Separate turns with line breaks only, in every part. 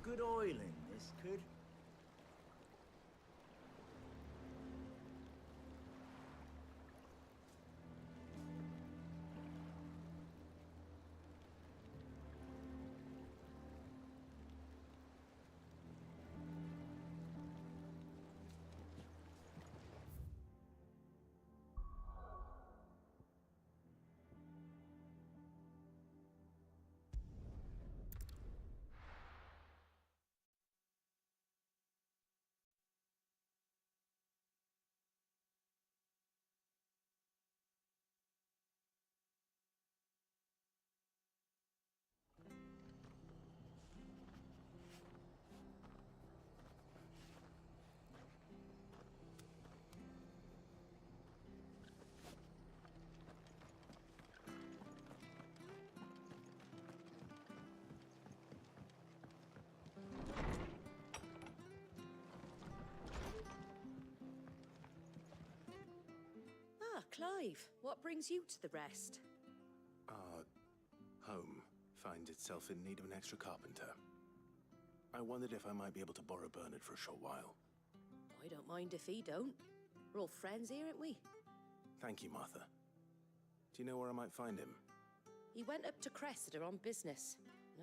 good oiling, this could.
Clive, what brings you to the rest?
Our home finds itself in need of an extra carpenter. I wondered if I might be able to borrow Bernard for a short while.
I don't mind if he don't. We're all friends here, aren't we?
Thank you, Martha. Do you know where I might find him?
He went up to Cressida on business.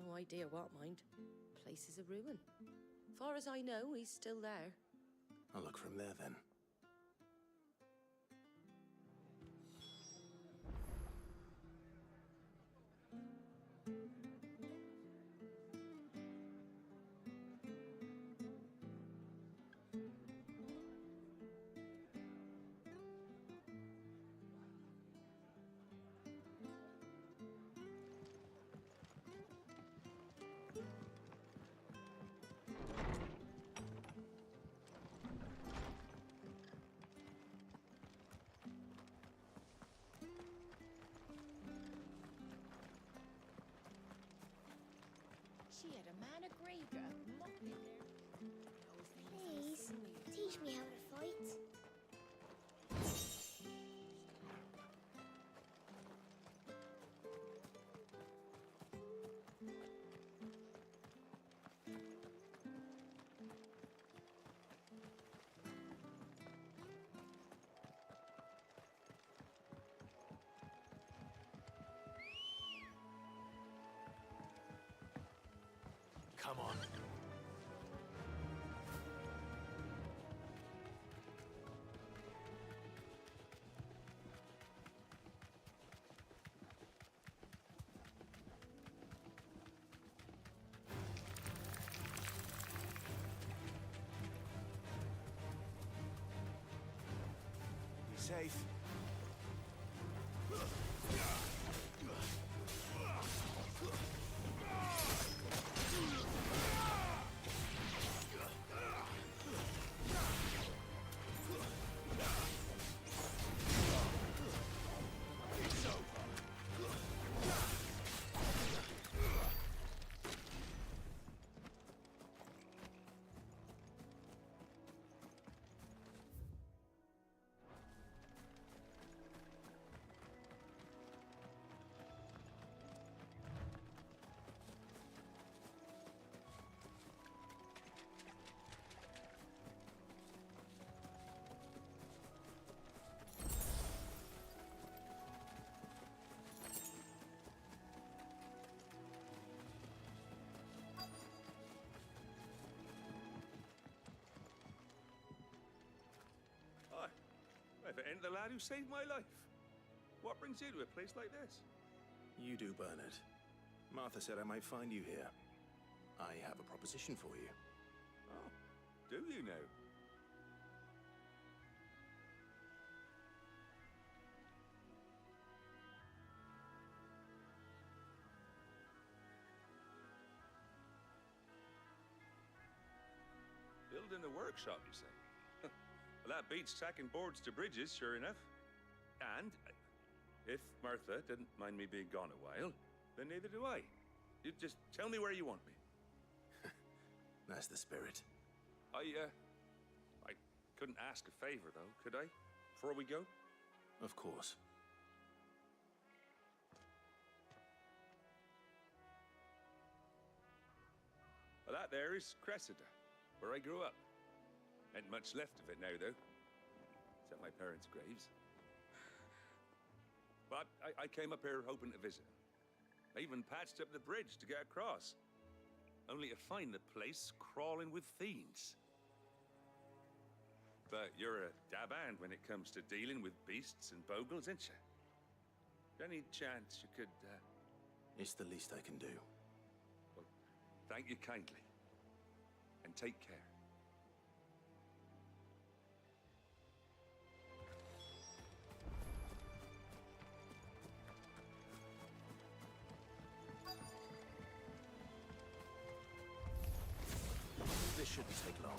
No idea what, mind. Place is a ruin. Far as I know, he's still there.
I'll look from there then.
She had a man of Greyga mopping there.
Please, teach me how to fight.
Come on. Be safe.
If it ain't the lad who saved my life. What brings you to a place like this?
You do, Bernard. Martha said I might find you here. I have a proposition for you.
Oh, do you now? Building a workshop, you say? Well, that beats tacking boards to bridges, sure enough. And if Martha didn't mind me being gone a while, then neither do I. You just tell me where you want me.
That's the spirit.
I couldn't ask a favor, though, could I? Before we go?
Of course.
Well, that there is Cressida, where I grew up. Ain't much left of it now, though. Except my parents' graves. But I came up here hoping to visit. I even patched up the bridge to get across. Only to find the place crawling with fiends. But you're a dab hand when it comes to dealing with beasts and bogles, ain't you? Any chance you could,
It's the least I can do.
Well, thank you kindly. And take care.
This shouldn't take long.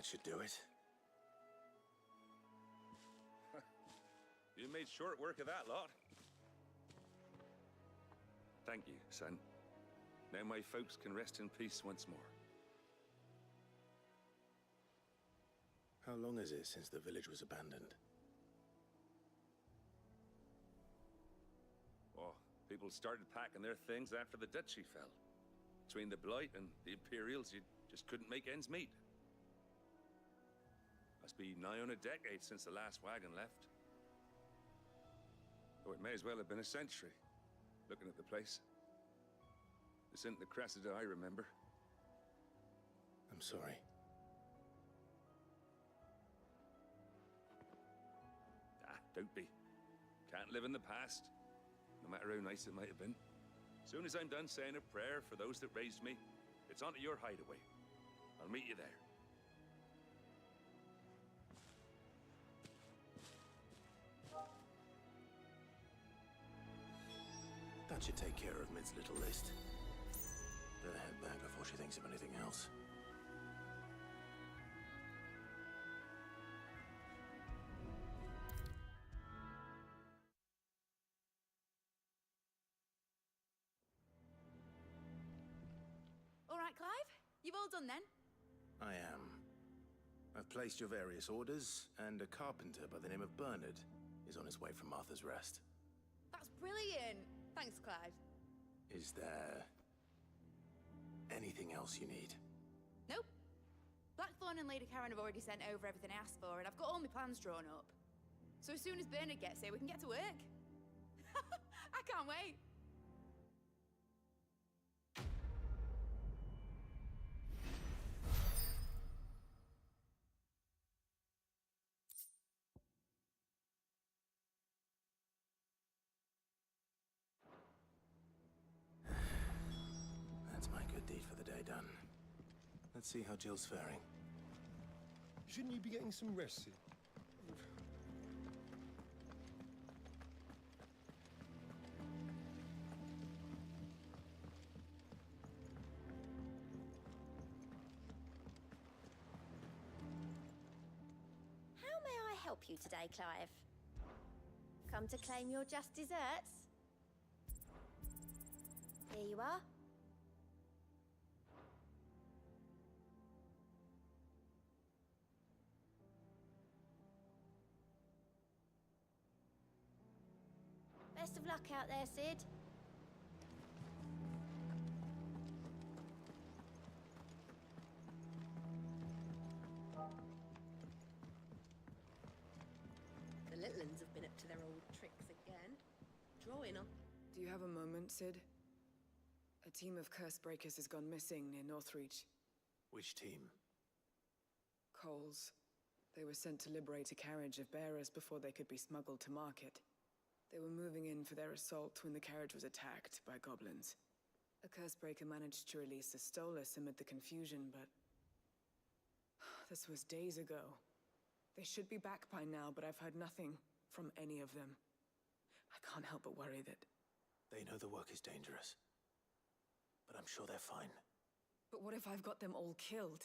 That should do it.
You made short work of that lot. Thank you, son. Now my folks can rest in peace once more.
How long is it since the village was abandoned?
nobles started packing their things after the duchy fell. Between the Blight and the Imperials, you just couldn't make ends meet. Must be nigh on a decade since the last wagon left. Though it may as well have been a century, looking at the place. This isn't the Cressida I remember.
I'm sorry.
Ah, don't be. Can't live in the past, no matter how nice it might have been. Soon as I'm done saying a prayer for those that raised me, it's on to your hideaway. I'll meet you there.
That should take care of Mid's little list. Better head back before she thinks of anything else.
All right, Clive? You've all done then?
I am. I've placed your various orders, and a carpenter by the name of Bernard is on his way from Martha's Rest.
That's brilliant. Thanks, Clive.
Is there anything else you need?
Nope. Blackthorn and Lady Karen have already sent over everything I asked for, and I've got all my plans drawn up. So as soon as Bernard gets here, we can get to work. I can't wait.
That's my good deed for the day done. Let's see how Jill's faring.
Shouldn't you be getting some rest, Sid?
How may I help you today, Clive? Come to claim your just desserts? Here you are. Best of luck out there, Sid.
The little uns have been up to their old tricks again. Drawing on.
Do you have a moment, Sid? A team of curse breakers has gone missing near Northreach.
Which team?
Coles. They were sent to liberate a carriage of bearers before they could be smuggled to market. They were moving in for their assault when the carriage was attacked by goblins. A curse breaker managed to release a Stolas amid the confusion, but this was days ago. They should be back by now, but I've heard nothing from any of them. I can't help but worry that...
They know the work is dangerous. But I'm sure they're fine.
But what if I've got them all killed?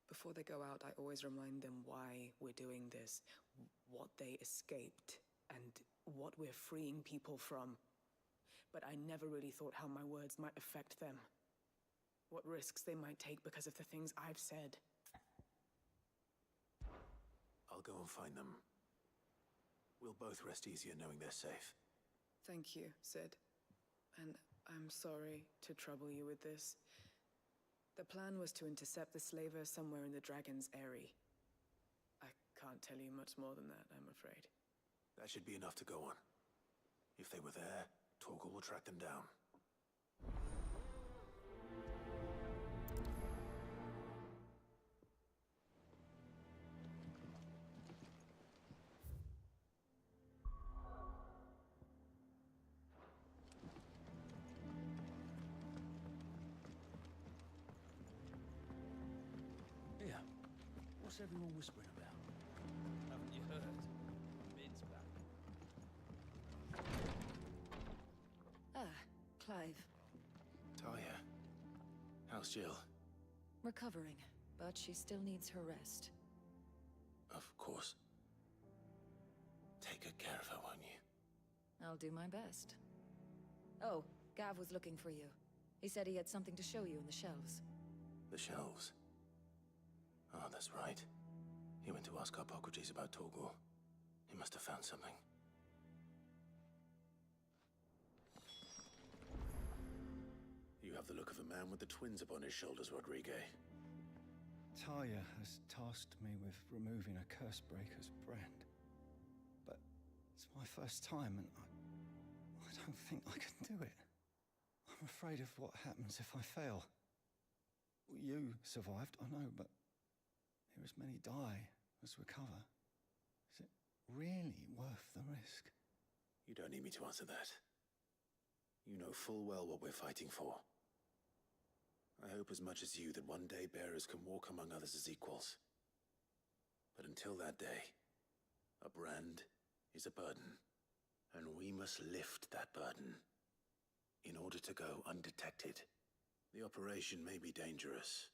Before they go out, I always remind them why we're doing this, what they escaped, and what we're freeing people from. But I never really thought how my words might affect them. What risks they might take because of the things I've said.
I'll go and find them. We'll both rest easier knowing they're safe.
Thank you, Sid. And I'm sorry to trouble you with this. The plan was to intercept the slaver somewhere in the Dragon's Eyrie. I can't tell you much more than that, I'm afraid.
That should be enough to go on. If they were there, Torgal will track them down.
Here, what's everyone whispering about? Haven't you heard? Mid's back.
Ah, Clive.
Talia. How's Jill?
Recovering, but she still needs her rest.
Of course. Take good care of her, won't you?
I'll do my best. Oh, Gav was looking for you. He said he had something to show you in the shelves.
The shelves. Oh, that's right. He went to ask Harpocrates about Torgal. He must have found something. have the look of a man with the twins upon his shoulders, Rodriguez.
Taya has tasked me with removing a Cursebreaker's brand. But it's my first time, and I don't think I can do it. I'm afraid of what happens if I fail. You survived, I know, but here as many die as recover. Is it really worth the risk?
You don't need me to answer that. You know full well what we're fighting for. I hope as much as you that one day bearers can walk among others as equals. But until that day, a brand is a burden, and we must lift that burden in order to go undetected. The operation may be dangerous,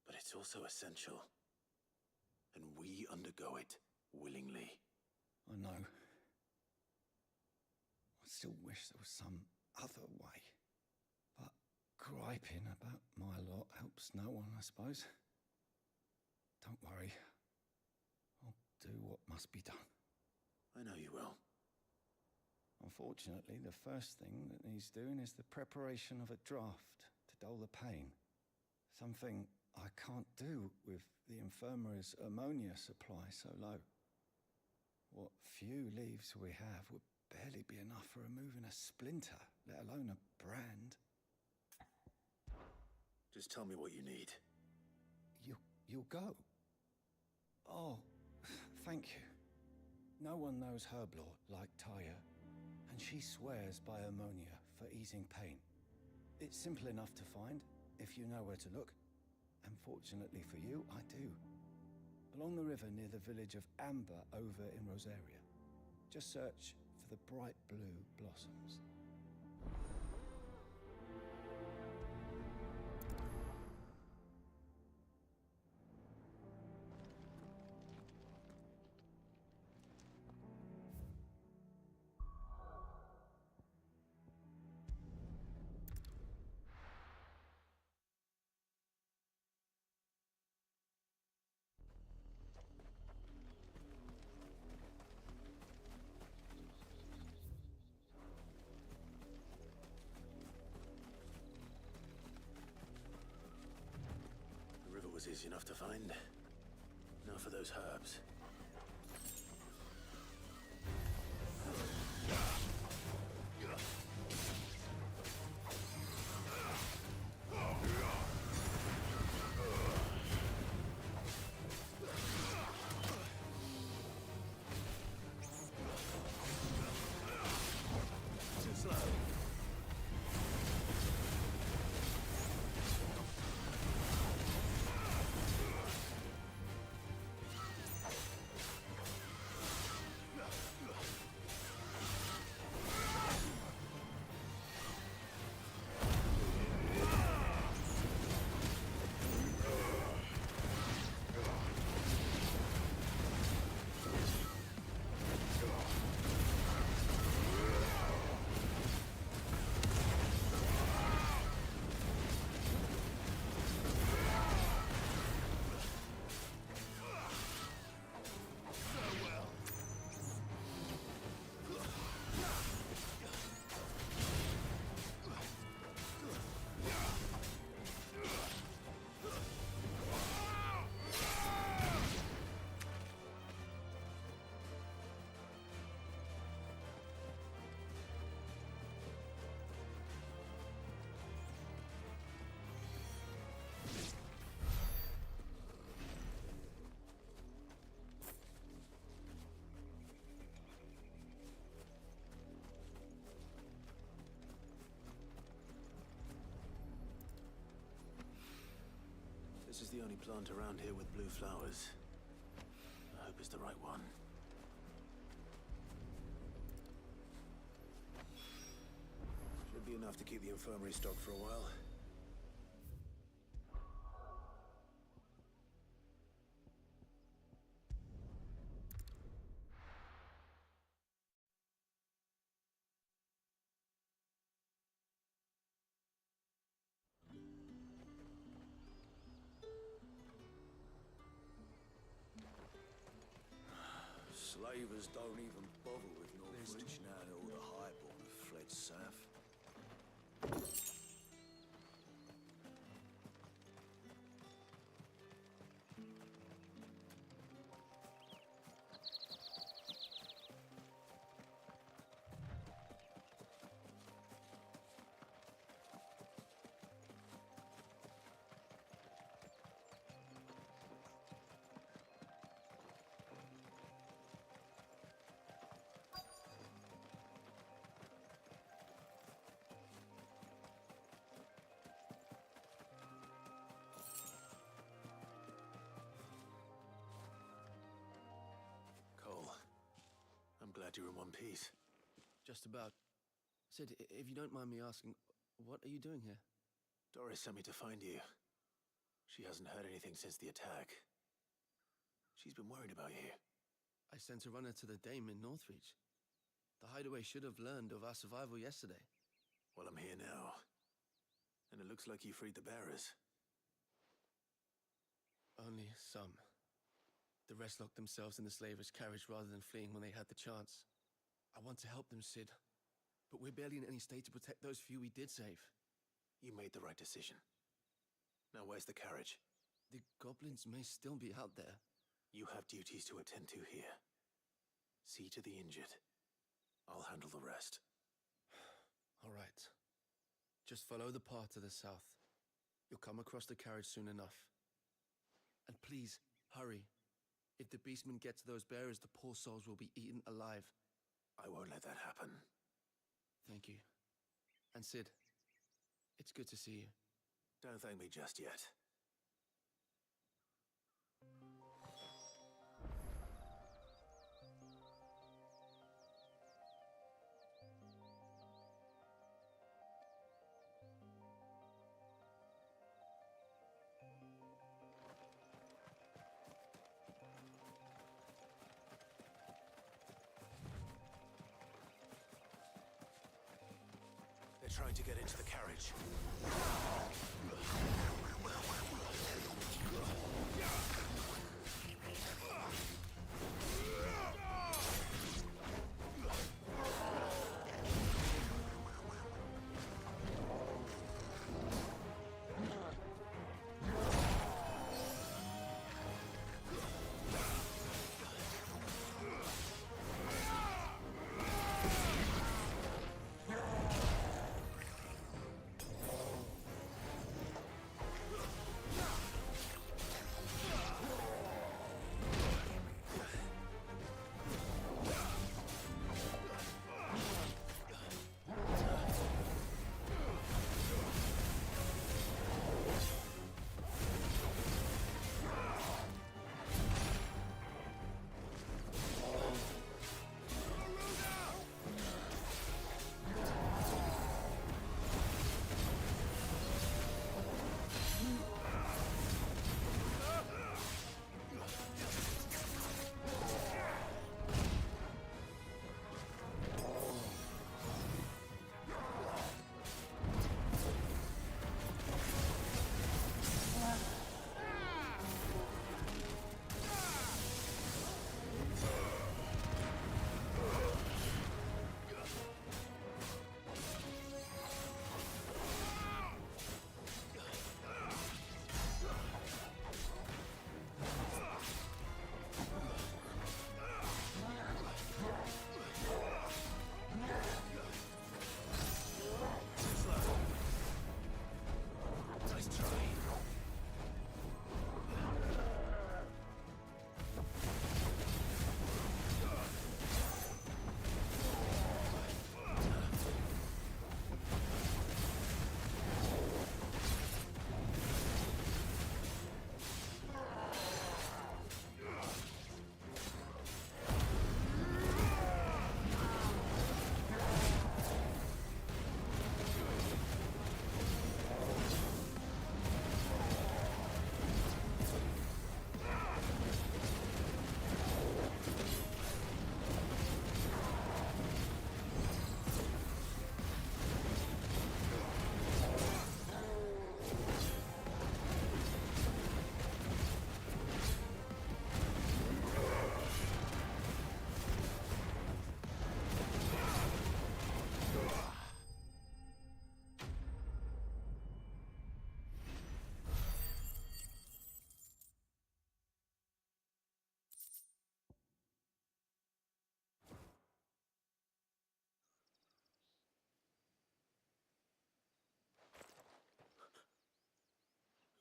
but it's also essential, and we undergo it willingly.
I know. I still wish there was some other way. But griping about my lot helps no one, I suppose. Don't worry. I'll do what must be done.
I know you will.
Unfortunately, the first thing that needs doing is the preparation of a draft to dull the pain. Something I can't do with the infirmary's ammonia supply so low. What few leaves we have would barely be enough for removing a splinter, let alone a brand.
Just tell me what you need.
You'll go? Oh, thank you. No one knows Herblore like Taya, and she swears by ammonia for easing pain. It's simple enough to find, if you know where to look. And fortunately for you, I do. Along the river near the village of Amber over in Rosaria. Just search for the bright blue blossoms.
Was easy enough to find. Now for those herbs. Too slow. This is the only plant around here with blue flowers. I hope it's the right one. Should be enough to keep the infirmary stocked for a while.
Slavers don't even bother with Northwich now that all the highborn have fled south.
glad you're in one piece.
Just about. Sid, if you don't mind me asking, what are you doing here?
Doris sent me to find you. She hasn't heard anything since the attack. She's been worried about you.
I sent a runner to the Dame in Northreach. The hideaway should have learned of our survival yesterday.
Well, I'm here now. And it looks like you freed the bearers.
Only some. The rest locked themselves in the slaver's carriage rather than fleeing when they had the chance. I want to help them, Sid. But we're barely in any state to protect those few we did save.
You made the right decision. Now where's the carriage?
The goblins may still be out there.
You have duties to attend to here. See to the injured. I'll handle the rest.
All right. Just follow the path to the south. You'll come across the carriage soon enough. And please, hurry. If the beastmen get to those bearers, the poor souls will be eaten alive.
I won't let that happen.
Thank you. And Sid, it's good to see you.
Don't thank me just yet. They're trying to get into the carriage.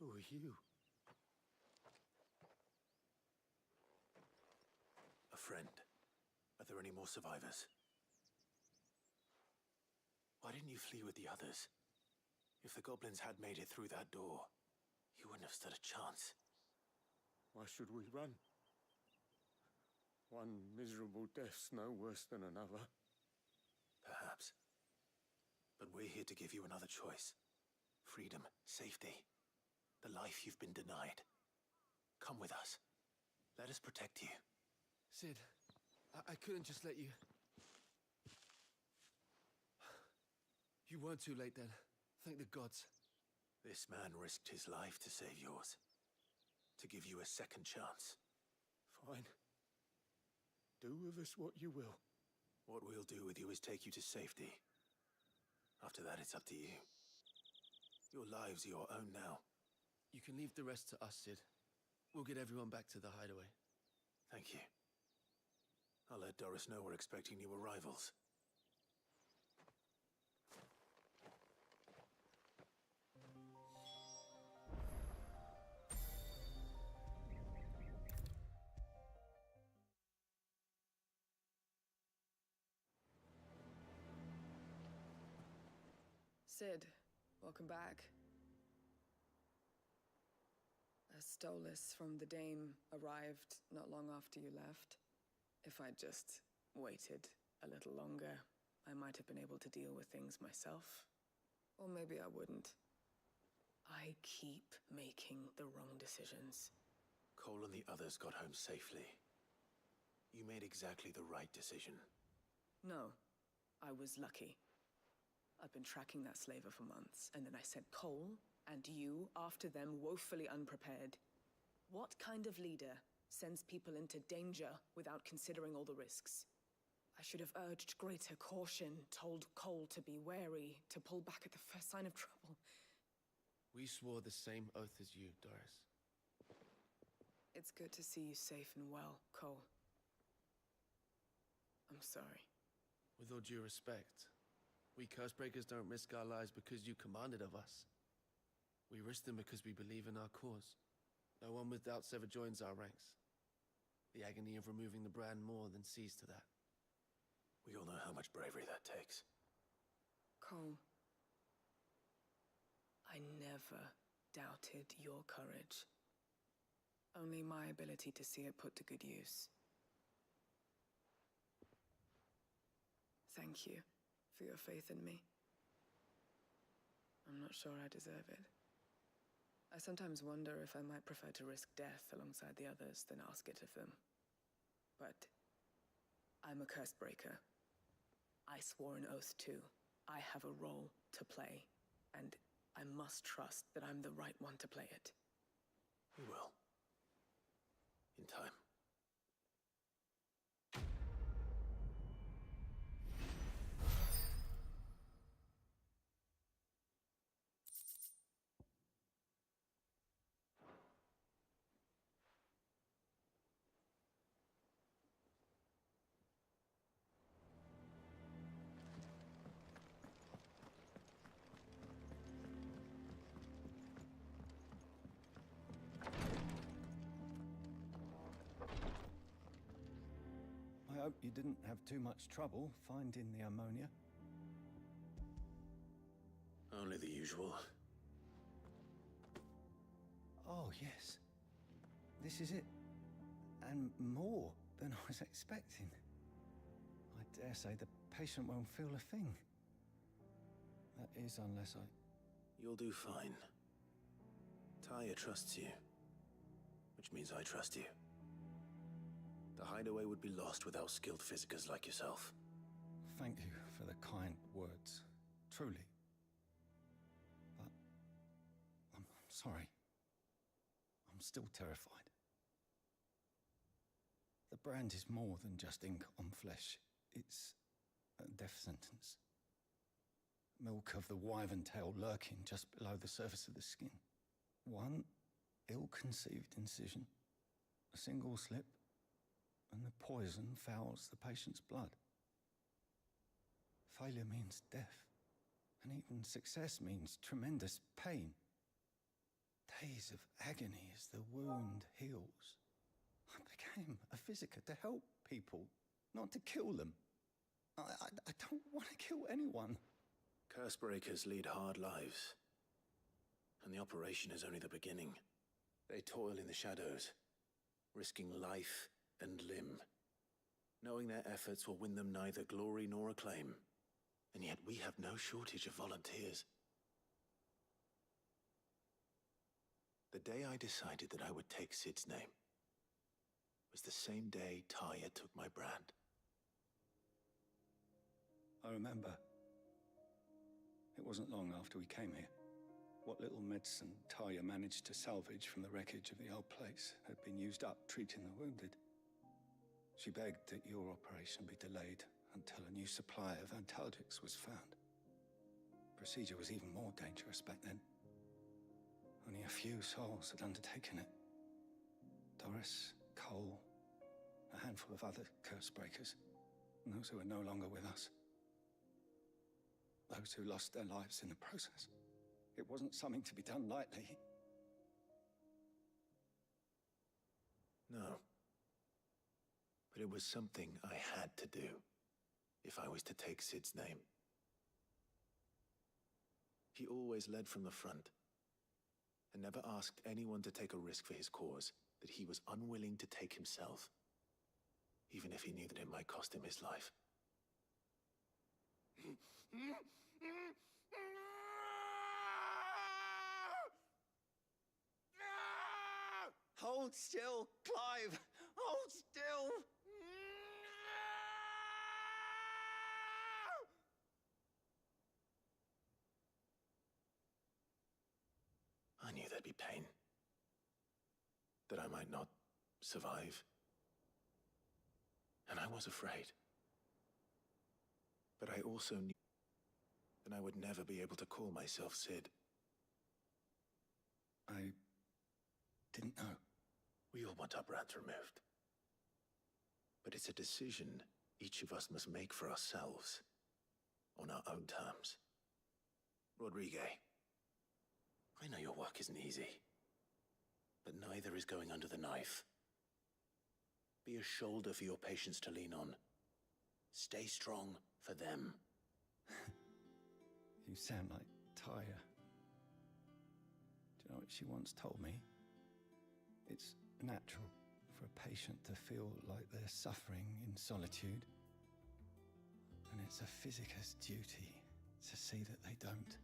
Who are you? A friend. Are there any more survivors? Why didn't you flee with the others? If the goblins had made it through that door, you wouldn't have stood a chance.
Why should we run? One miserable death's no worse than another.
Perhaps. But we're here to give you another choice. Freedom, safety, the life you've been denied. Come with us. Let us protect you.
Sid, I couldn't just let you... You weren't too late then. Thank the gods.
This man risked his life to save yours. To give you a second chance.
Fine. Do with us what you will.
What we'll do with you is take you to safety. After that, it's up to you. Your lives are your own now.
You can leave the rest to us, Sid. We'll get everyone back to the hideaway.
Thank you. I'll let Doris know we're expecting new arrivals.
Sid, welcome back. A stolus from the Dame arrived not long after you left. If I'd just waited a little longer, I might have been able to deal with things myself. Or maybe I wouldn't. I keep making the wrong decisions.
Cole and the others got home safely. You made exactly the right decision.
No, I was lucky. I've been tracking that slaver for months, and then I sent Cole and you after them, woefully unprepared. What kind of leader sends people into danger without considering all the risks? I should have urged greater caution, told Cole to be wary, to pull back at the first sign of trouble.
We swore the same oath as you, Doris.
It's good to see you safe and well, Cole. I'm sorry.
With all due respect, we Cursebreakers don't risk our lives because you commanded of us. We risk them because we believe in our cause. No one with doubts ever joins our ranks. The agony of removing the brand more than sees to that.
We all know how much bravery that takes.
Cole, I never doubted your courage. Only my ability to see it put to good use. Thank you for your faith in me. I'm not sure I deserve it. I sometimes wonder if I might prefer to risk death alongside the others than ask it of them. But I'm a Cursebreaker. I swore an oath too. I have a role to play, and I must trust that I'm the right one to play it.
You will. In time.
I hope you didn't have too much trouble finding the ammonia.
Only the usual.
Oh, yes. This is it. And more than I was expecting. I dare say the patient won't feel a thing. That is, unless I...
You'll do fine. Taya trusts you. Which means I trust you. The hideaway would be lost without skilled physicers like yourself.
Thank you for the kind words. Truly. But... I'm sorry. I'm still terrified. The brand is more than just ink on flesh. It's a death sentence. Milk of the wyvern tail lurking just below the surface of the skin. One ill-conceived incision, a single slip, and the poison fouls the patient's blood. Failure means death, and even success means tremendous pain. Days of agony as the wound heals. I became a physiker to help people, not to kill them. I don't want to kill anyone.
Cursebreakers lead hard lives. And the operation is only the beginning. They toil in the shadows, risking life and limb knowing their efforts will win them neither glory nor acclaim. And yet we have no shortage of volunteers. The day I decided that I would take Sid's name was the same day Taya took my brand.
I remember. It wasn't long after we came here. What little medicine Taya managed to salvage from the wreckage of the old place had been used up treating the wounded. She begged that your operation be delayed until a new supply of antalgics was found. Procedure was even more dangerous back then. Only a few souls had undertaken it. Doris, Cole, a handful of other curse breakers, and those who are no longer with us. Those who lost their lives in the process. It wasn't something to be done lightly.
No. But it was something I had to do if I was to take Sid's name. He always led from the front and never asked anyone to take a risk for his cause that he was unwilling to take himself, even if he knew that it might cost him his life.
Hold still, Clive! Hold still!
I knew there'd be pain. That I might not survive. And I was afraid. But I also knew that I would never be able to call myself Sid.
I didn't know.
We all want our brands removed. But it's a decision each of us must make for ourselves, on our own terms. Rodrigue, I know your work isn't easy, but neither is going under the knife. Be a shoulder for your patients to lean on. Stay strong for them.
You sound like Taya. Do you know what she once told me? It's natural for a patient to feel like they're suffering in solitude. And it's a physicist's duty to see that they don't.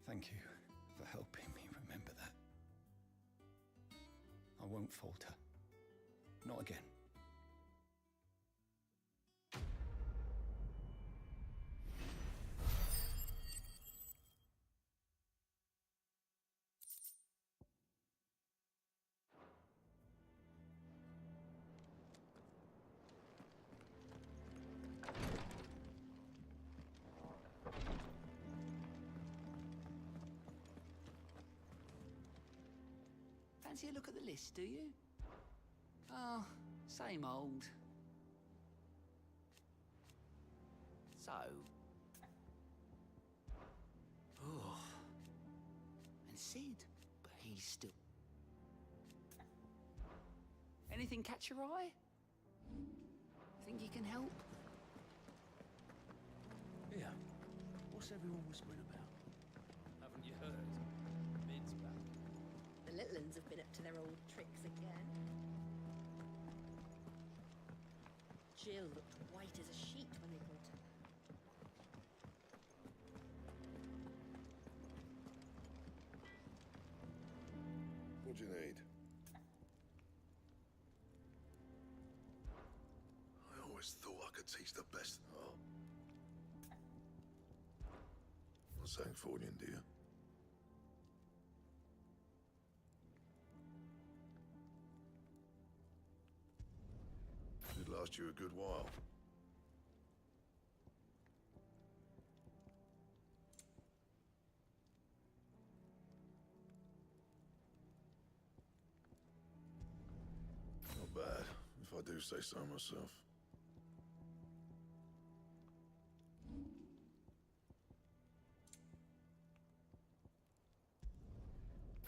Thank you for helping me remember that. I won't falter. Not again.
Fancy a look at the list, do you? Oh, same old. So. Oh. And Sid, but he's still. Anything catch your eye? Think you can help?
Yeah. What's everyone whispering about? Haven't you heard? Mid's back.
The little uns have been up to their old tricks again. Jill looked white as a sheet when they brought her.
What do you need? I always thought I could teach the best. Oh. Not saying Fordian, do you? It'd last you a good while. Not bad, if I do say so myself.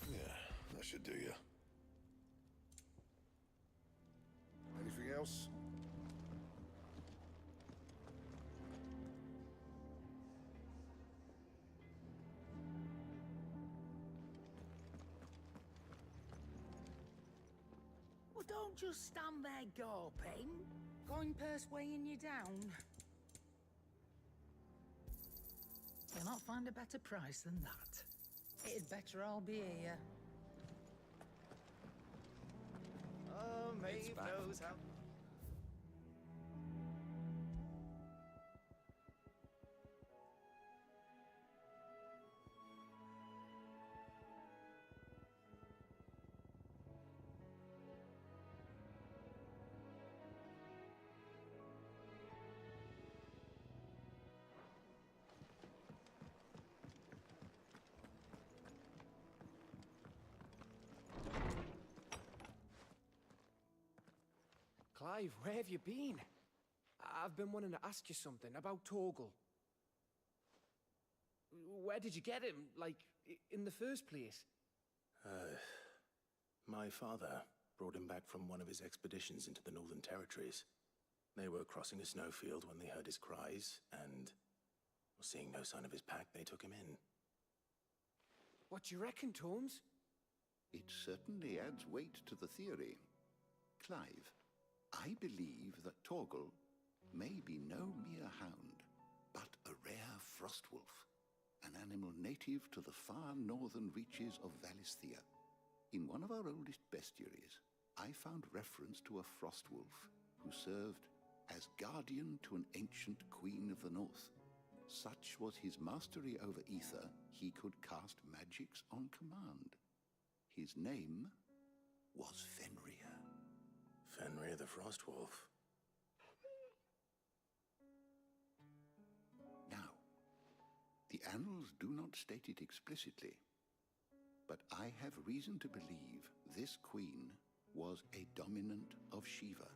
Yeah, that should do you. Anything else?
Well, don't just stand there gawping. Coin-purse weighing you down? You'll not find a better price than that. It'd better all be here.
Oh, Maeve knows how.
Clive, where have you been? I've been wanting to ask you something about Torgal. Where did you get him, like, in the first place?
My father brought him back from one of his expeditions into the Northern Territories. They were crossing a snowfield when they heard his cries, and seeing no sign of his pack, they took him in.
What do you reckon, Tomes?
It certainly adds weight to the theory. Clive, I believe that Torgal may be no mere hound, but a rare frostwolf, an animal native to the far northern reaches of Valisthea. In one of our oldest bestiaries, I found reference to a frostwolf who served as guardian to an ancient queen of the north. Such was his mastery over ether, he could cast magics on command. His name was Fenrir.
Fenrir the Frostwolf.
Now, the annals do not state it explicitly, but I have reason to believe this queen was a dominant of Shiva,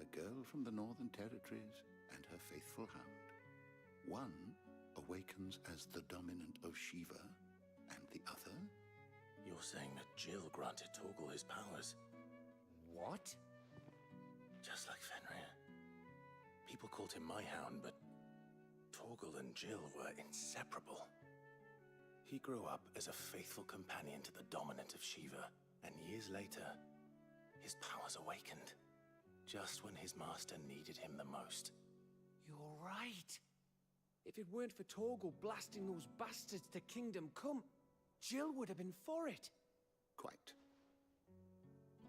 a girl from the Northern Territories and her faithful hound. One awakens as the dominant of Shiva, and the other?
You're saying that Jill granted Torgal his powers?
What?
Just like Fenrir. People called him my hound, but Torgal and Jill were inseparable. He grew up as a faithful companion to the dominant of Shiva, and years later, his powers awakened, just when his master needed him the most.
You're right. If it weren't for Torgal blasting those bastards to Kingdom Come, Jill would have been for it.
Quite.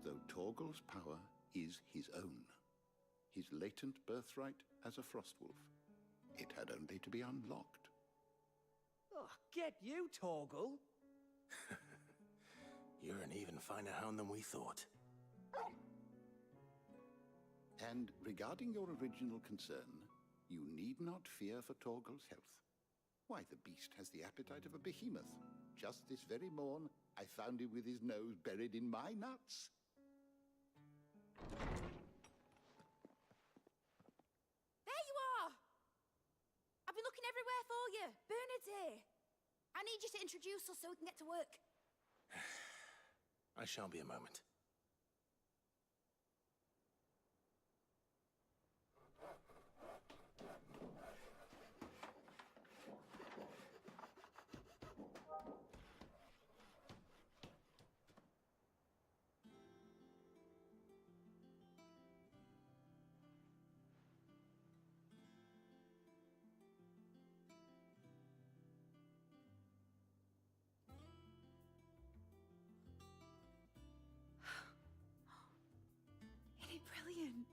Though Torgal's power is his own, his latent birthright as a frostwolf, it had only to be unlocked.
Oh, get you, Torgal!
You're an even finer hound than we thought.
And regarding your original concern, you need not fear for Torgal's health. Why, the beast has the appetite of a behemoth. Just this very morn, I found him with his nose buried in my nuts.
There you are! I've been looking everywhere for you. Bernard's here. I need you to introduce us so we can get to work.
I shall be a moment.
Brilliant.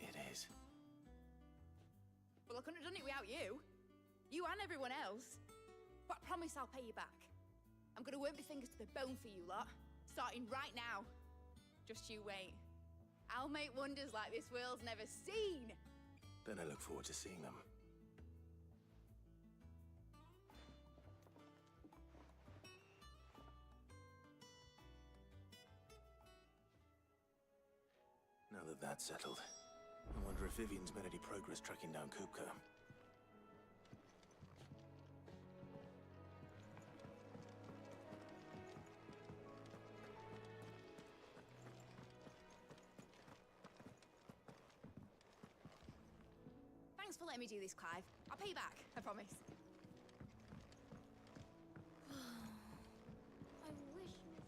It is.
Well, I couldn't have done it without you. You and everyone else. But I promise I'll pay you back. I'm gonna work my fingers to the bone for you lot, starting right now. Just you wait. I'll make wonders like this world's never seen.
Then I look forward to seeing them. Now that that's settled, I wonder if Vivian's made any progress tracking down Kupka.
Thanks for letting me do this, Clive. I'll pay you back, I promise.
I wish Miss...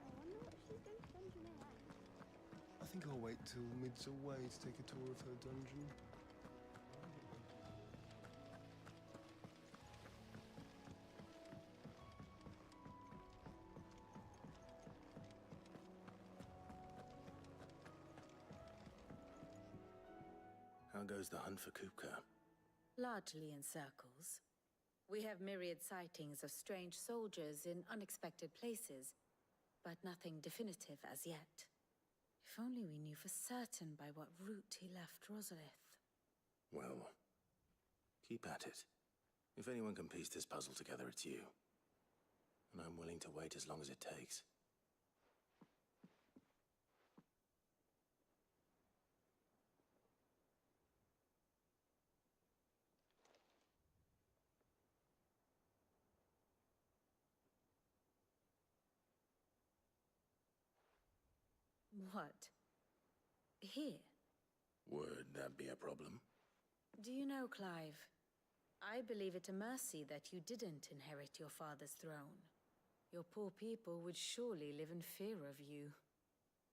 I wonder what she's going to send you now.
I
think I'll wait till Mid's away to take a tour of her dungeon.
How goes the hunt for Kupka?
Largely in circles. We have myriad sightings of strange soldiers in unexpected places, but nothing definitive as yet. If only we knew for certain by what route he left Rosalith.
Well, keep at it. If anyone can piece this puzzle together, it's you. And I'm willing to wait as long as it takes.
What? Here?
Would that be a problem?
Do you know, Clive? I believe it a mercy that you didn't inherit your father's throne. Your poor people would surely live in fear of you.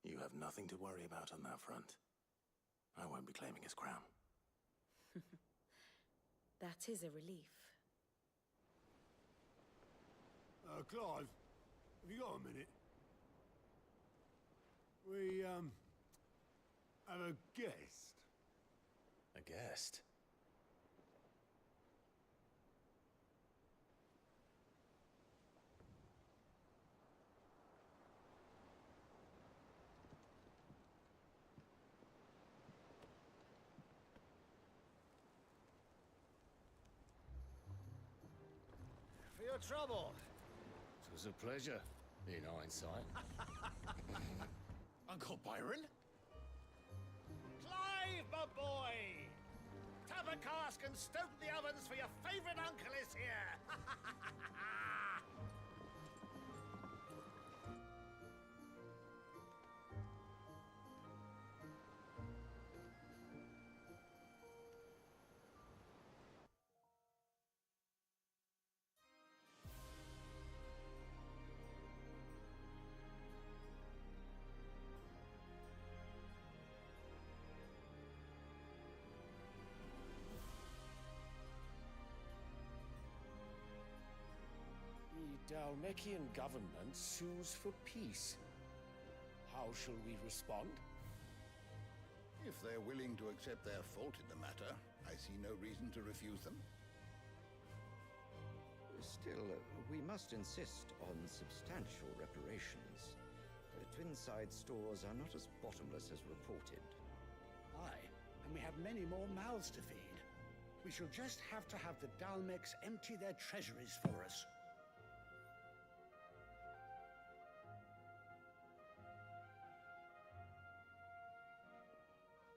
You have nothing to worry about on that front. I won't be claiming his crown.
That is a relief.
Clive, have you got a minute? We, have a guest.
A guest?
For your trouble. It was a pleasure, in hindsight. Uncle Byron? Clive, my boy! Tap a cask and stoke the ovens, for your favorite uncle is here!
The Dalmekian government sues for peace. How shall we respond?
If they're willing to accept their fault in the matter, I see no reason to refuse them.
Still, we must insist on substantial reparations. Twinside stores are not as bottomless as reported.
Aye, and we have many more mouths to feed. We shall just have to have the Dalmeks empty their treasuries for us.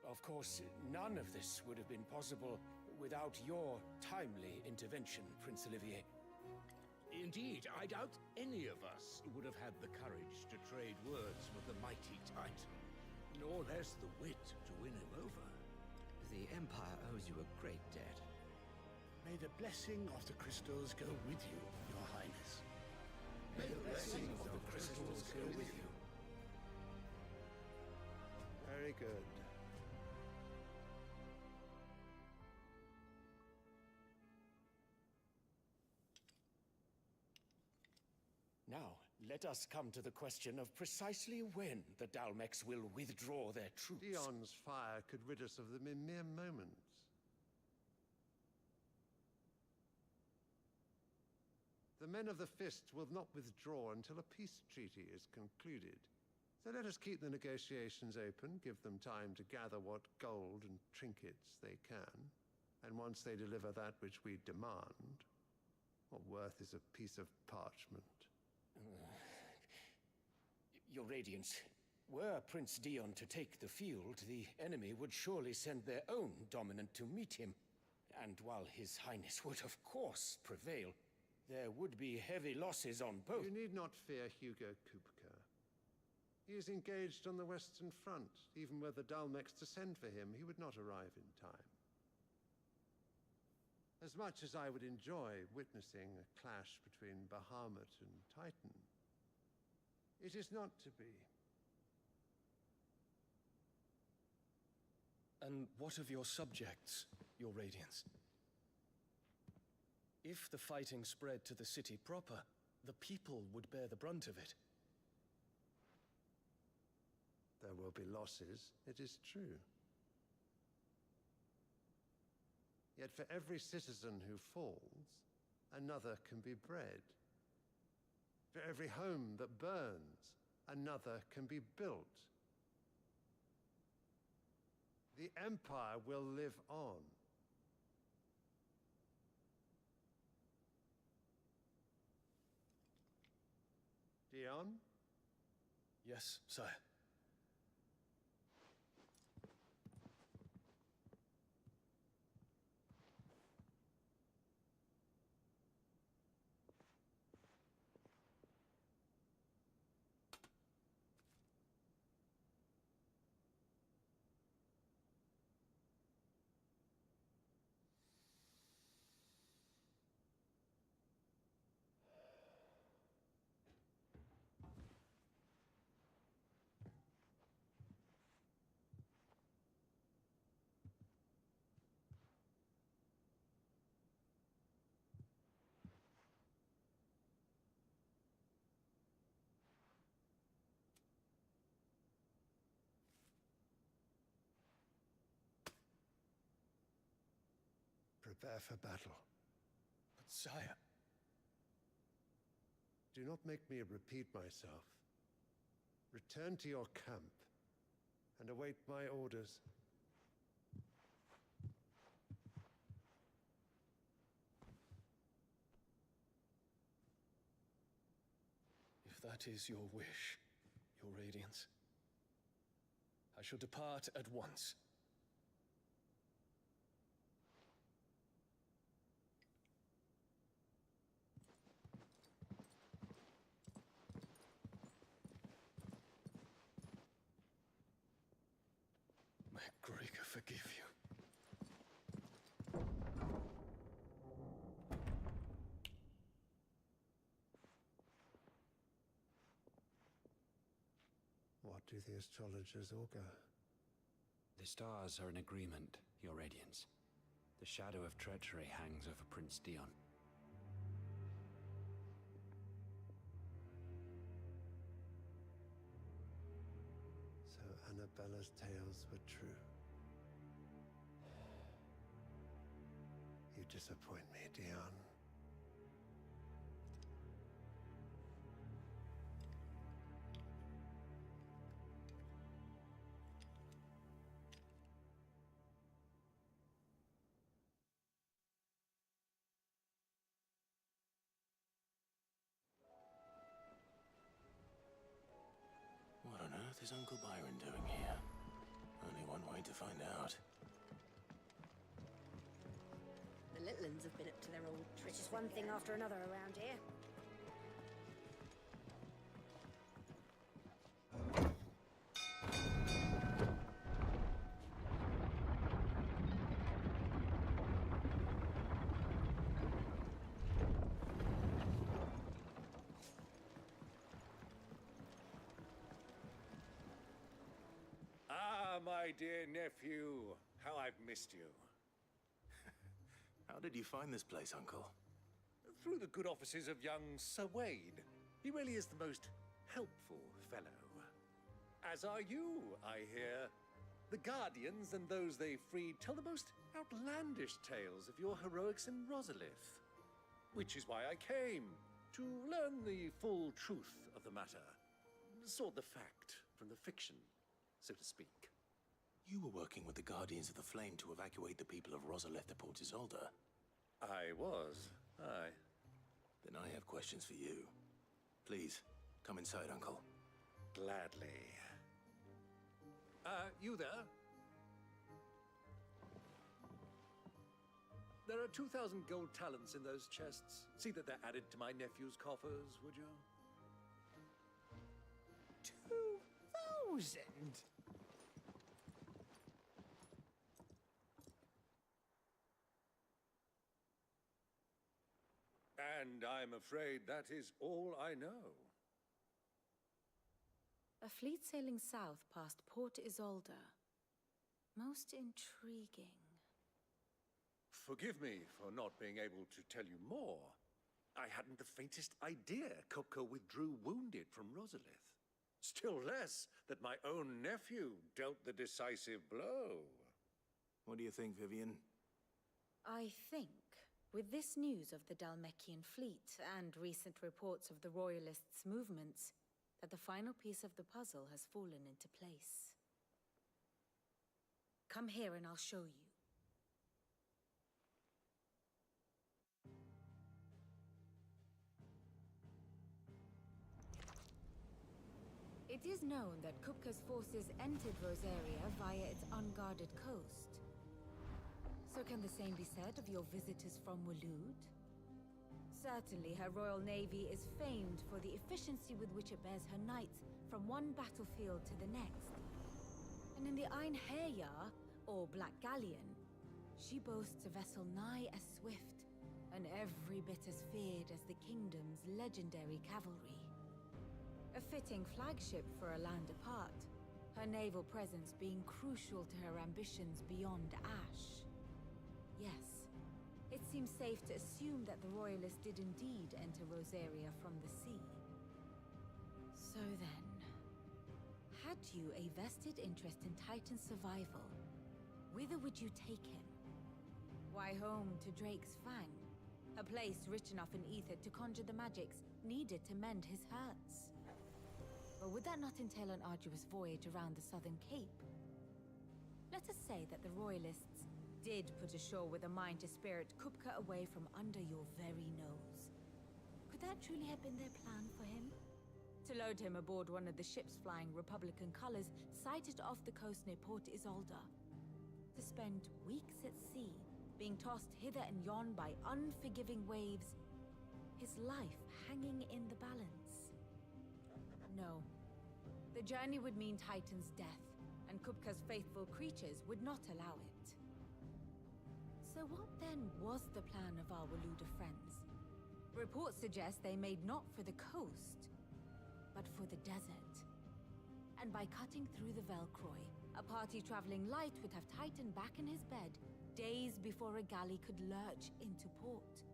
Of course, none of this would have been possible without your timely intervention, Prince Olivier.
Indeed, I doubt any of us would have had the courage to trade words with the mighty Titan, nor less the wit to win him over.
The Empire owes you a great debt.
May the blessing of the crystals go with you, Your Highness.
May the blessing of the crystals go with you.
Very good.
Now, let us come to the question of precisely when the Dalmeks will withdraw their troops.
Dion's fire could rid us of them in mere moments. The men of the Fist will not withdraw until a peace treaty is concluded. So let us keep the negotiations open, give them time to gather what gold and trinkets they can. And once they deliver that which we demand, what worth is a piece of parchment?
Your Radiance, were Prince Dion to take the field, the enemy would surely send their own dominant to meet him. And while His Highness would, of course, prevail, there would be heavy losses on both.
You need not fear Hugo Kupka. He is engaged on the Western Front. Even were the Dalmeks to send for him, he would not arrive in time. As much as I would enjoy witnessing a clash between Bahamut and Titan, it is not to be.
And what of your subjects, Your Radiance? If the fighting spread to the city proper, the people would bear the brunt of it.
There will be losses, it is true. Yet for every citizen who falls, another can be bred. For every home that burns, another can be built. The Empire will live on. Dion?
Yes, sire.
Prepare for battle.
But sire...
Do not make me repeat myself. Return to your camp and await my orders.
If that is your wish, Your Radiance, I shall depart at once. May Greeka forgive you.
What do the astrologers augur?
The stars are in agreement, Your Radiance. The shadow of treachery hangs over Prince Dion.
So Annabella's tales were true. You disappoint me, Dion.
What on earth is Uncle Byron doing here? Only one way to find out.
The little uns have been up to their old tricks. It's just one thing after another around here.
Ah, my dear nephew, how I've missed you.
How did you find this place, Uncle?
Through the good offices of young Sir Wade. He really is the most helpful fellow. As are you, I hear. The Guardians and those they freed tell the most outlandish tales of your heroics in Rosalith. Which is why I came, to learn the full truth of the matter. Sort the fact from the fiction, so to speak.
You were working with the Guardians of the Flame to evacuate the people of Rosalith to Port Isolde.
I was, aye.
Then I have questions for you. Please, come inside, Uncle.
Gladly. You there? There are 2,000 gold talents in those chests. See that they're added to my nephew's coffers, would you?
2,000?
And I'm afraid that is all I know.
A fleet sailing south past Port Isolde. Most intriguing.
Forgive me for not being able to tell you more. I hadn't the faintest idea Kupka withdrew wounded from Rosalith. Still less that my own nephew dealt the decisive blow.
What do you think, Vivian?
I think, with this news of the Dhalmekian fleet and recent reports of the Royalists' movements, that the final piece of the puzzle has fallen into place. Come here and I'll show you. It is known that Kupka's forces entered Rosaria via its unguarded coast. So can the same be said of your visitors from Waloed? Certainly, her royal navy is famed for the efficiency with which it bears her knights from one battlefield to the next. And in the Ein Herjar, or Black Galleon, she boasts a vessel nigh as swift and every bit as feared as the kingdom's legendary cavalry. A fitting flagship for a land apart, her naval presence being crucial to her ambitions beyond Ash. Yes, it seems safe to assume that the Royalists did indeed enter Rosaria from the sea. So then, had you a vested interest in Titan's survival, whither would you take him? Why, home to Drake's Fang, a place rich enough in ether to conjure the magics needed to mend his hurts. Or would that not entail an arduous voyage around the southern cape? Let us say that the Royalists did put ashore with a mind to spirit Kupka away from under your very nose. Could that truly have been their plan for him? To load him aboard one of the ships flying Republican colors sighted off the coast near Port Isolde. To spend weeks at sea, being tossed hither and yon by unforgiving waves, his life hanging in the balance. No. The journey would mean Titan's death, and Kupka's faithful creatures would not allow it. So what then was the plan of our Waluda friends? Reports suggest they made not for the coast, but for the desert. And by cutting through the Velcroy, a party traveling light would have Titan back in his bed days before a galley could lurch into port.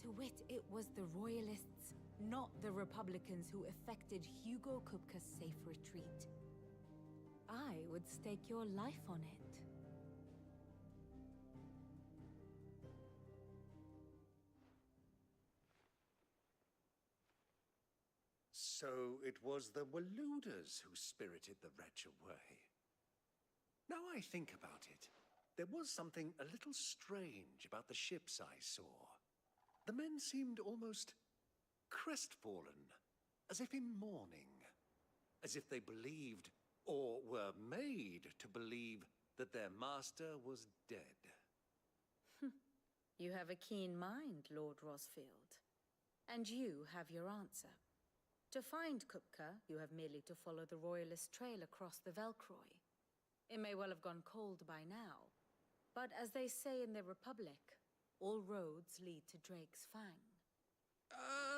To wit, it was the Royalists, not the Republicans, who effected Hugo Kupka's safe retreat. I would stake your life on it.
So it was the Waluders who spirited the wretch away. Now I think about it, there was something a little strange about the ships I saw. The men seemed almost crestfallen, as if in mourning, as if they believed, or were made to believe, that their master was dead.
You have a keen mind, Lord Rosfield. And you have your answer. To find Kupka, you have merely to follow the Royalist trail across the Velcroy. It may well have gone cold by now, but as they say in the Republic, all roads lead to Drake's Fang.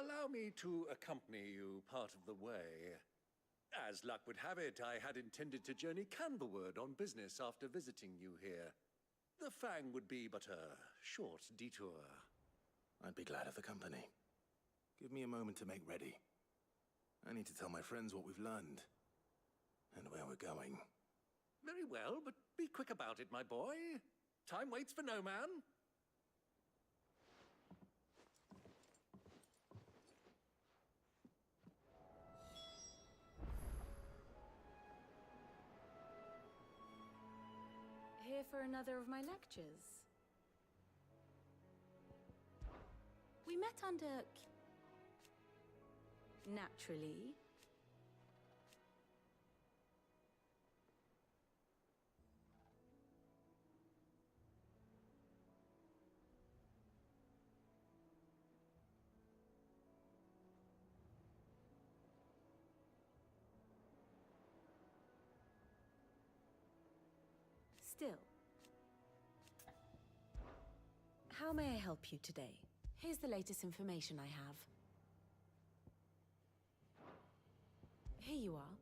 Allow me to accompany you part of the way. As luck would have it, I had intended to journey Canberward on business after visiting you here. The Fang would be but a short detour.
I'd be glad of the company. Give me a moment to make ready. I need to tell my friends what we've learned, and where we're going.
Very well, but be quick about it, my boy. Time waits for no man.
Here for another of my lectures. We met under... Naturally. Still. How may I help you today? Here's the latest information I have. Here you are.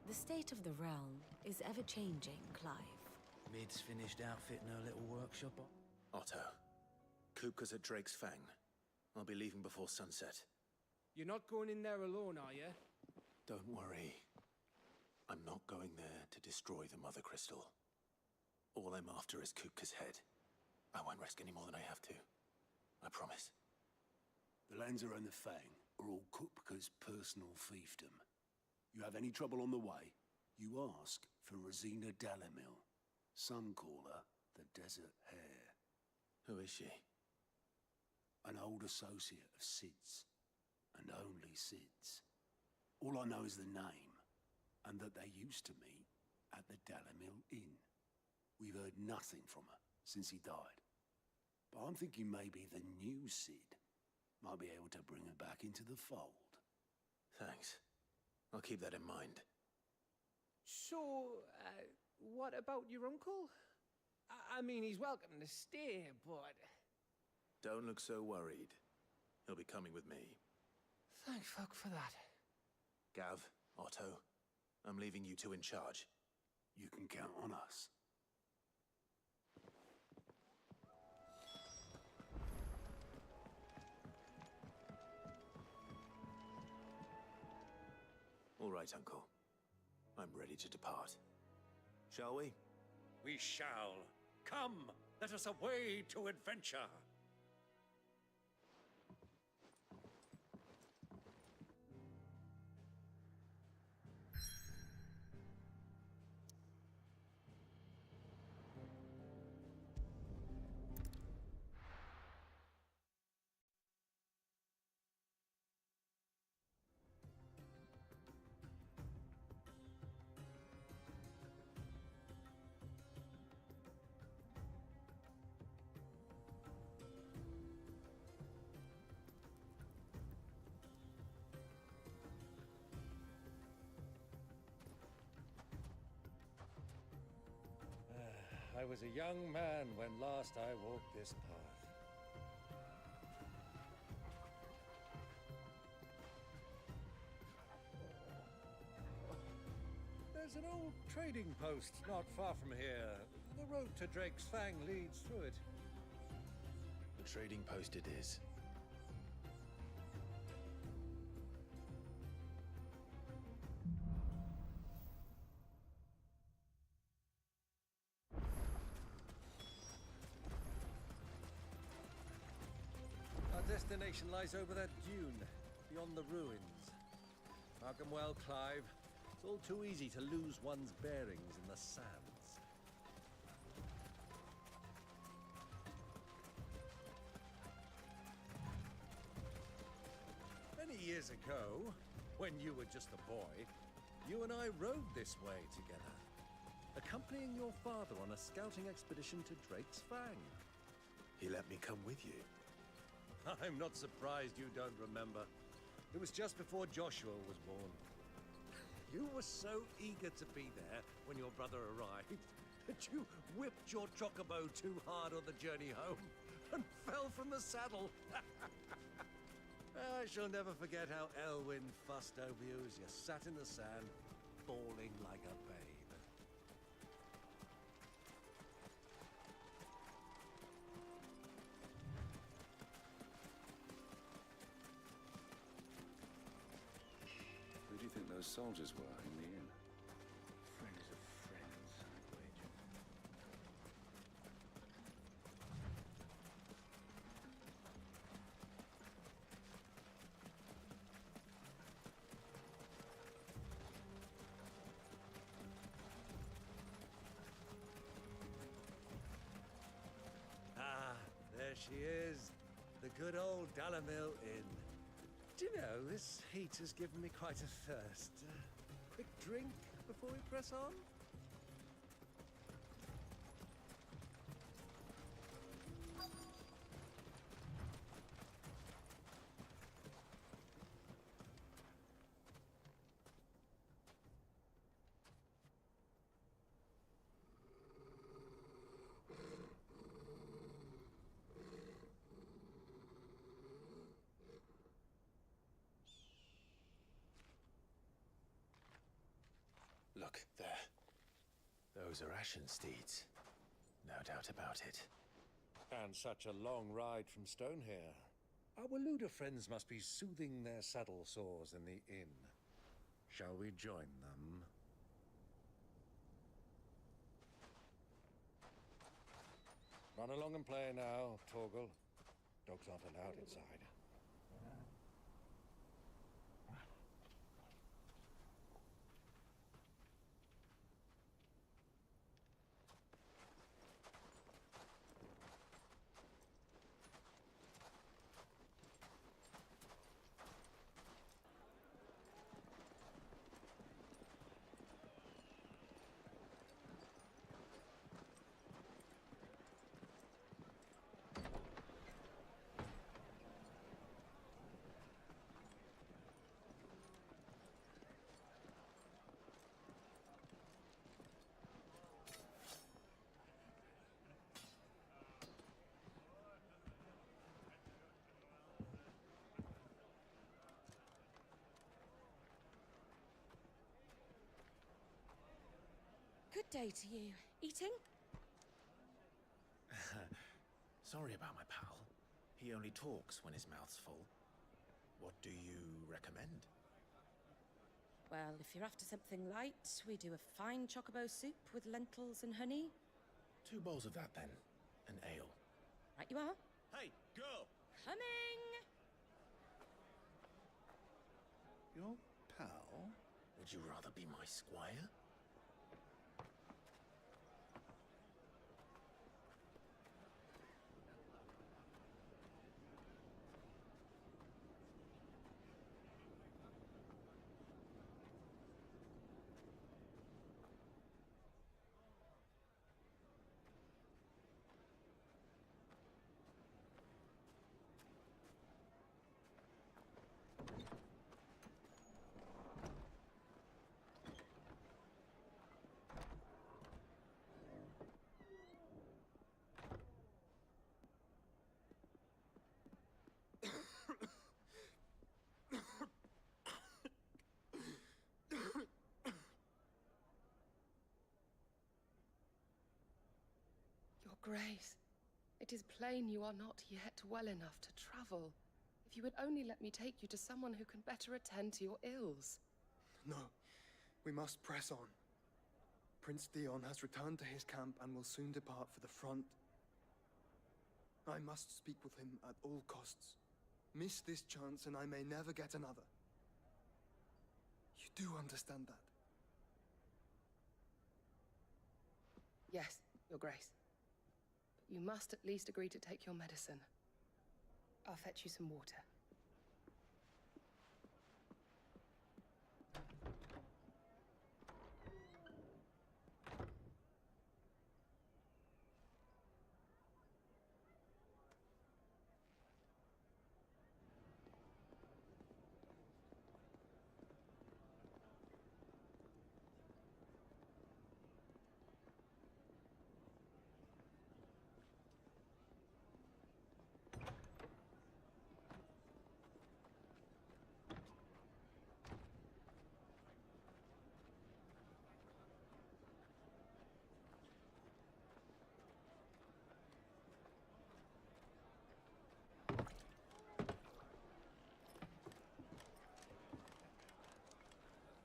The state of the realm is ever-changing, Clive.
Mid's finished outfitting her little workshop.
Otto, Kupka's at Drake's Fang. I'll be leaving before sunset.
You're not going in there alone, are you?
Don't worry. I'm not going there to destroy the Mother Crystal. All I'm after is Kupka's head. I won't risk any more than I have to. I promise.
The Lancer and the Fang are all Kupka's personal fiefdom. You have any trouble on the way, you ask for Rosina Dalamil. Some call her the Desert Hare.
Who is she?
An old associate of Sid's, and only Sid's. All I know is the name, and that they used to meet at the Dalamil Inn. We've heard nothing from her since he died. But I'm thinking maybe the new Sid might be able to bring her back into the fold.
Thanks. I'll keep that in mind.
So, what about your uncle? I mean, he's welcome to stay, but...
Don't look so worried. He'll be coming with me.
Thank fuck for that.
Gav, Otto, I'm leaving you two in charge.
You can count on us.
All right, Uncle. I'm ready to depart. Shall we?
We shall. Come, let us away to adventure. I was a young man when last I walked this path. There's an old trading post not far from here. The road to Drake's Fang leads through it.
The trading post it is.
Destination lies over that dune, beyond the ruins. Mark 'em well, Clive. It's all too easy to lose one's bearings in the sands. Many years ago, when you were just a boy, you and I rode this way together, accompanying your father on a scouting expedition to Drake's Fang.
He let me come with you.
I'm not surprised you don't remember. It was just before Joshua was born. You were so eager to be there when your brother arrived that you whipped your chocobo too hard on the journey home and fell from the saddle. I shall never forget how Elwyn fussed over you as you sat in the sand, bawling like a babe.
Who do you think those soldiers were in the inn?
Friends of friends, I'd wager.
Ah, there she is. The good old Dalamil Inn. Do you know, this heat has given me quite a thirst. Quick drink before we press on?
Look, there. Those are Ashen steeds. No doubt about it.
And such a long ride from Stonehair. Our Luda friends must be soothing their saddle sores in the inn. Shall we join them? Run along and play now, Torgal. Dogs aren't allowed inside.
Good day to you. Eating?
Sorry about my pal. He only talks when his mouth's full. What do you recommend?
Well, if you're after something light, we do a fine chocobo soup with lentils and honey.
2 bowls of that, then. An ale.
Right you are.
Hey, girl!
Coming!
Your pal? Would you rather be my squire?
Your Grace, it is plain you are not yet well enough to travel. If you would only let me take you to someone who can better attend to your ills.
No, we must press on. Prince Dion has returned to his camp and will soon depart for the front. I must speak with him at all costs. Miss this chance and I may never get another. You do understand that?
Yes, Your Grace. But you must at least agree to take your medicine. I'll fetch you some water.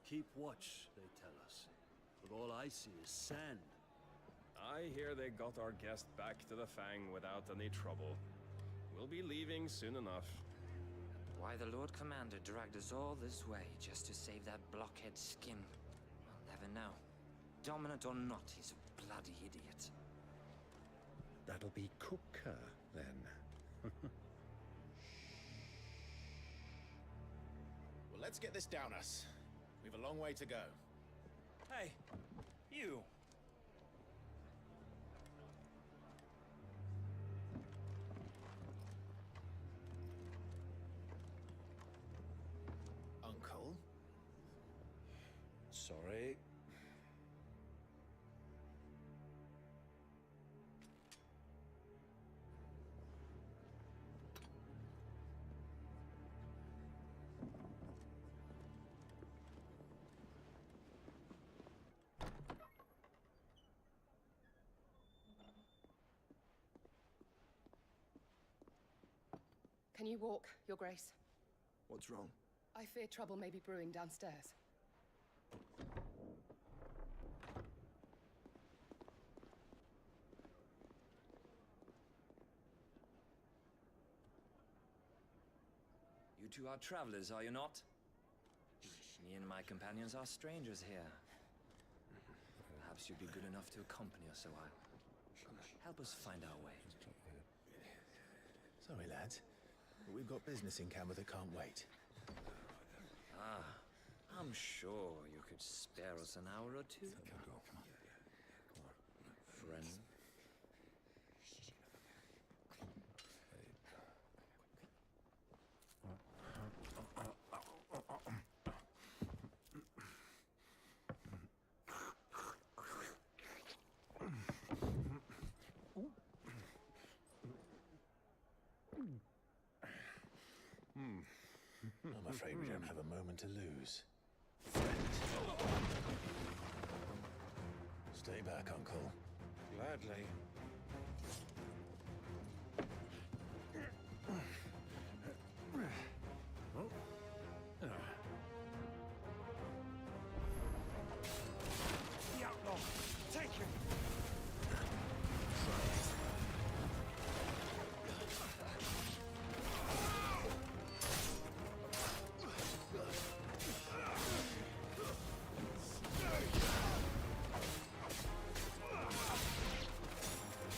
Keep watch, they tell us. But all I see is sand.
I hear they got our guest back to the Fang without any trouble. We'll be leaving soon enough.
Why the Lord Commander dragged us all this way just to save that blockhead skin, I'll never know. Dominant or not, he's a bloody idiot.
That'll be Cooker, then.
Well, let's get this down us. We've a long way to go.
Hey, you!
Uncle?
Sorry.
Can you walk, Your Grace?
What's wrong?
I fear trouble may be brewing downstairs.
You two are travelers, are you not? Me and my companions are strangers here. Perhaps you'd be good enough to accompany us a while. Help us find our way.
Sorry, lads. But we've got business in camera that can't wait.
Ah, I'm sure you could spare us an hour or two. Friend.
I'm afraid we don't have a moment to lose. Stay back, Uncle.
Gladly.
The outlaw! Take him!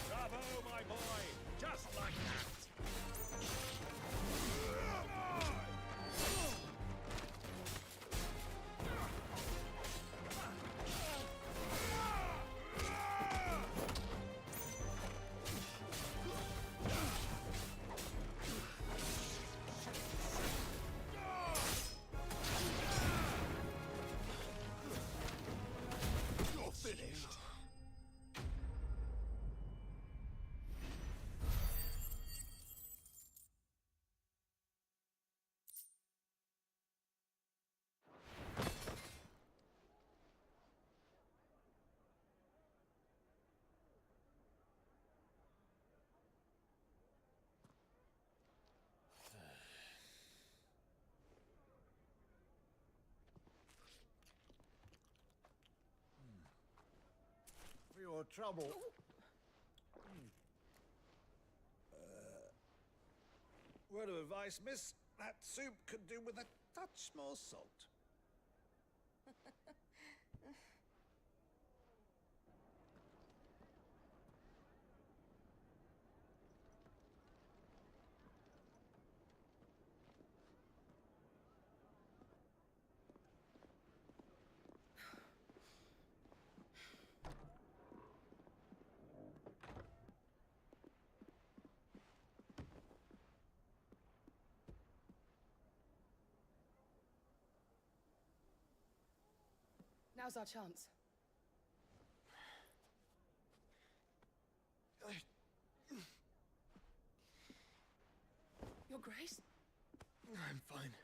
Bravo, my boy! Just like that!
You're finished.
For your trouble. Word of advice, miss. That soup could do with a touch more salt.
Now's our chance. Your Grace?
I'm fine.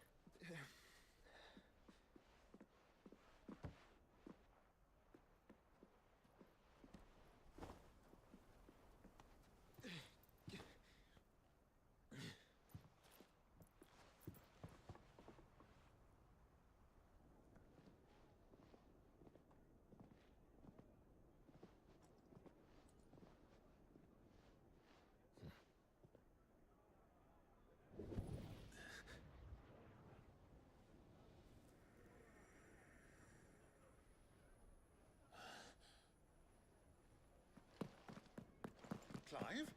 Clive?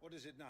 What is it now?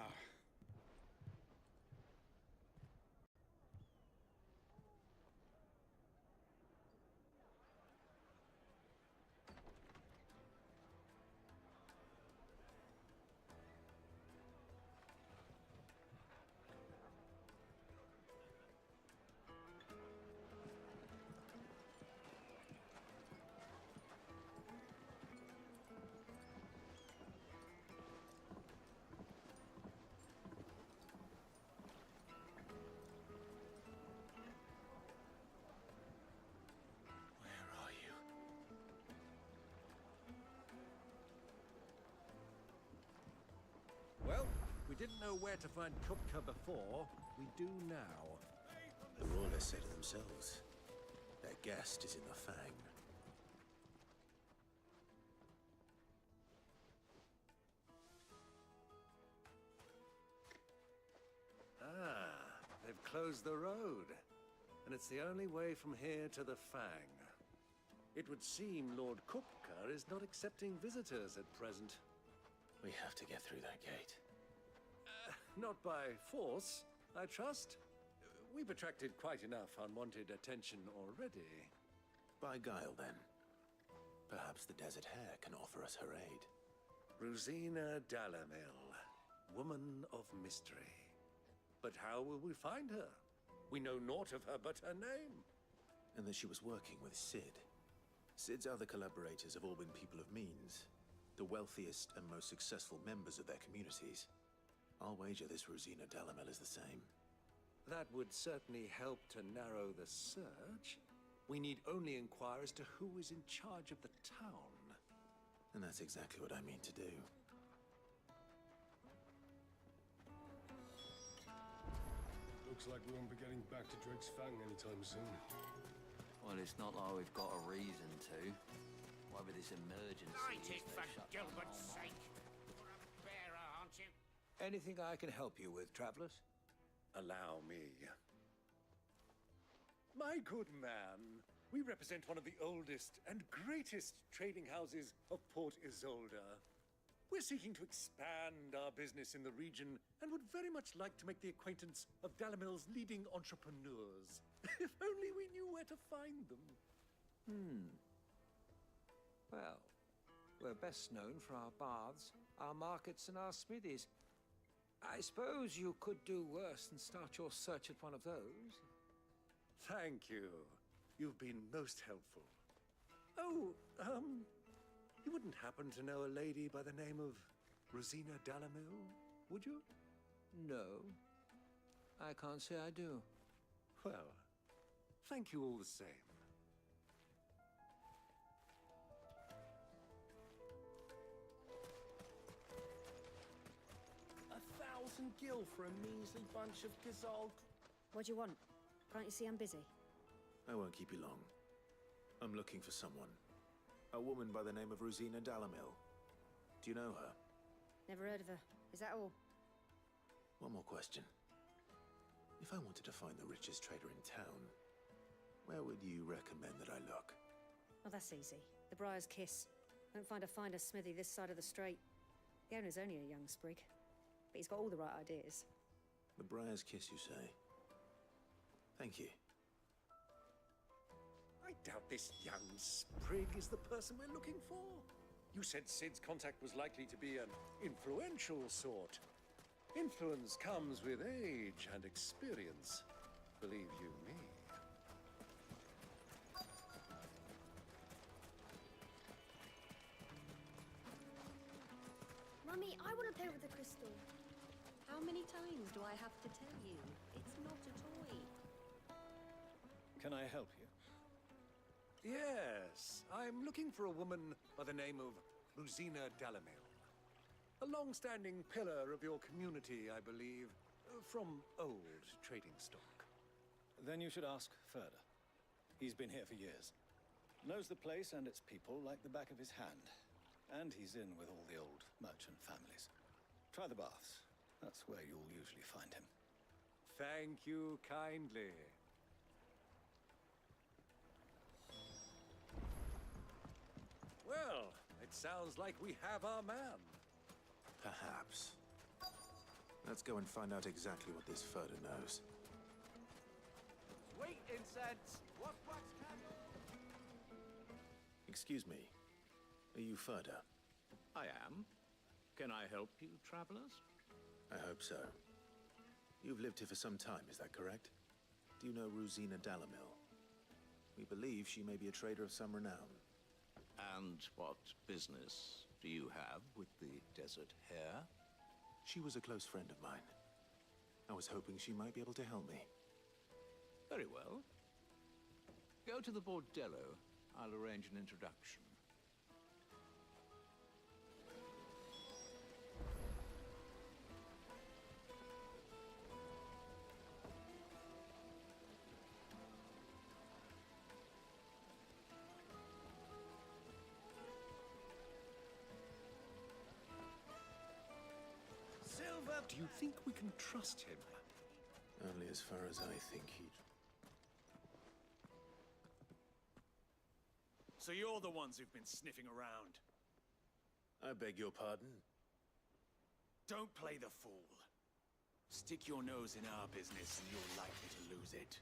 didn't know where to find Kupka before, we do now.
The Royalists say to themselves, their guest is in the Fang.
Ah, they've closed the road. And it's the only way from here to the Fang. It would seem Lord Kupka is not accepting visitors at present.
We have to get through that gate.
Not by force, I trust. We've attracted quite enough unwanted attention already.
By guile, then. Perhaps the Desert Hare can offer us her aid.
Rosina Dalamil, woman of mystery. But how will we find her? We know naught of her but her name.
And that she was working with Cid. Cid's other collaborators have all been people of means. The wealthiest and most successful members of their communities. I'll wager this Rosina Dalamel is the same.
That would certainly help to narrow the search. We need only inquire as to who is in charge of the town.
And that's exactly what I mean to do.
Looks like we won't be getting back to Drake's Fang anytime soon.
Well, it's not like we've got a reason to. Why with this emergency?
For Gilbert's sake! You're a bearer, aren't you?
Anything I can help you with, travelers? Allow me. My good man, we represent one of the oldest and greatest trading houses of Port Isolde. We're seeking to expand our business in the region and would very much like to make the acquaintance of Dalamil's leading entrepreneurs. If only we knew where to find them.
Well, we're best known for our baths, our markets, and our smithies. I suppose you could do worse than start your search at one of those.
Thank you. You've been most helpful. Oh, you wouldn't happen to know a lady by the name of Rosina Dalamil, would you?
No, I can't say I do.
Well, thank you all the same.
$1,000 for a measly bunch of Gazal.
What do you want? Can't you see I'm busy?
I won't keep you long. I'm looking for someone. A woman by the name of Rosina Dalamil. Do you know her?
Never heard of her. Is that all?
One more question. If I wanted to find the richest trader in town, where would you recommend that I look?
Oh, that's easy. The Briar's Kiss. Won't find a finer smithy this side of the strait. The owner's only a young sprig, but he's got all the right ideas.
The Briar's Kiss, you say? Thank you.
I doubt this young sprig is the person we're looking for. You said Cid's contact was likely to be an influential sort. Influence comes with age and experience, believe you me.
Mummy, I want to play with the crystal.
How many times do I have to tell you? It's not a toy.
Can I help you?
Yes, I'm looking for a woman by the name of Rosina Dalamil. A long-standing pillar of your community, I believe, from old trading stock.
Then you should ask further. He's been here for years. Knows the place and its people like the back of his hand. And he's in with all the old merchant families. Try the baths. That's where you'll usually find him.
Thank you kindly. Well, it sounds like we have our man.
Perhaps. Let's go and find out exactly what this Furder knows.
Sweet incense! What wax candle?
Excuse me. Are you Furder?
I am. Can I help you, travelers?
I hope so. You've lived here for some time, is that correct? Do you know Rosina Dalamil? We believe she may be a trader of some renown.
And what business do you have with the Desert Hare?
She was a close friend of mine. I was hoping she might be able to help me.
Very well. Go to the bordello. I'll arrange an introduction.
Do you think we can trust him?
Only as far as I think he'd...
So you're the ones who've been sniffing around.
I beg your pardon?
Don't play the fool. Stick your nose in our business and you're likely to lose it.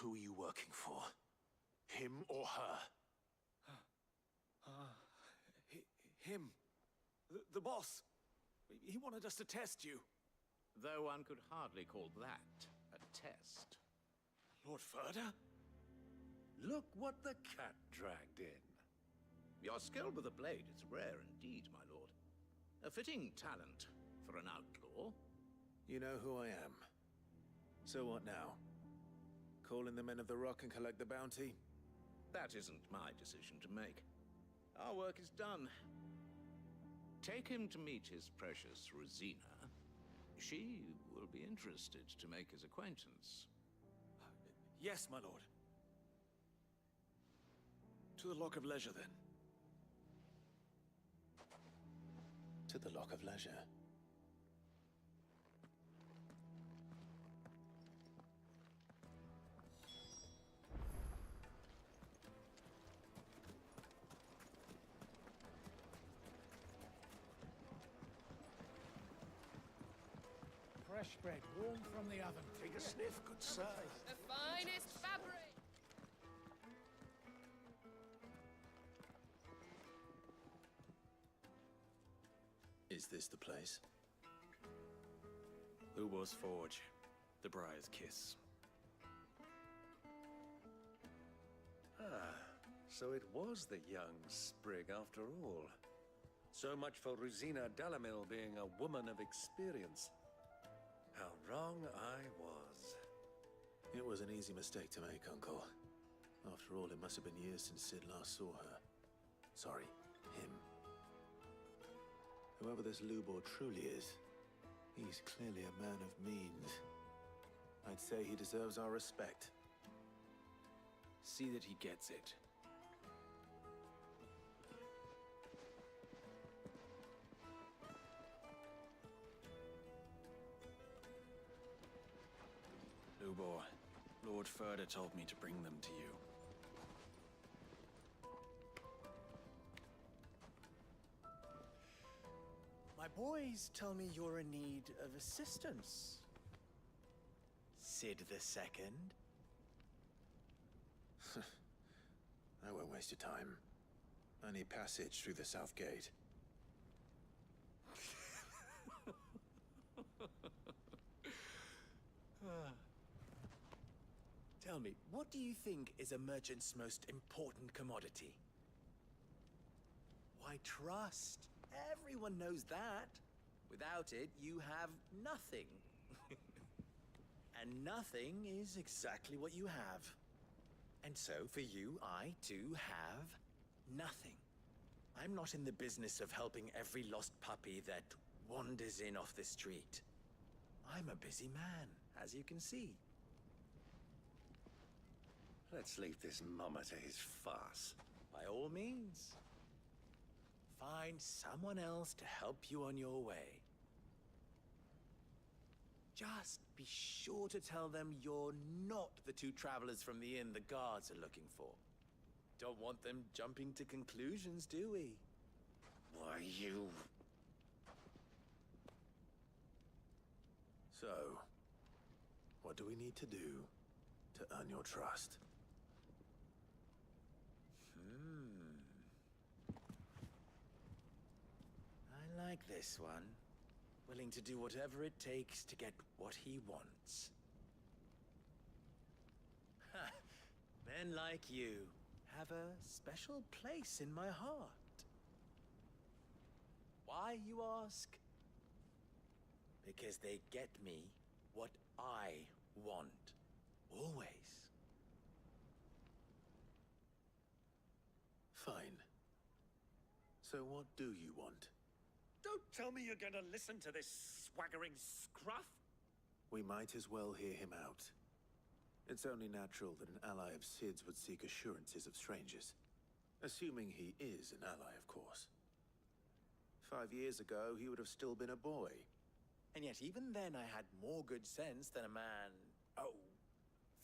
Who are you working for? Him or her?
Him. The boss. He wanted us to test you.
Though one could hardly call that a test.
Lord Furder?
Look what the cat dragged in.
Your skill with the blade is rare indeed, my lord. A fitting talent for an outlaw.
You know who I am. So what now? Call in the Men of the Rock and collect the bounty?
That isn't my decision to make. Our work is done. Take him to meet his precious Rosina. She will be interested to make his acquaintance.
Yes, my lord. To the Lock of Leisure, then.
To the Lock of Leisure.
Fresh bread, warm from the oven.
Take a sniff, good sir.
The finest fabric!
Is this the place?
Lubo's Forge. The Briar's Kiss.
Ah, so it was the young sprig after all. So much for Rosina Dalamil being a woman of experience. How wrong I was.
It was an easy mistake to make, Uncle. After all, it must have been years since Sid last saw her. Sorry, him. Whoever this Lubor truly is, he's clearly a man of means. I'd say he deserves our respect.
See that he gets it. Lubor, Lord Furder told me to bring them to you.
My boys tell me you're in need of assistance. Sid the Second?
I won't waste your time. I need passage through the south gate.
Tell me, what do you think is a merchant's most important commodity? Why, trust Everyone knows that. Without it, you have nothing. And nothing is exactly what you have. And so, for you, I, too, have nothing. I'm not in the business of helping every lost puppy that wanders in off the street. I'm a busy man, as you can see.
Let's leave this mummer to his farce.
By all means. Find someone else to help you on your way. Just be sure to tell them you're not the two travelers from the inn the guards are looking for. Don't want them jumping to conclusions, do we?
Why, you...
So, what do we need to do to earn your trust?
I like this one. Willing to do whatever it takes to get what he wants. Ha! Men like you have a special place in my heart. Why, you ask? Because they get me what I want. Always.
Fine. So what do you want?
Don't tell me you're going to listen to this swaggering scruff!
We might as well hear him out. It's only natural that an ally of Sid's would seek assurances of strangers. Assuming he is an ally, of course. 5 years ago, he would have still been a boy.
And yet even then I had more good sense than a man,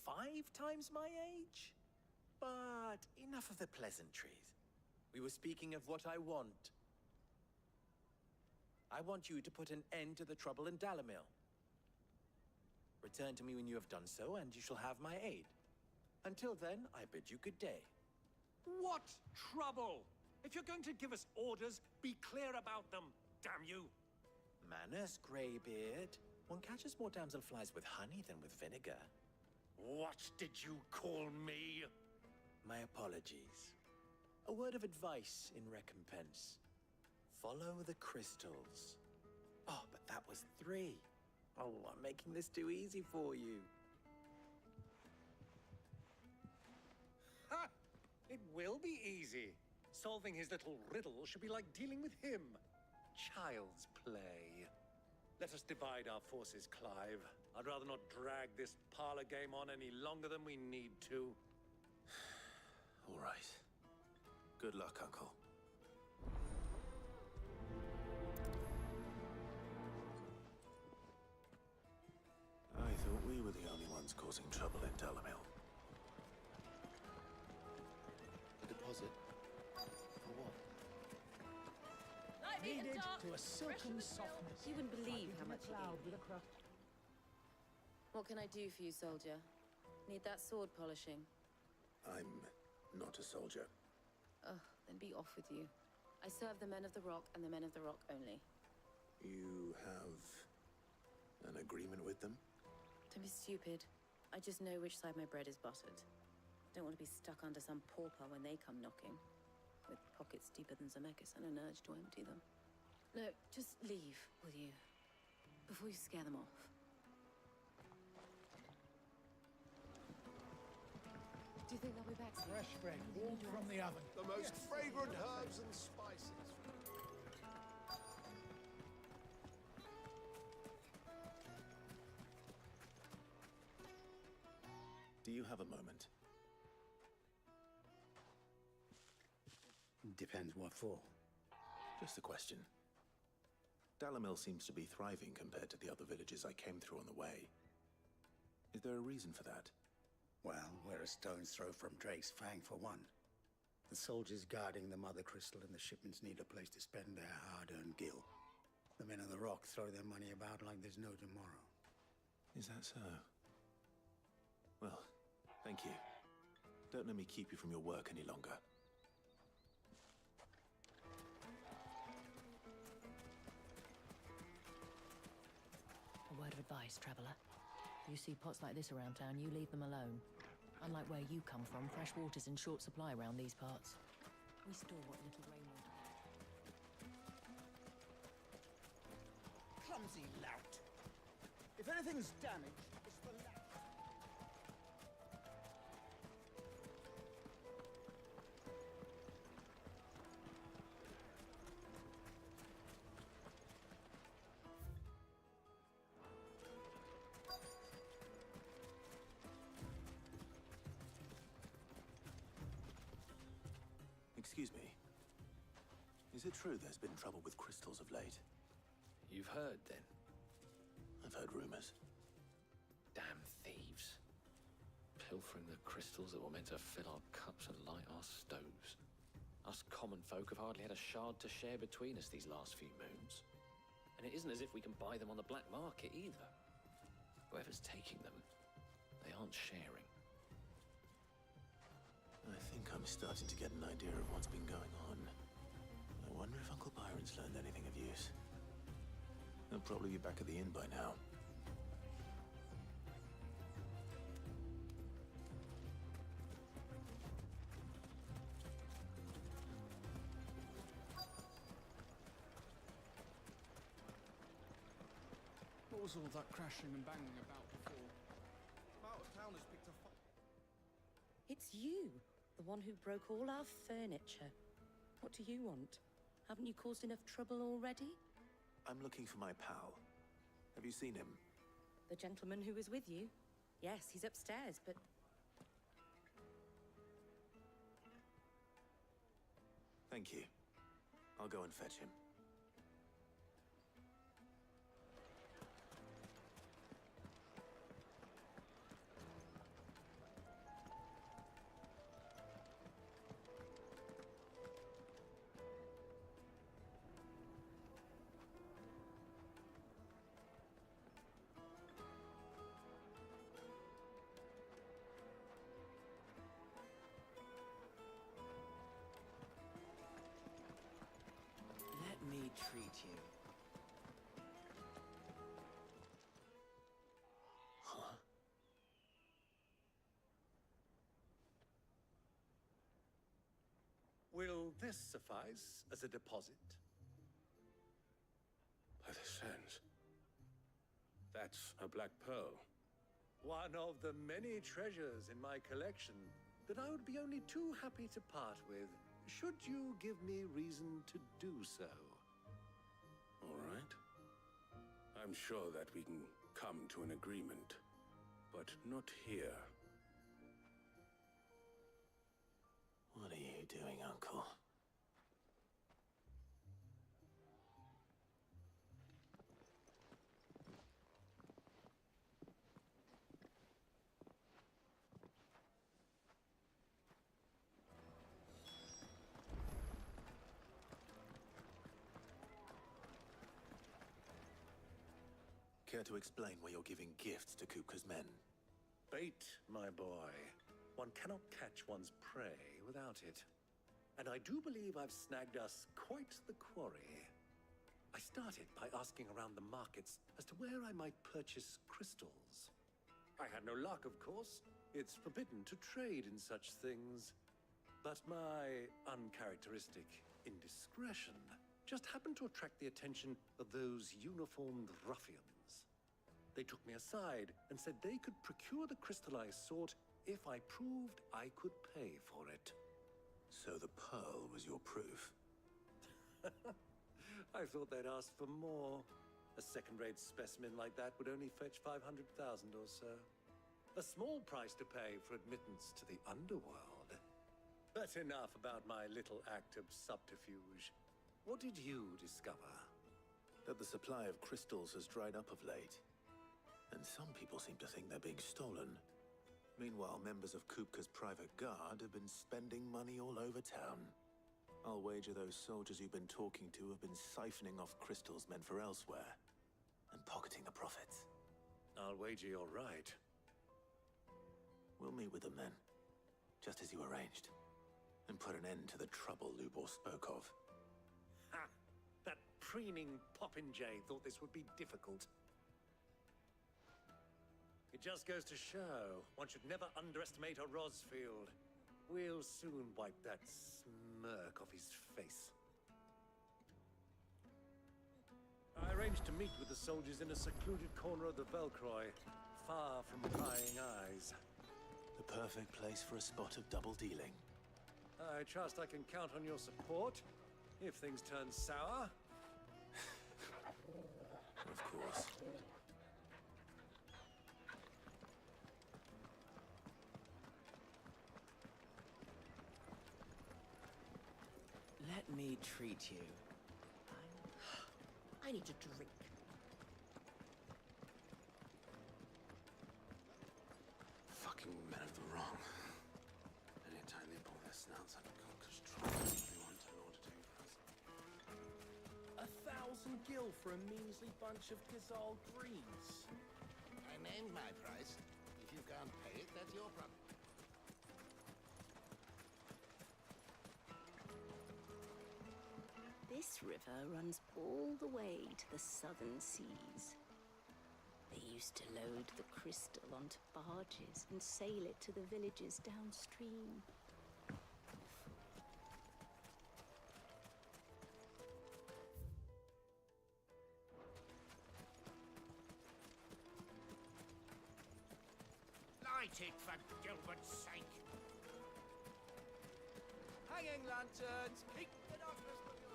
5 times my age? But enough of the pleasantries. We were speaking of what I want. I want you to put an end to the trouble in Dalamil. Return to me when you have done so, and you shall have my aid. Until then, I bid you good day.
What trouble? If you're going to give us orders, be clear about them, damn you!
Manners, Greybeard. One catches more damselflies with honey than with vinegar.
What did you call me?
My apologies. A word of advice in recompense. Follow the crystals. Oh, but that was 3. Oh, I'm making this too easy for you.
Ha! It will be easy. Solving his little riddle should be like dealing with him. Child's play. Let us divide our forces, Clive. I'd rather not drag this parlor game on any longer than we need to.
All right. Good luck, Uncle. I thought we were the only ones causing trouble in Dalamil.
A deposit? For what?
Kneaded to a silken softness.
You wouldn't believe how much
cloud with a craft.
What can I do for you, soldier? Need that sword polishing?
I'm not a soldier.
Ugh, then be off with you. I serve the men of the Rock and the men of the Rock only.
You have an agreement with them?
Don't be stupid. I just know which side my bread is buttered. Don't want to be stuck under some pauper when they come knocking. With pockets deeper than Zemeckis and an urge to empty them. No, just leave, will you? Before you scare them off. Do you think they'll be back soon?
Fresh bread, warm from the oven.
The most fragrant herbs and spices.
Do you have a moment?
Depends what for.
Just a question. Dalamil seems to be thriving compared to the other villages I came through on the way. Is there a reason for that?
Well, we're a stone's throw from Drake's Fang for one. The soldiers guarding the Mother Crystal and the shipments need a place to spend their hard-earned gil. The men of the Rock throw their money about like there's no tomorrow.
Is that so? Well, thank you. Don't let me keep you from your work any longer.
A word of advice, traveler. You see pots like this around town, you leave them alone. Unlike where you come from, fresh water's in short supply around these parts. We store what little rainwater.
clumsy lout. If anything's damaged, it's the lout.
Excuse me. Is it true there's been trouble with crystals of late?
You've heard, then?
I've heard rumors.
Damn thieves. Pilfering the crystals that were meant to fill our cups and light our stoves. Us common folk have hardly had a shard to share between us these last few moons. And it isn't as if we can buy them on the black market either. Whoever's taking them, they aren't sharing.
I think I'm starting to get an idea of what's been going on. I wonder if Uncle Byron's learned anything of use. He'll probably be back at the inn by now.
What was all that crashing and banging about before? Some out-of-towners picked a fight.
It's you, the one who broke all our furniture. What do you want? Haven't you caused enough trouble already?
I'm looking for my pal. Have you seen him?
The gentleman who was with you? Yes, he's upstairs, but...
Thank you. I'll go and fetch him.
Let me treat you.
Huh?
Will this suffice as a deposit?
By the sands. That's a black pearl.
One of the many treasures in my collection that I would be only too happy to part with, should you give me reason to do so.
All right. I'm sure that we can come to an agreement, but not here.
What are you doing, Uncle? Care to explain why you're giving gifts to Kupka's men?
Bait, my boy. One cannot catch one's prey without it. And I do believe I've snagged us quite the quarry. I started by asking around the markets as to where I might purchase crystals. I had no luck, of course. It's forbidden to trade in such things. But my uncharacteristic indiscretion just happened to attract the attention of those uniformed ruffians. They took me aside and said they could procure the crystal I sought if I proved I could pay for it.
So the pearl was your proof?
I thought they'd ask for more. A second-rate specimen like that would only fetch 500,000 or so. A small price to pay for admittance to the underworld. But enough about my little act of subterfuge. What did you discover?
That the supply of crystals has dried up of late. And some people seem to think they're being stolen. Meanwhile, members of Kupka's private guard have been spending money all over town. I'll wager those soldiers you've been talking to have been siphoning off crystals meant for elsewhere, and pocketing the profits.
I'll wager you're right.
We'll meet with them then, just as you arranged, and put an end to the trouble Lubor spoke of.
Ha! That preening popinjay thought this would be difficult. It just goes to show, one should never underestimate a Rosfield. We'll soon wipe that smirk off his face. I arranged to meet with the soldiers in a secluded corner of the Velcroy, far from prying eyes.
The perfect place for a spot of double dealing.
I trust I can count on your support if things turn sour.
Of course.
Let me treat you.
I need a drink.
Fucking men of the wrong. Anytime they pull their snouts out of Conqueror's trouble, they want to know what to do for us.
1,000 gil for a measly bunch of Gazal greens.
I named my price. If you can't pay it, that's your problem.
This river runs all the way to the southern seas. They used to load the crystal onto barges and sail it to the villages downstream.
Light it, for Gilbert's sake!
Hanging lanterns! Keep the darkness from you!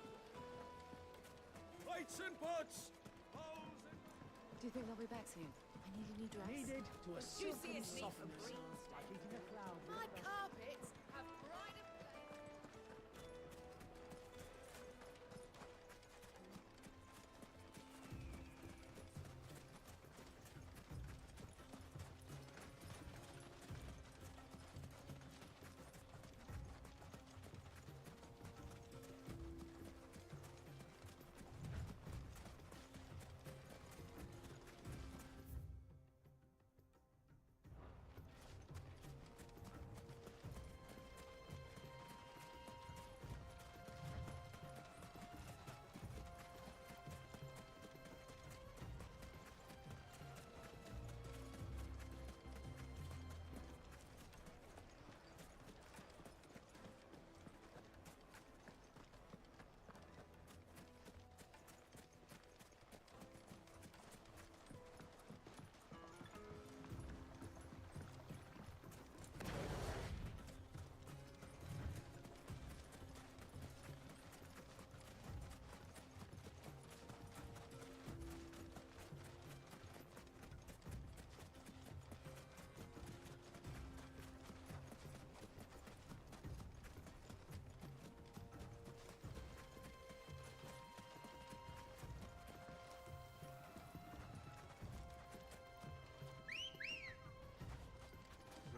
Lights and pots!
Do you think they'll be back soon? I need a new dress.
Needed to a silken
Juiciest meat for
softness,
breeze.
like eating a cloud.
My carpets have pride of place.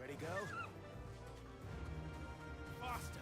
Ready, go? Faster!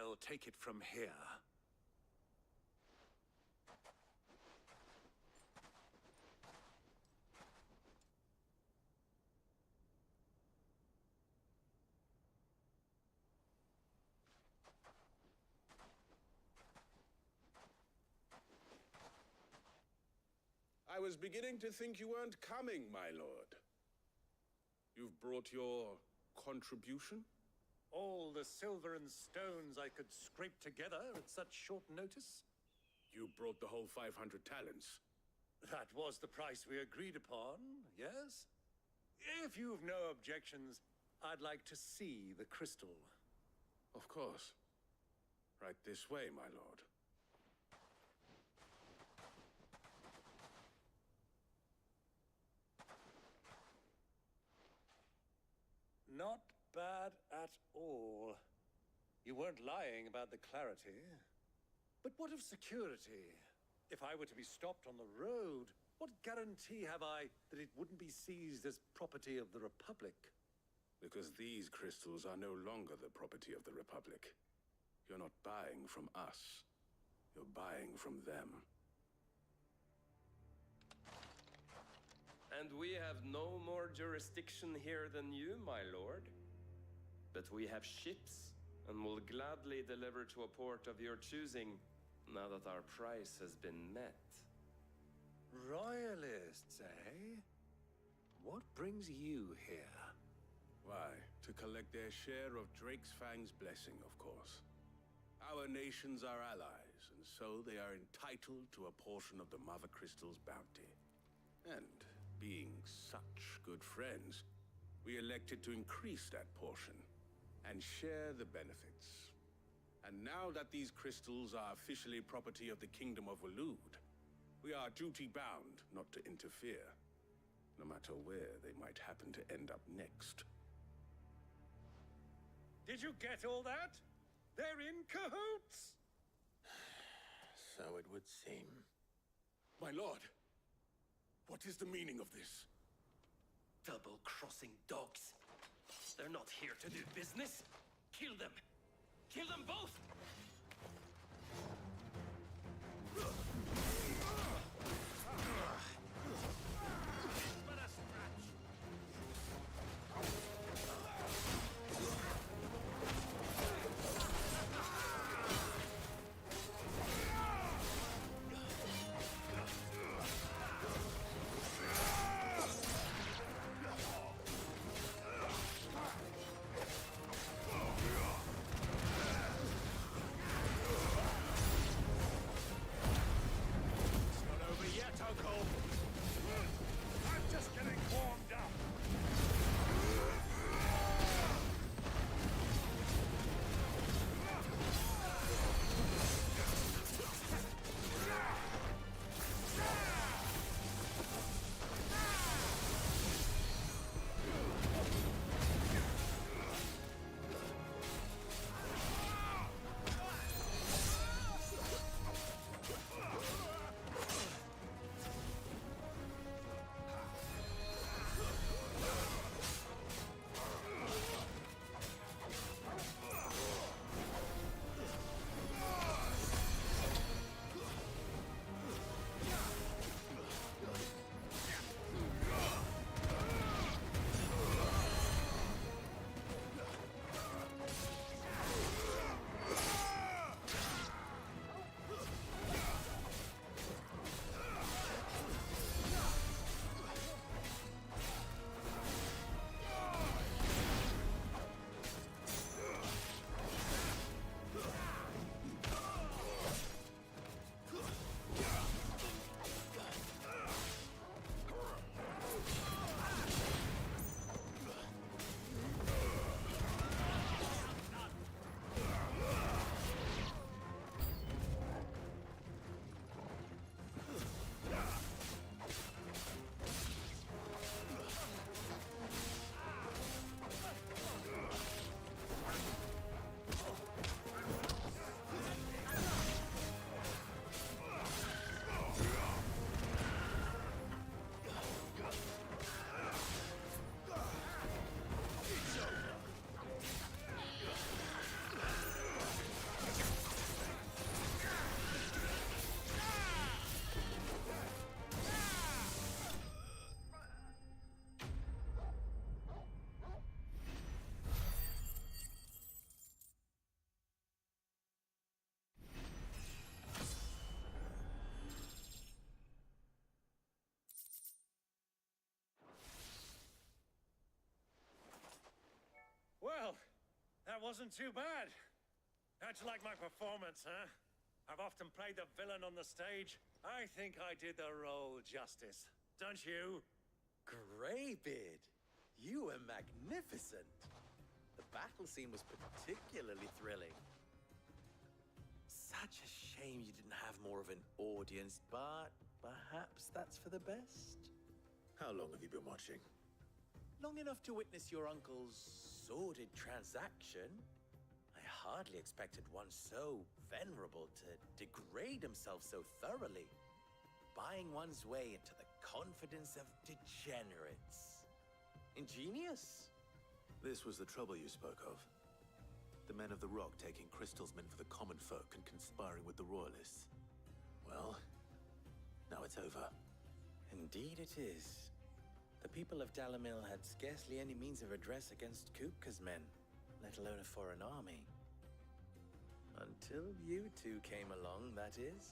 I'll take it from here.
I was beginning to think you weren't coming, my lord. You've brought your contribution?
All the silver and stones I could scrape together at such short notice?
You brought the whole 500 talents.
That was the price we agreed upon, yes? If you've no objections, I'd like to see the crystal.
Of course. Right this way, my lord.
Not bad at all. You weren't lying about the clarity. But what of security? If I were to be stopped on the road, what guarantee have I that it wouldn't be seized as property of the Republic?
Because these crystals are no longer the property of the Republic. You're not buying from us. You're buying from them.
And we have no more jurisdiction here than you, my lord. But we have ships, and will gladly deliver to a port of your choosing, now that our price has been met.
Royalists, eh? What brings you here?
Why, to collect their share of Drake's Fang's blessing, of course. Our nations are allies, and so they are entitled to a portion of the Mother Crystal's bounty. And being such good friends, we elected to increase that portion and share the benefits. And now that these crystals are officially property of the Kingdom of Waloed, we are duty-bound not to interfere, no matter where they might happen to end up next.
Did you get all that? They're in cahoots!
So it would seem.
My lord, what is the meaning of this?
Double-crossing dogs. They're not here to do business. Kill them. Kill them both!
Well, that wasn't too bad. How'd you like my performance, huh? I've often played the villain on the stage. I think I did the role justice. Don't you?
Greybeard, you were magnificent. The battle scene was particularly thrilling. Such a shame you didn't have more of an audience, but perhaps that's for the best.
How long have you been watching?
Long enough to witness your uncle's sordid transaction. I hardly expected one so venerable to degrade himself so thoroughly, buying one's way into the confidence of degenerates. Ingenious.
This was the trouble you spoke of. The men of the Rock taking crystals meant for the common folk and conspiring with the Royalists. Well, now it's over.
Indeed it is. The people of Dalamil had scarcely any means of redress against Kupka's men, let alone a foreign army. Until you two came along, that is.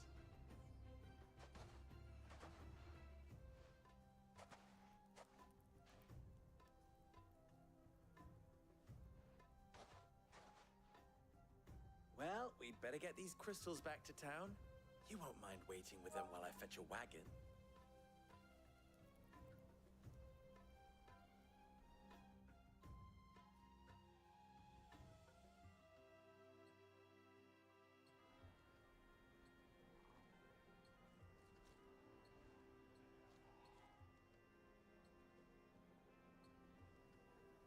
Well, we'd better get these crystals back to town. You won't mind waiting with them while I fetch a wagon.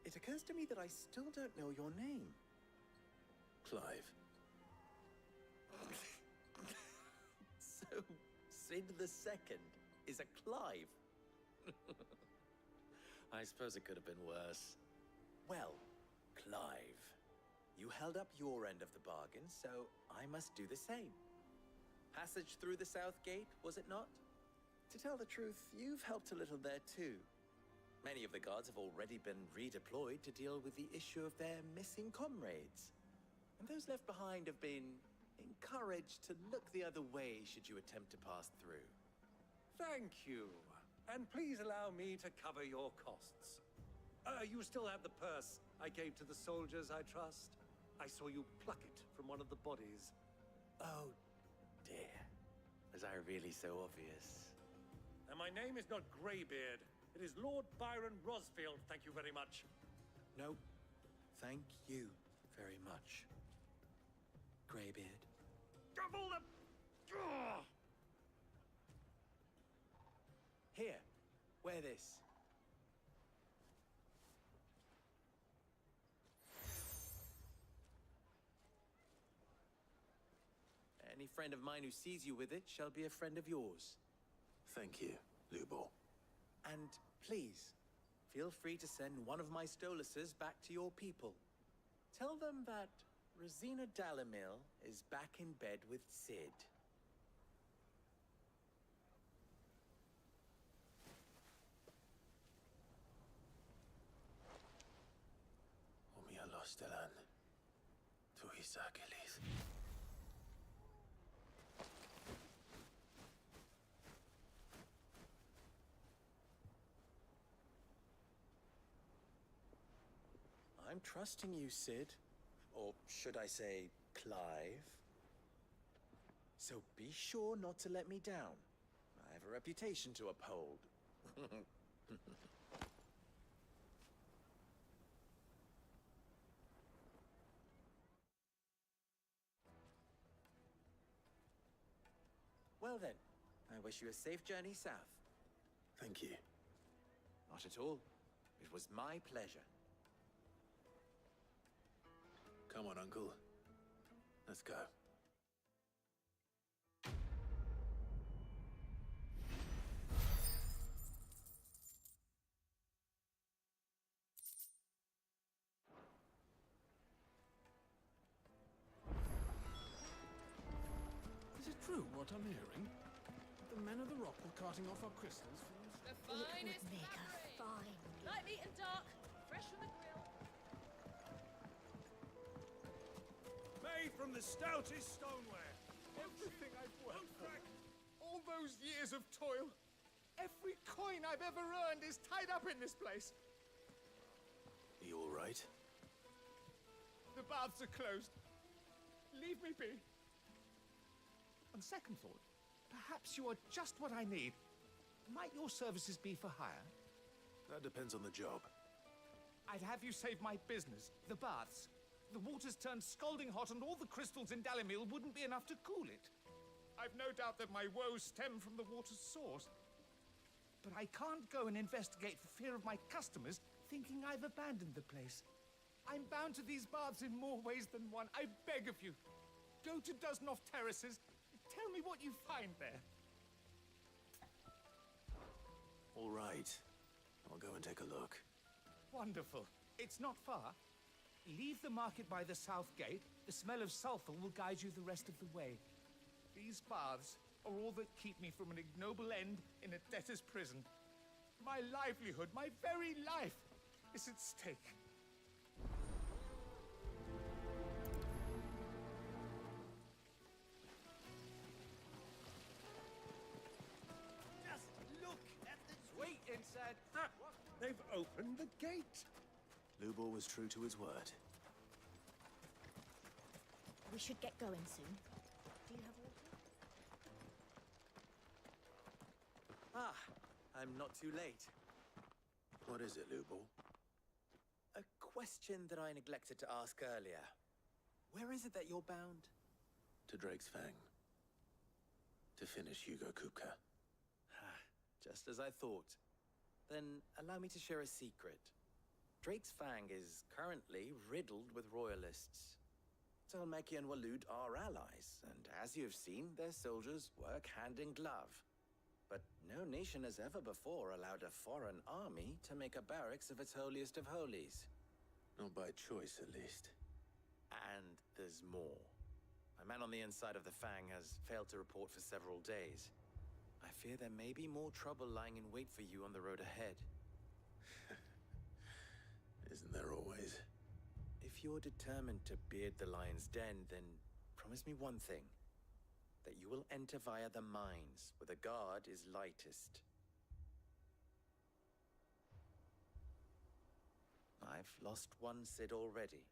It occurs to me that I still don't know your name.
Clive.
So, Sid the Second is a Clive. I suppose it could have been worse. Well, Clive, you held up your end of the bargain, so I must do the same. Passage through the South Gate, was it not? To tell the truth, you've helped a little there too. Many of the guards have already been redeployed to deal with the issue of their missing comrades. And those left behind have been encouraged to look the other way should you attempt to pass through.
Thank you. And please allow me to cover your costs. You still have the purse I gave to the soldiers, I trust? I saw you pluck it from one of the bodies.
Oh, dear. Was I really so obvious?
And my name is not Greybeard. It is Lord Byron Rosfield, thank you very much.
No, thank you very much, Greybeard.
Double the... Ugh!
Here, wear this. Any friend of mine who sees you with it shall be a friend of yours.
Thank you, Lubor.
And please, feel free to send one of my Stoluses back to your people. Tell them that Rosina Dalamil is back in bed with Sid.
Omia Lostelan. Tuisakelis.
I'm trusting you, Sid. Or should I say, Clive. So be sure not to let me down. I have a reputation to uphold. Well then, I wish you a safe journey south.
Thank you.
Not at all. It was my pleasure.
Come on, Uncle. Let's go.
Is it true what I'm hearing? The men of the Rock were carting off our crystals from...
The finest fine. Light meat and dark, fresh from the grill.
Made from the stoutest stoneware. Everything I've worked for. All those years of toil. Every coin I've ever earned is tied up in this place.
Are you all right?
The baths are closed. Leave me be. On second thought, perhaps you are just what I need. Might your services be for hire?
That depends on the job.
I'd have you save my business, the baths. The water's turned scalding hot and all the crystals in Dalamil wouldn't be enough to cool it. I've no doubt that my woes stem from the water's source. But I can't go and investigate for fear of my customers thinking I've abandoned the place.
I'm bound to these baths in more ways than one. I beg of you. Go to Dusnoff Terraces. Tell me what you find there.
All right. I'll go and take a look.
Wonderful. It's not far. Leave the market by the south gate. The smell of sulfur will guide you the rest of the way. These baths are all that keep me from an ignoble end in a debtor's prison. My livelihood, my very life, is at stake.
Just look at the wait inside. They've opened the gate.
Lubor was true to his word.
We should get going soon. Do you have water?
Ah, I'm not too late.
What is it, Lubor?
A question that I neglected to ask earlier. Where is it that you're bound?
To Drake's Fang. To finish Hugo Kupka.
Just as I thought. Then allow me to share a secret. Drake's Fang is currently riddled with royalists. Talmeki and Walud are allies, and as you have seen, their soldiers work hand in glove. But no nation has ever before allowed a foreign army to make a barracks of its holiest of holies.
Not by choice, at least.
And there's more. My man on the inside of the Fang has failed to report for several days. I fear there may be more trouble lying in wait for you on the road ahead.
Isn't there always?
If you're determined to beard the lion's den, then promise me one thing. That you will enter via the mines, where the guard is lightest. I've lost one Cid already.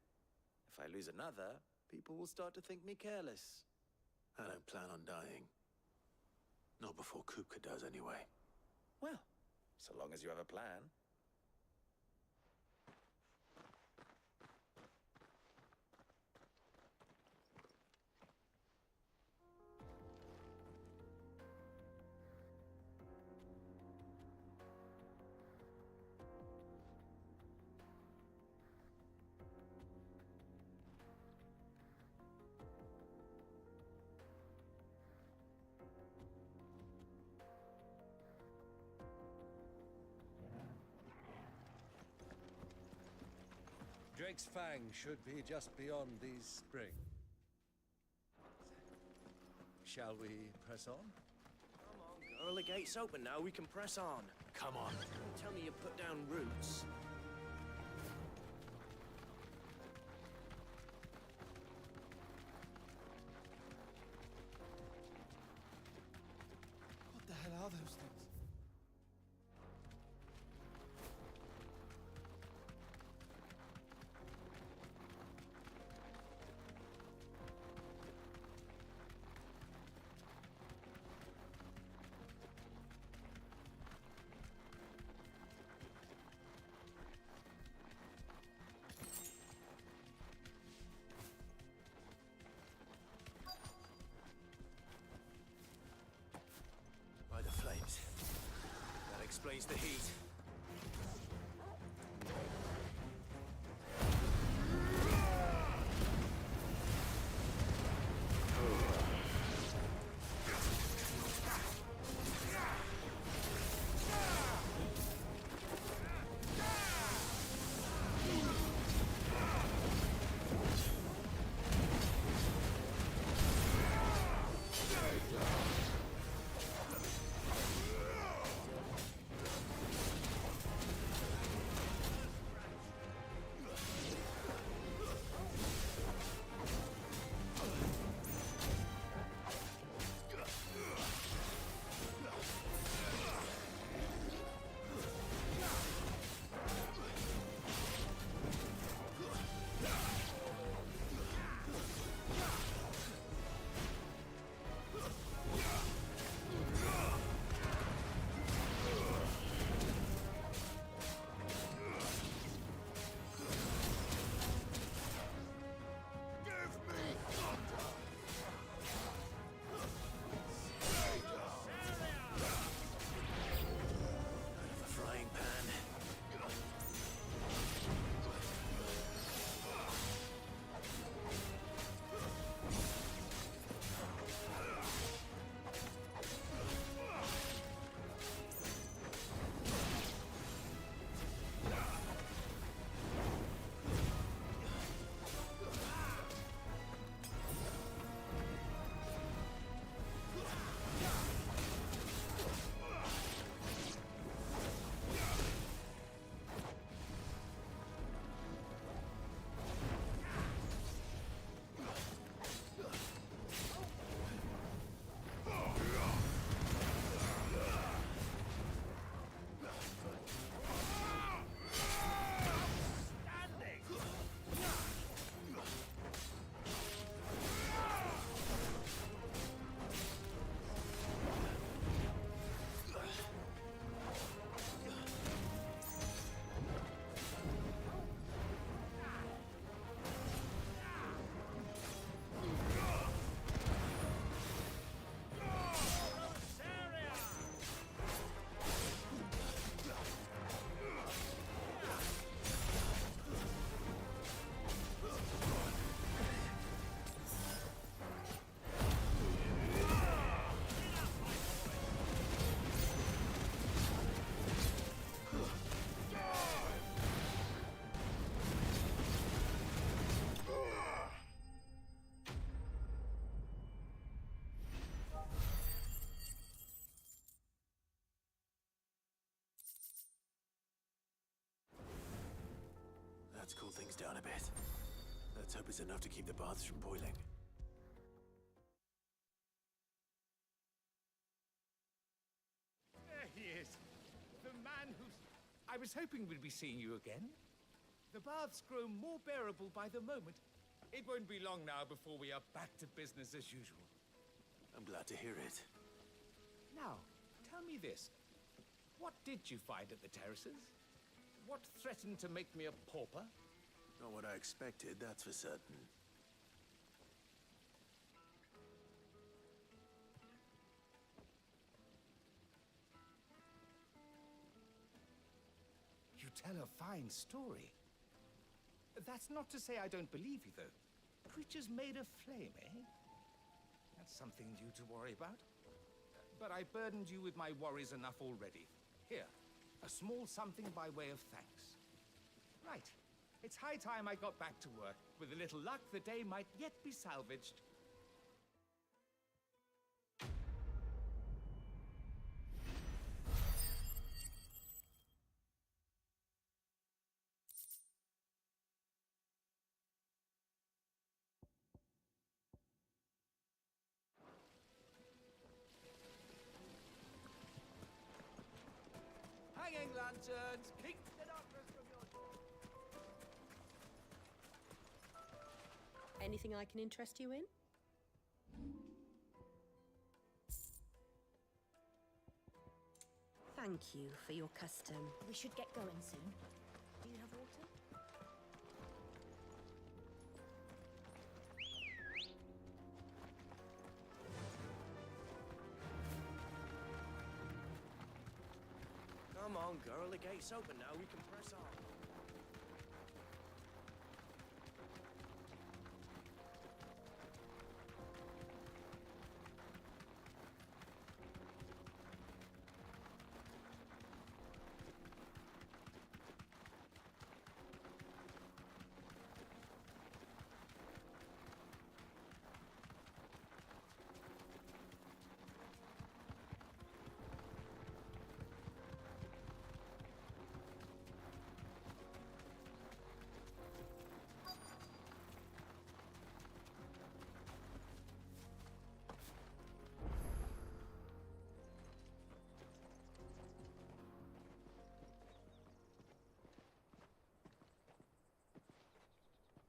If I lose another, people will start to think me careless.
I don't plan on dying. Not before Kupka does, anyway.
Well, so long as you have a plan.
Drake's Fang should be just beyond these springs. Shall we press on?
Come on, girl, the gate's open now, we can press on.
Come on.
Don't tell me you put down roots.
What the hell are those things?
By the flames. That explains the heat. Let's cool things down a bit. Let's hope it's enough to keep the baths from boiling.
There he is. The man who's... I was hoping we'd be seeing you again. The baths grow more bearable by the moment. It won't be long now before we are back to business as usual.
I'm glad to hear it.
Now, tell me this. What did you find at the terraces? What threatened to make me a pauper?
Not what I expected, that's for certain.
You tell a fine story. That's not to say I don't believe you, though. Creatures made of flame, eh? That's something new to worry about. But I burdened you with my worries enough already. Here, a small something by way of thanks. Right. It's high time I got back to work. With a little luck, the day might yet be salvaged.
Hanging lanterns, keep the darkness from your door.
Anything I can interest you in? Thank you for your custom.
We should get going soon. Do you have water?
Come on, girl, the gate's open now, we can press on.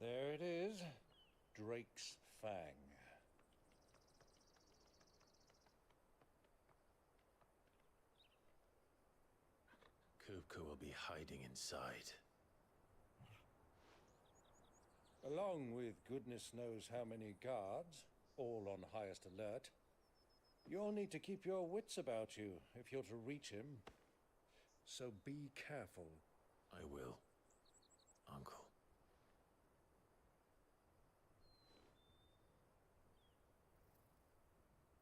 There it is. Drake's Fang.
Kupka will be hiding inside.
Along with goodness knows how many guards, all on highest alert. You'll need to keep your wits about you if you're to reach him. So be careful.
I will, Uncle.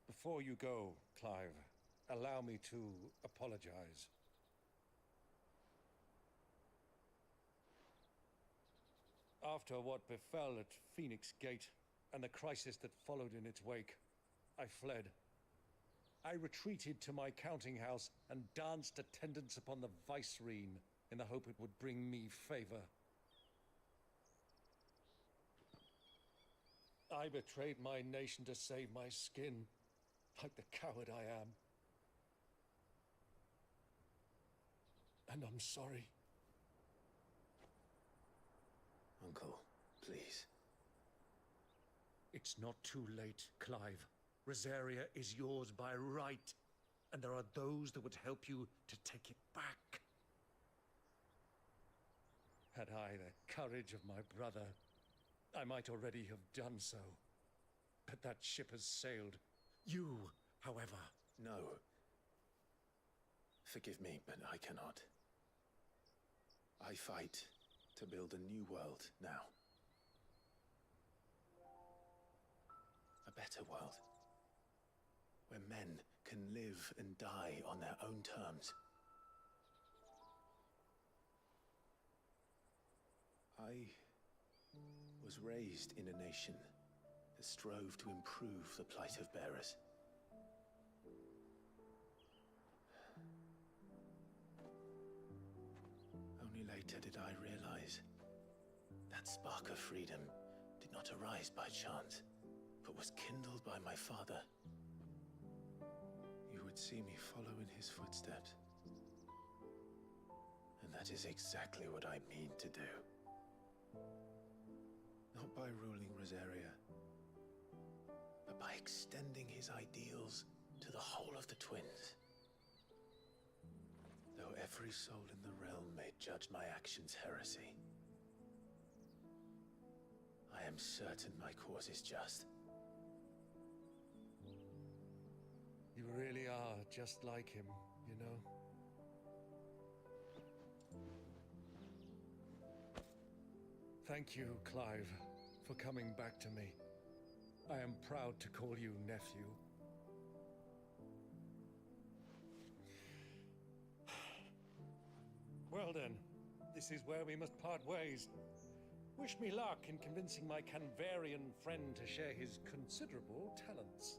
Before you go, Clive, allow me to apologize. After what befell at Phoenix Gate and the crisis that followed in its wake, I fled. I retreated to my counting house and danced attendance upon the vicereine in the hope it would bring me favor. I betrayed my nation to save my skin, like the coward I am. And I'm sorry.
Uncle, please.
It's not too late, Clive. Rosaria is yours by right, and there are those that would help you to take it back. Had I the courage of my brother, I might already have done so. But that ship has sailed. You, however...
No. Forgive me, but I cannot. I fight to build a new world now. A better world. Where men can live and die on their own terms. I was raised in a nation that strove to improve the plight of bearers. Only later did I realize That spark of freedom did not arise by chance, but was kindled by my father. You would see me follow in his footsteps. And that is exactly what I mean to do. Not by ruling Rosaria, but by extending his ideals to the whole of the twins. Though every soul in the realm may judge my actions heresy, I am certain my cause is just.
You really are just like him, you know? Thank you, Clive, for coming back to me. I am proud to call you nephew. Well then, this is where we must part ways. Wish me luck in convincing my Canvarian friend to share his considerable talents.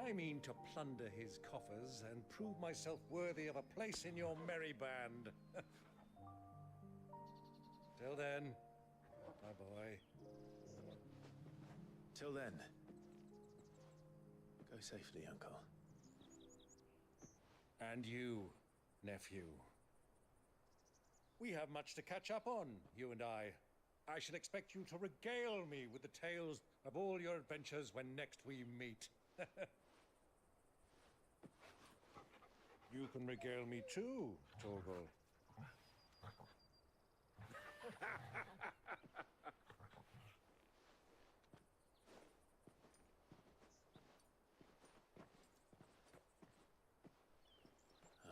I mean to plunder his coffers and prove myself worthy of a place in your merry band. Till then, my boy.
Till then, go safely, Uncle.
And you, nephew. We have much to catch up on, you and I. I shall expect you to regale me with the tales of all your adventures when next we meet. You can regale me too, Torgal.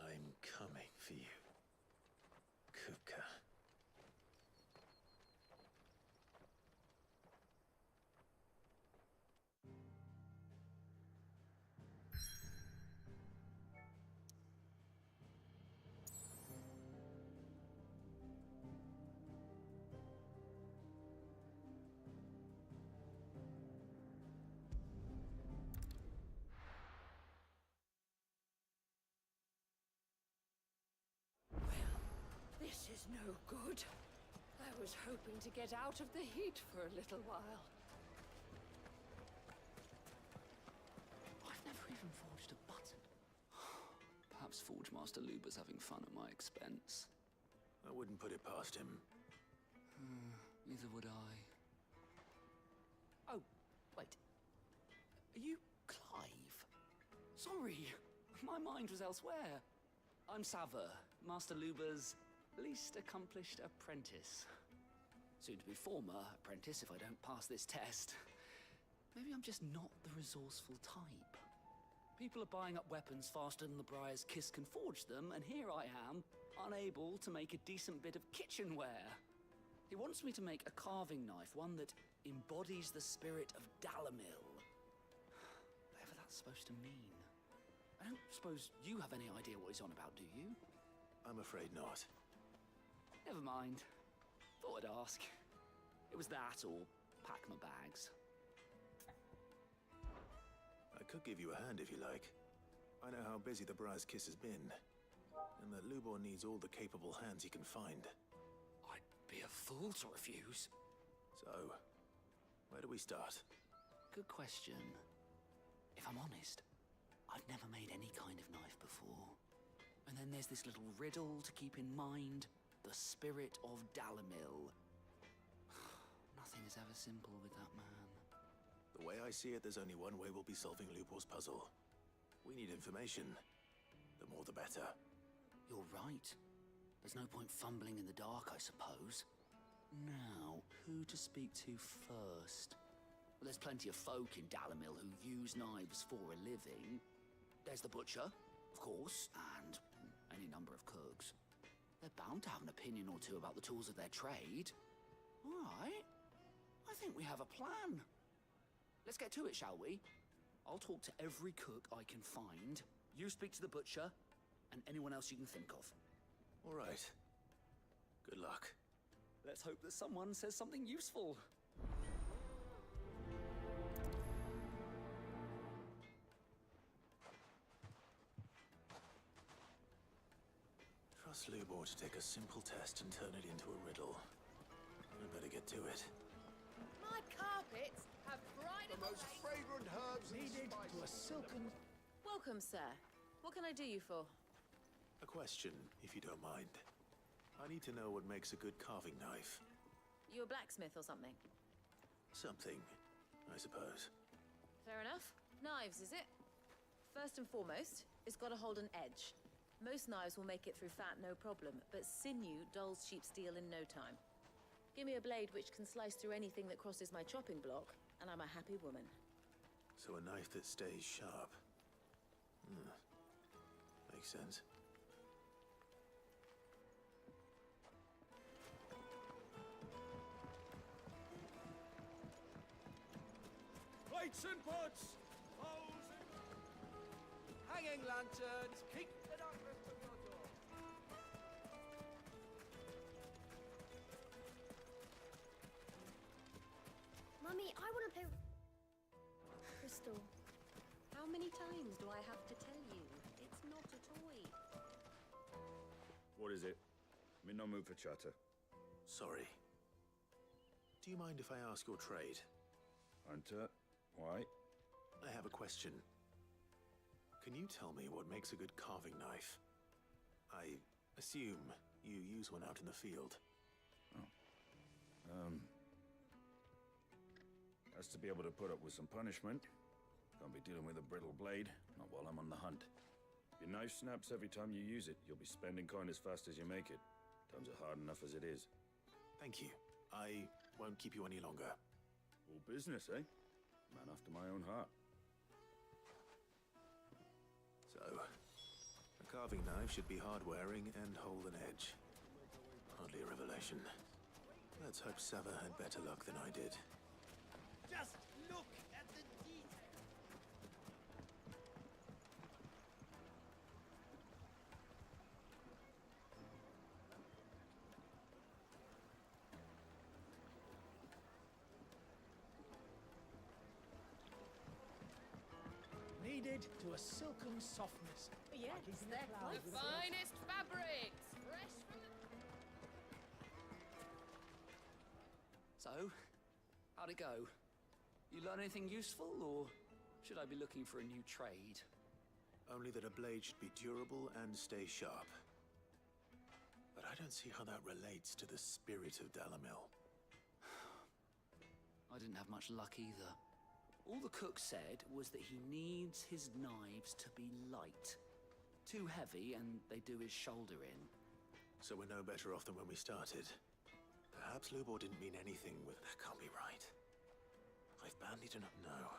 I'm coming for you, Kupka.
This is no good. I was hoping to get out of the heat for a little while.
I've never even forged a button. Perhaps Forge Master Luber's having fun at my expense.
I wouldn't put it past him.
Neither would I. Oh, wait. Are you Clive? Sorry, my mind was elsewhere. I'm Sava, Master Luber's least accomplished apprentice. Soon to be former apprentice if I don't pass this test. Maybe I'm just not the resourceful type. People are buying up weapons faster than the Briar's Kiss can forge them, and here I am, unable to make a decent bit of kitchenware. He wants me to make a carving knife, one that embodies the spirit of Dalamil. Whatever that's supposed to mean. I don't suppose you have any idea what he's on about, do you?
I'm afraid not.
Never mind. Thought I'd ask. It was that or pack my bags.
I could give you a hand if you like. I know how busy the Briar's Kiss has been, and that Lubor needs all the capable hands he can find.
I'd be a fool to refuse.
So, where do we start?
Good question. If I'm honest, I've never made any kind of knife before. And then there's this little riddle to keep in mind. The spirit of Dalamil. Nothing is ever simple with that man.
The way I see it, there's only one way we'll be solving Lubor's puzzle. We need information. The more the better.
You're right. There's no point fumbling in the dark, I suppose. Now, who to speak to first? Well, there's plenty of folk in Dalamil who use knives for a living. There's the butcher, of course, and any number of cooks. They're bound to have an opinion or two about the tools of their trade. All right. I think we have a plan. Let's get to it, shall we? I'll talk to every cook I can find. You speak to the butcher, and anyone else you can think of.
All right. Good luck.
Let's hope that someone says something useful.
Trust Lubor to take a simple test and turn it into a riddle. get to it.
My carpets have brighter
The most fragrant herbs and
Needed
spices.
to a silken...
Welcome, sir. What can I do you for?
A question, if you don't mind. I need to know what makes a good carving knife.
You a blacksmith or something?
Something, I suppose.
Fair enough. Knives, is it? First and foremost, it's got to hold an edge. Most knives will make it through fat, no problem, but sinew dulls cheap steel in no time. Give me a blade which can slice through anything that crosses my chopping block, and I'm a happy woman.
So a knife that stays sharp. Makes sense.
Plates and pots! Hanging lanterns! Keep it up from your door!
Mummy, I want to play... Crystal, how many times do I have to tell you? It's not a toy.
What is it? I'm in no mood for chatter.
Sorry. Do you mind if I ask your trade?
Hunter, why?
I have a question. Can you tell me what makes a good carving knife? I assume you use one out in the field.
Has to be able to put up with some punishment. Can't be dealing with a brittle blade, not while I'm on the hunt. If your knife snaps every time you use it, you'll be spending coin as fast as you make it. Times are hard enough as it is.
Thank you. I won't keep you any longer.
All business, eh? Man after my own heart.
So, a carving knife should be hard-wearing and hold an edge. Hardly a revelation. Let's hope Sava had better luck than I did.
Just look at the detail.
Needed to a silken softness.
Yes,
keeping
they're
the clouds
the
with a
finest fabrics, fresh from the...
So, how'd it go? You learn anything useful, or should I be looking for a new trade?
Only that a blade should be durable and stay sharp. But I don't see how that relates to the spirit of Dalamil.
I didn't have much luck either. All the cook said was that he needs his knives to be light. Too heavy, and they do his shoulder in.
So we're no better off than when we started. Perhaps Lubor didn't mean anything with... That can't be right. I've bandied enough now.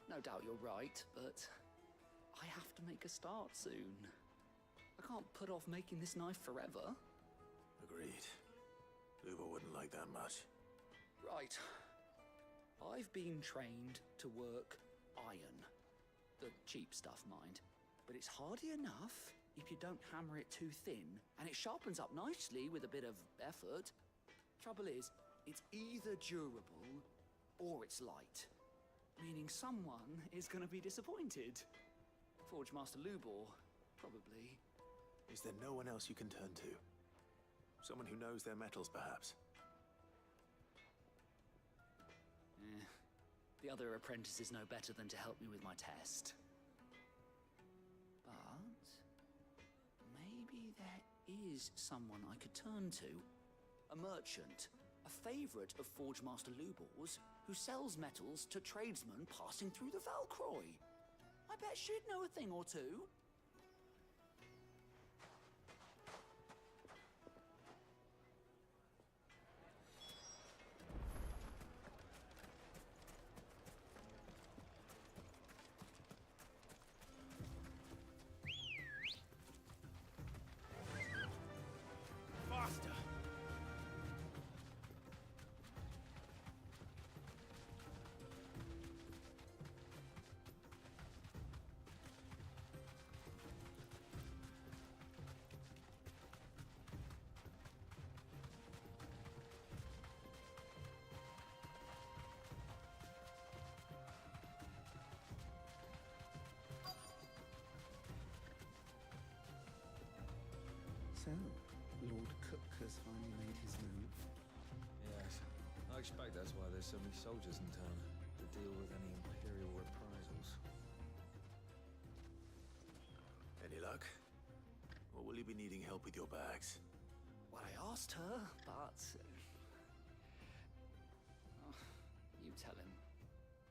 No doubt you're right, but I have to make a start soon. I can't put off making this knife forever.
Agreed. Lubor wouldn't like that much.
Right. I've been trained to work iron. The cheap stuff, mind. But it's hardy enough if you don't hammer it too thin, and it sharpens up nicely with a bit of effort. Trouble is, it's either durable or it's light, meaning someone is going to be disappointed. Forge Master Lubor, probably.
Is there no one else you can turn to? Someone who knows their metals, perhaps?
The other apprentices know better than to help me with my test. But maybe there is someone I could turn to. A merchant, a favorite of Forge Master Lubor's, who sells metals to tradesmen passing through the Valcroy. I bet she'd know a thing or two.
Faster!
So, Lord Cook has finally made his move.
Yeah.
I expect that's why there's so many soldiers in town, to deal with any Imperial reprisals.
Any luck? Or will you be needing help with your bags?
Well, I asked her, but... Oh, you tell him.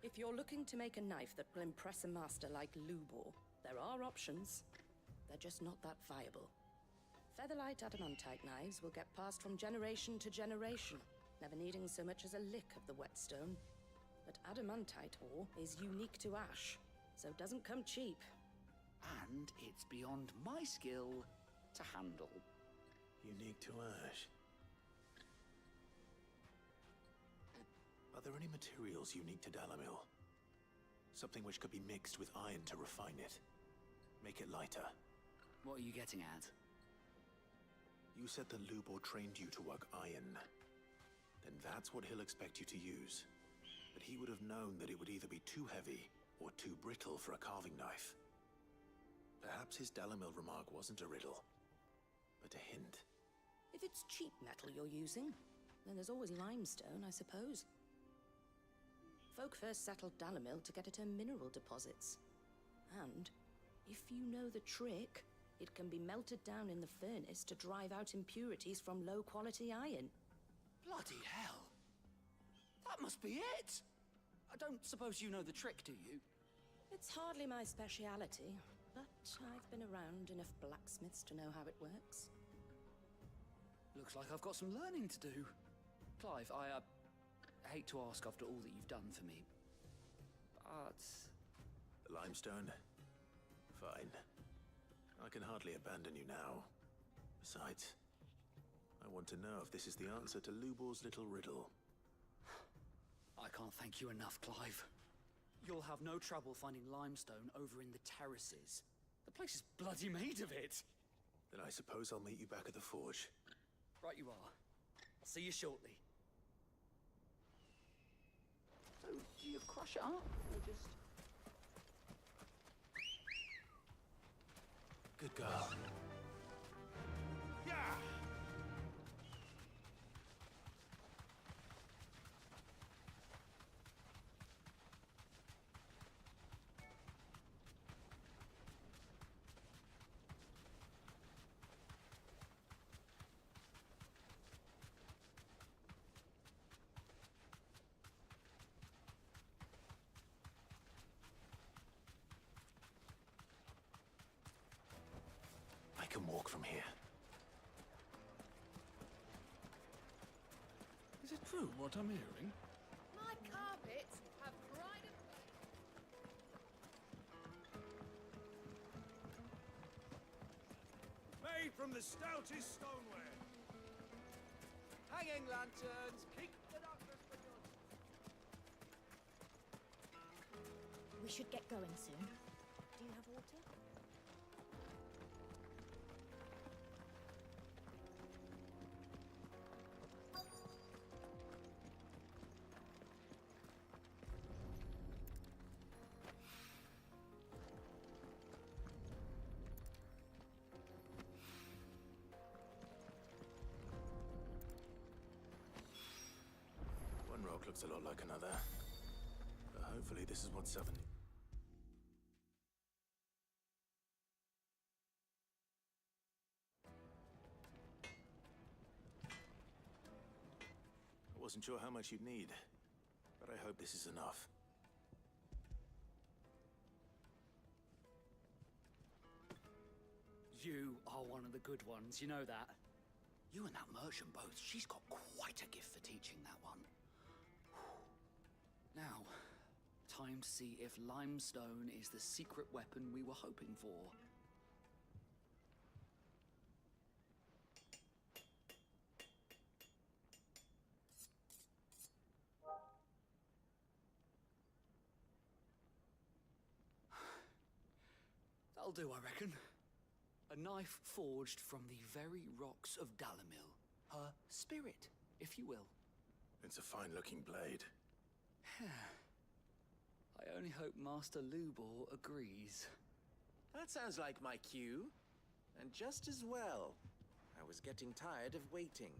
If you're looking to make a knife that will impress a master like Lubor, there are options. They're just not that viable. Featherlight adamantite knives will get passed from generation to generation, never needing so much as a lick of the whetstone. But adamantite ore is unique to ash, so it doesn't come cheap.
And it's beyond my skill to handle.
Unique to ash. Are there any materials unique to Dalamil? Something which could be mixed with iron to refine it. Make it lighter.
What are you getting at?
You said that Lubor trained you to work iron. Then that's what he'll expect you to use. But he would have known that it would either be too heavy or too brittle for a carving knife. Perhaps his Dalamil remark wasn't a riddle, but a hint.
If it's cheap metal you're using, then there's always limestone, I suppose. Folk first settled Dalamil to get at her mineral deposits. And, if you know the trick, it can be melted down in the furnace to drive out impurities from low-quality iron.
Bloody hell! That must be it! I don't suppose you know the trick, do you?
It's hardly my speciality, but I've been around enough blacksmiths to know how it works.
Looks like I've got some learning to do. Clive, I hate to ask after all that you've done for me, but...
The limestone? Fine. I can hardly abandon you now. Besides, I want to know if this is the answer to Lubor's little riddle.
I can't thank you enough, Clive. You'll have no trouble finding limestone over in the terraces. The place is bloody made of it.
Then I suppose I'll meet you back at the forge.
Right you are. I'll see you shortly. So, do you crush it up, or just...
Good girl.
Yeah!
I can walk from here.
Is it true what I'm hearing?
My carpets have pride of place.
Made from the stoutest stoneware.
Hanging lanterns, keep the darkness from your...
We should get going soon. Do you have water?
One rock looks a lot like another. But hopefully this is what Southern... I wasn't sure how much you'd need, but I hope this is enough.
You are one of the good ones, you know that? You and that merchant both, she's got quite a gift for teaching that one. Now, time to see if limestone is the secret weapon we were hoping for. That'll do, I reckon. A knife forged from the very rocks of Dalamil. Her spirit, if you will.
It's a fine-looking blade.
I only hope Master Lubor agrees.
That sounds like my cue. And just as well. I was getting tired of waiting.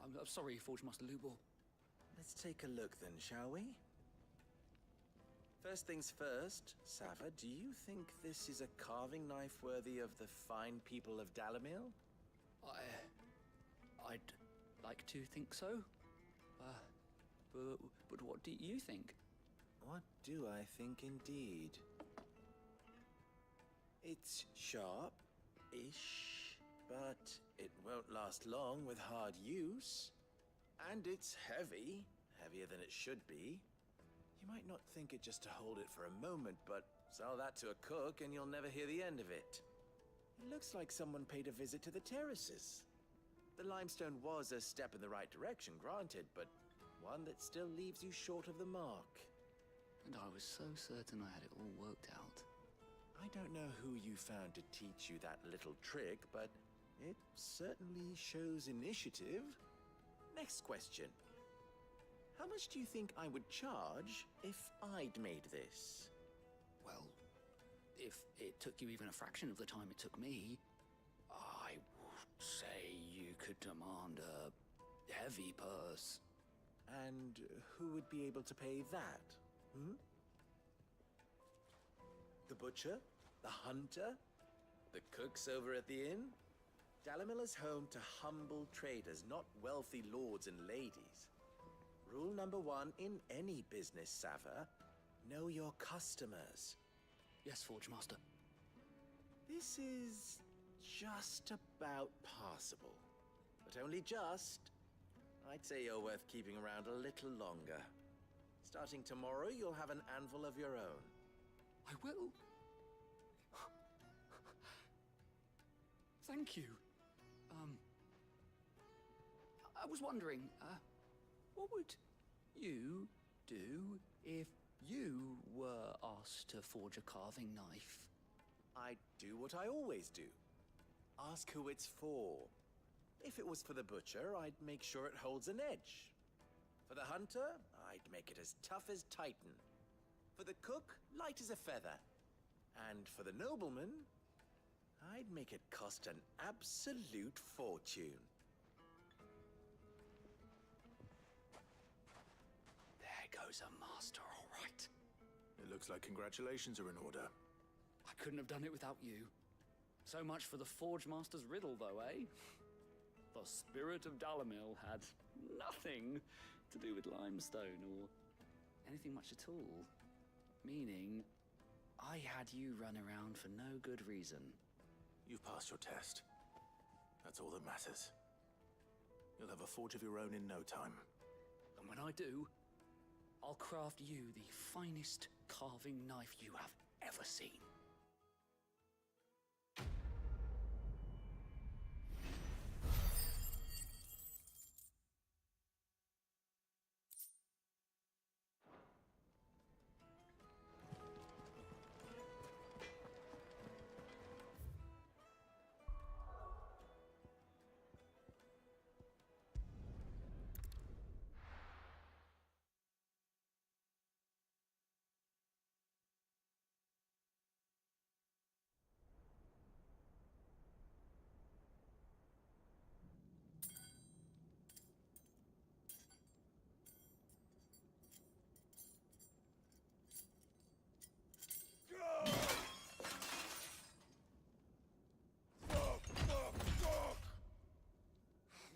I'm sorry, Forge Master Lubor.
Let's take a look then, shall we? First things first, Sava, do you think this is a carving knife worthy of the fine people of Dalamil?
I'd like to think so. But what do you think?
What do I think indeed? It's sharp-ish, but it won't last long with hard use. And it's heavy, heavier than it should be. You might not think it just to hold it for a moment, but sell that to a cook and you'll never hear the end of it. It looks like someone paid a visit to the terraces. The limestone was a step in the right direction, granted, but one that still leaves you short of the mark.
And I was so certain I had it all worked out.
I don't know who you found to teach you that little trick, but it certainly shows initiative. Next question. How much do you think I would charge if I'd made this?
Well, if it took you even a fraction of the time it took me, I would say you could demand a heavy purse.
And who would be able to pay that? The butcher? The hunter? The cooks over at the inn? Dalamil is home to humble traders, not wealthy lords and ladies. Rule number 1 in any business, Sava, know your customers.
Yes, Forge Master.
This is just about passable. But only just. I'd say you're worth keeping around a little longer. Starting tomorrow, you'll have an anvil of your own.
I will. Thank you. I was wondering, what would you do if you were asked to forge a carving knife?
I'd do what I always do. Ask who it's for. If it was for the butcher, I'd make sure it holds an edge. For the hunter, I'd make it as tough as Titan. For the cook, light as a feather. And for the nobleman, I'd make it cost an absolute fortune.
There goes a master, all right.
It looks like congratulations are in order.
I couldn't have done it without you. So much for the Forge Master's riddle, though, eh? The spirit of Dalamil had nothing to do with limestone or anything much at all. Meaning, I had you run around for no good reason.
You've passed your test. That's all that matters. You'll have a forge of your own in no time.
And when I do, I'll craft you the finest carving knife you have ever seen.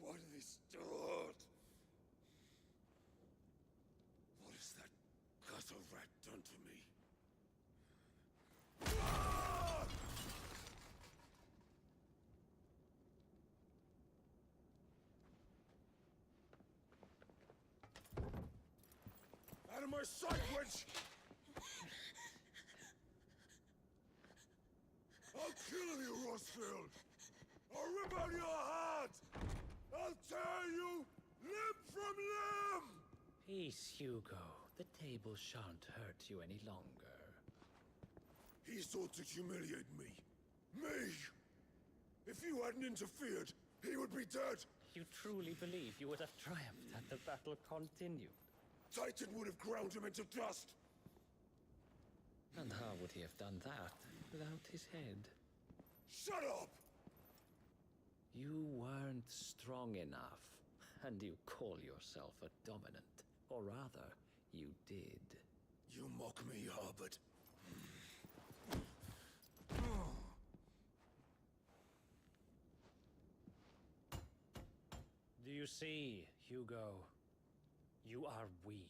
What is done? What has that gutter rat done to me? Out of my sight, witch! I'll kill you, Rossfield! I'll rip out your heart! I'll tear you limb from limb!
Peace, Hugo. The table shan't hurt you any longer.
He sought to humiliate me. Me! If you hadn't interfered, he would be dead!
You truly believe you would have triumphed had the battle continued?
Titan would have ground him into dust!
And how would he have done that without his head?
Shut up!
You weren't strong enough, and you call yourself a dominant. Or rather, you did.
You mock me, Harbert.
Do you see, Hugo? You are weak.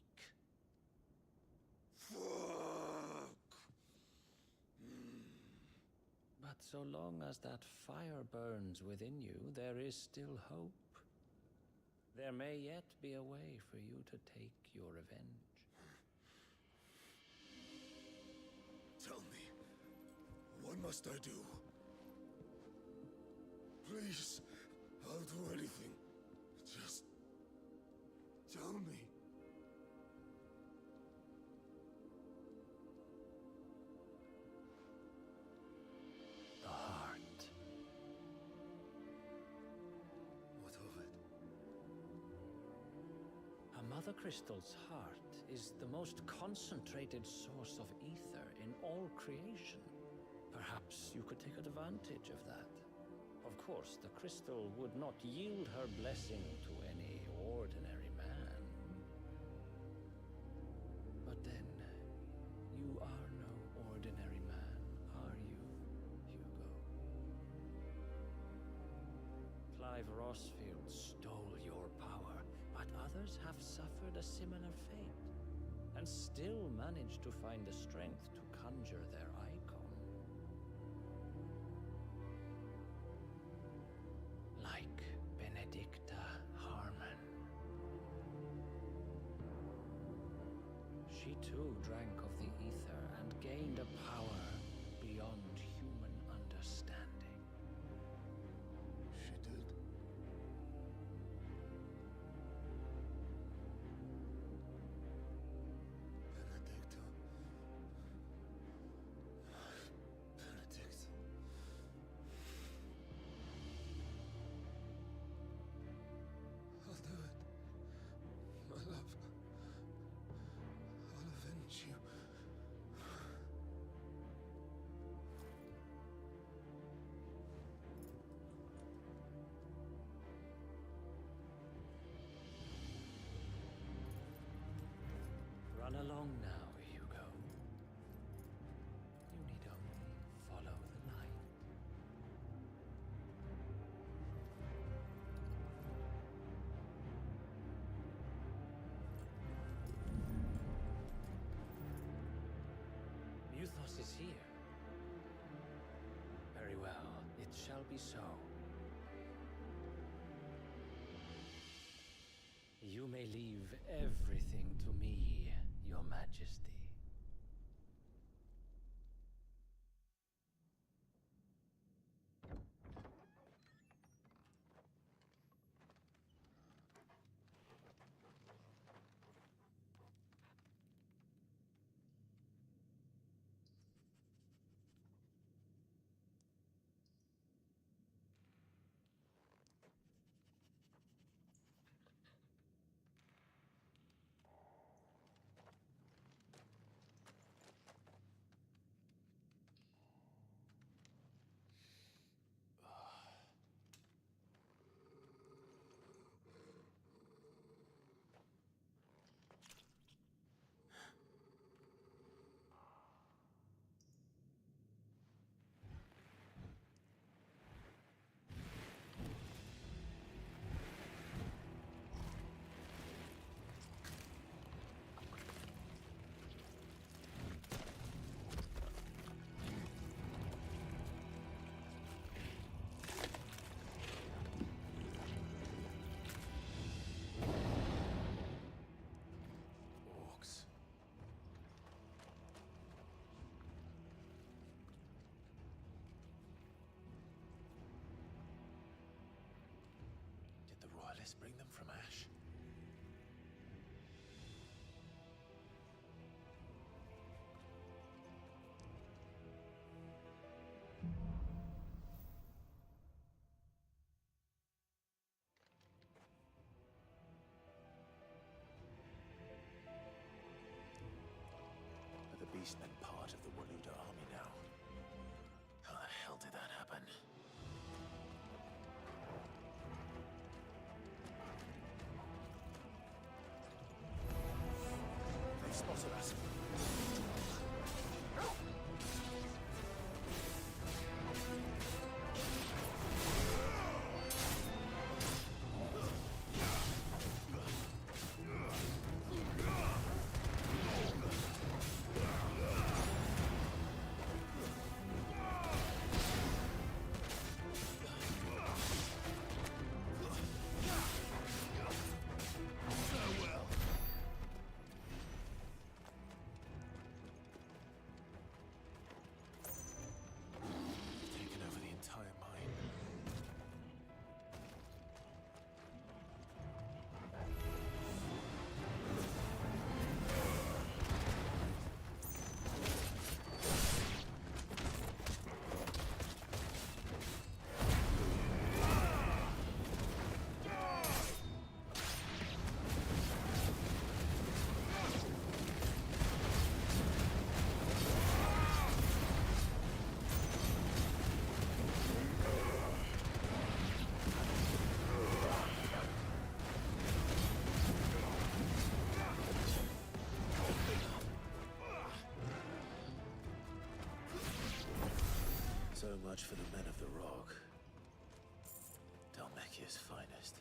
But so long as that fire burns within you, there is still hope. There may yet be a way for you to take your revenge.
Tell me, what must I do? Please, I'll do anything. Just tell me.
The heart.
What of it?
A Mother Crystal's heart is the most concentrated source of ether in all creation. Perhaps you could take advantage of that. Of course, the crystal would not yield her blessing to any ordinary man. But then, you are no ordinary man, are you, Hugo? Clive Rossfield stole your power, but others have suffered a similar fate, and still managed to find the strength to conjure their icon. Like Benedicta Harmon. She too drank of the ether and gained a power beyond human understanding.
She did. Benedicta. Benedict. I'll do it. My love. I'll avenge you.
Run along now, Hugo. You need only follow the light. Muthos is here. Very well, it shall be so. You may leave everything to me, Your Majesty.
Orcs.
Did the Royalists bring them from Ash? Are the Beastmen part of the Waluda army now? How the hell did that happen? answer us. Taken over the entire mine. So much for the men of the Rock. Dalmekia's finest.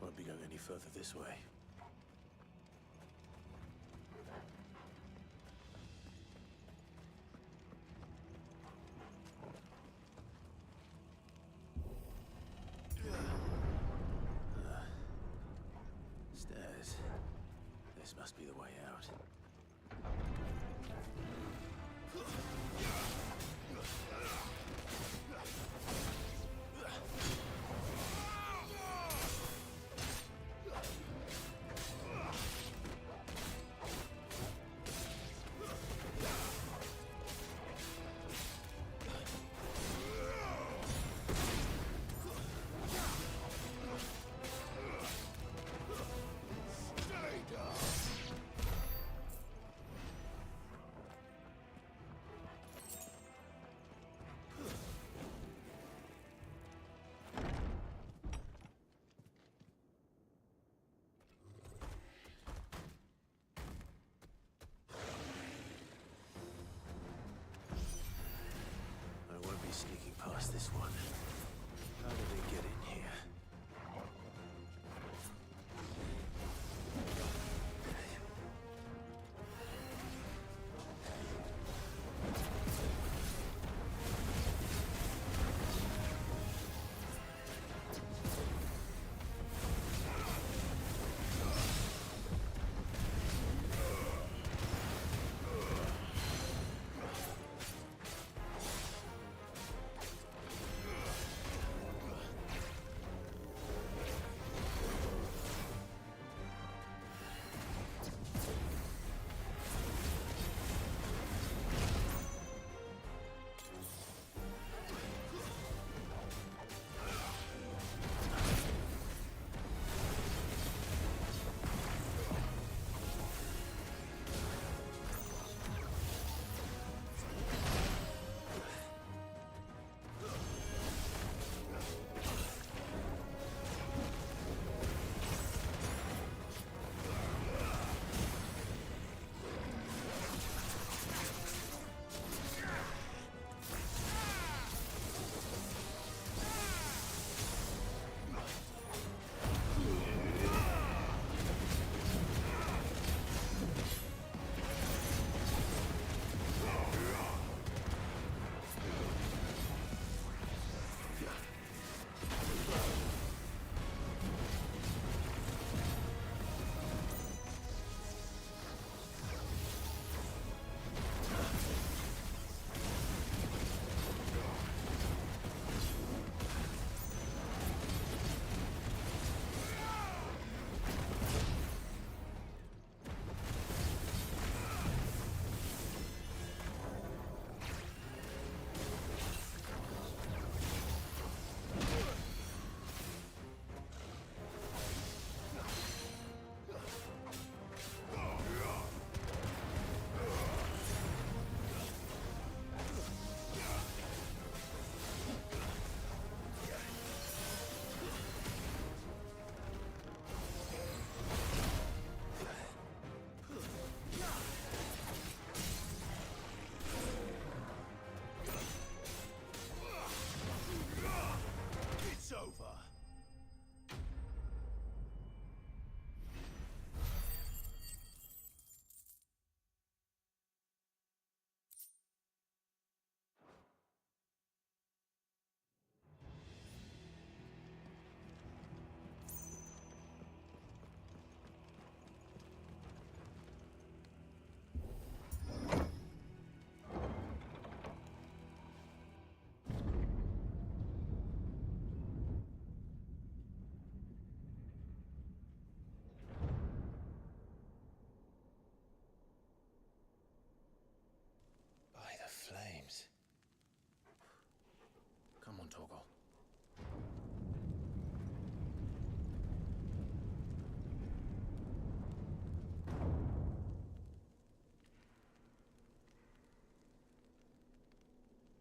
Won't be going any further this way. Stairs. This must be the way out. pass this one. How did they get in here? Flames. Come on, Torgal.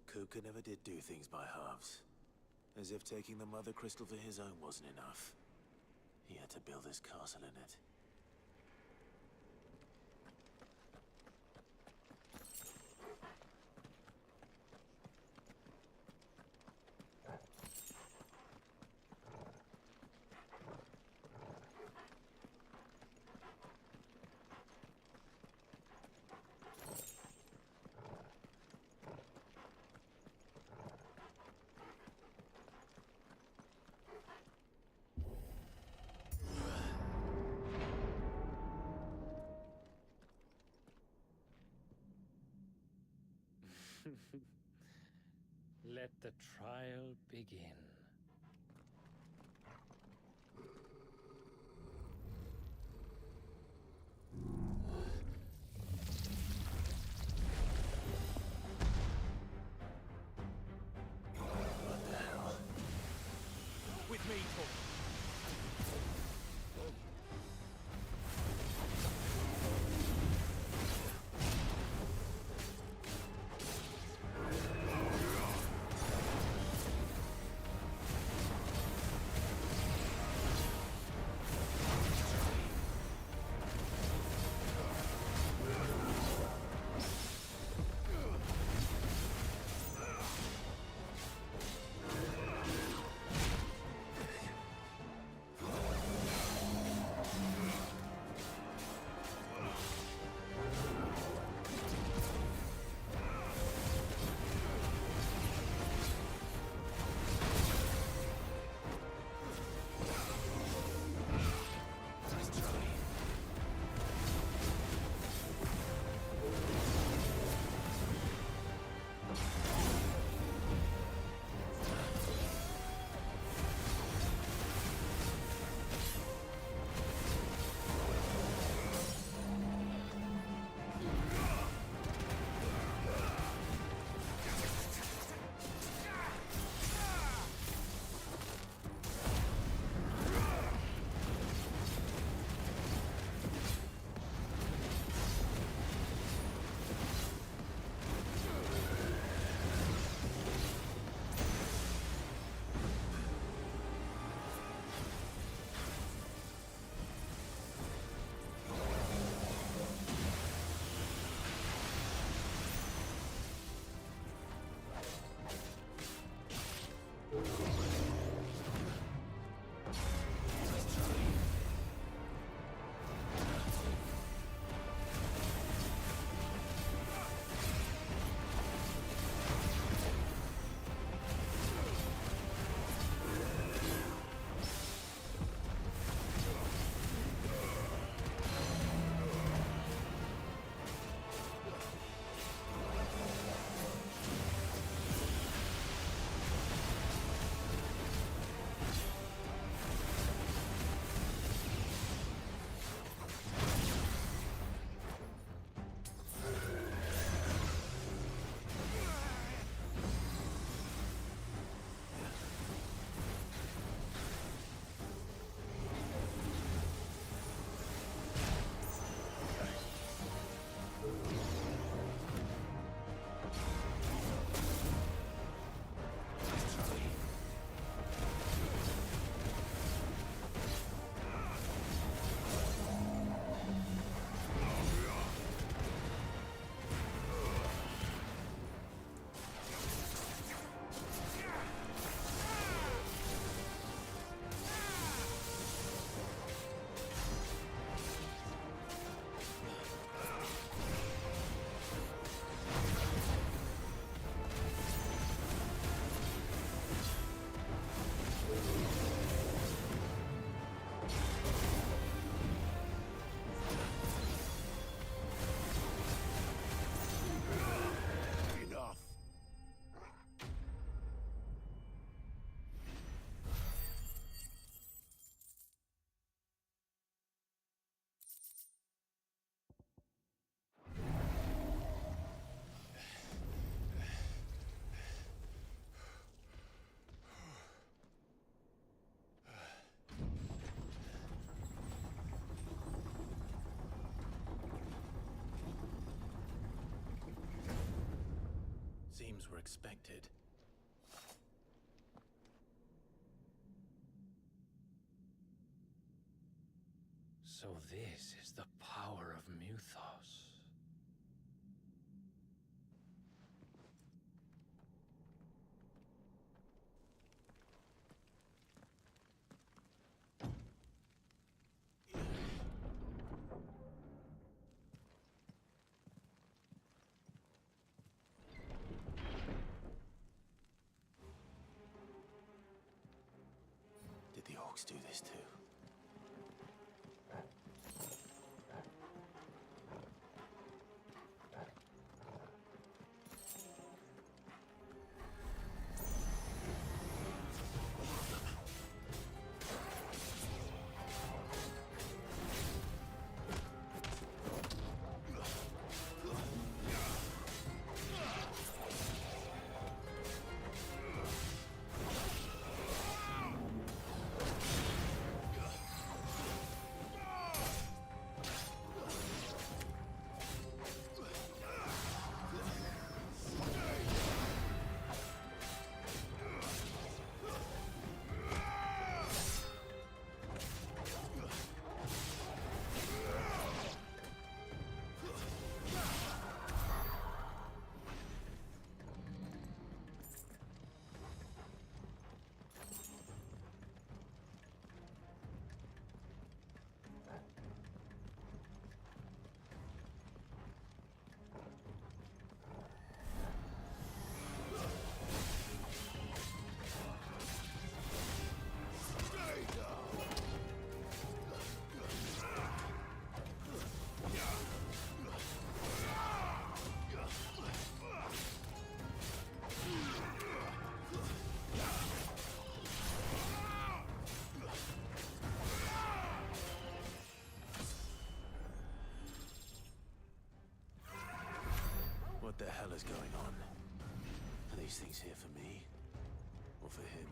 Kuka never did do things by halves. As if taking the Mother Crystal for his own wasn't enough. He had to build his castle in it.
Let the trial begin.
What the hell?
With me, Torgal.
games were expected.
So this is the power of Muthos.
Did the orcs do this too? What the hell is going on? Are these things here for me? Or for him?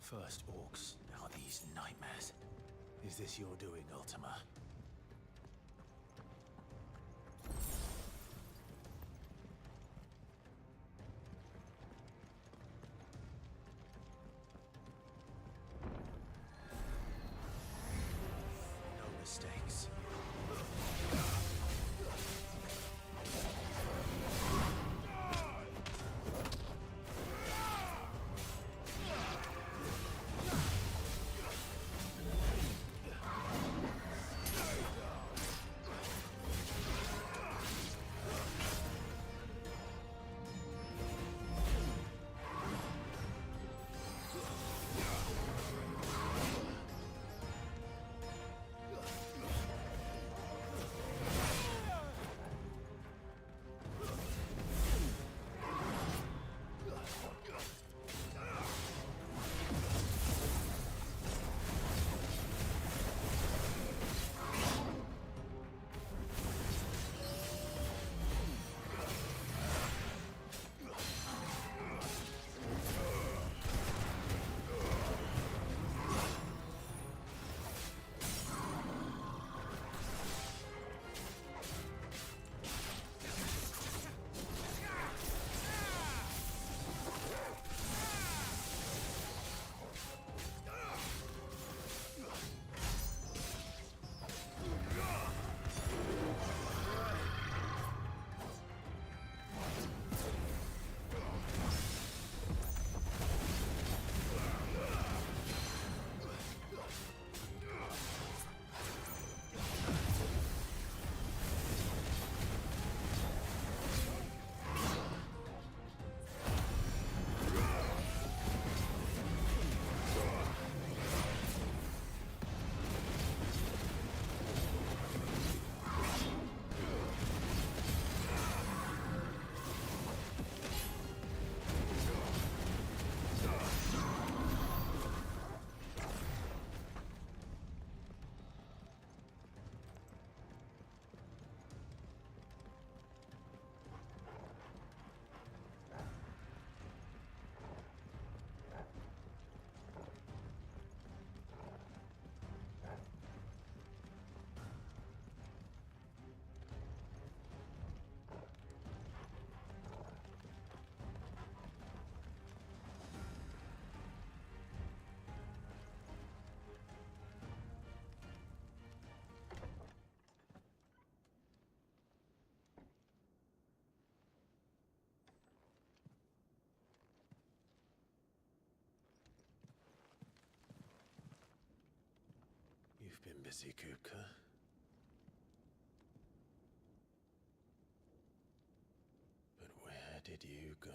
First orcs, now these nightmares. Is this your doing, Ultima? No mistakes. been busy, Kupka. But where did you go?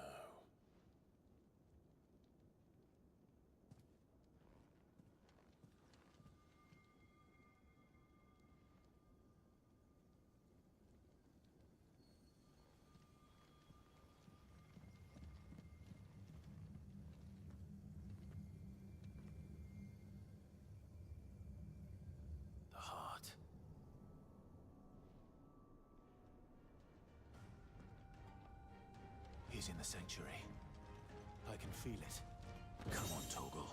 The heart. He's in the sanctuary. I can feel it. Come on, Torgal.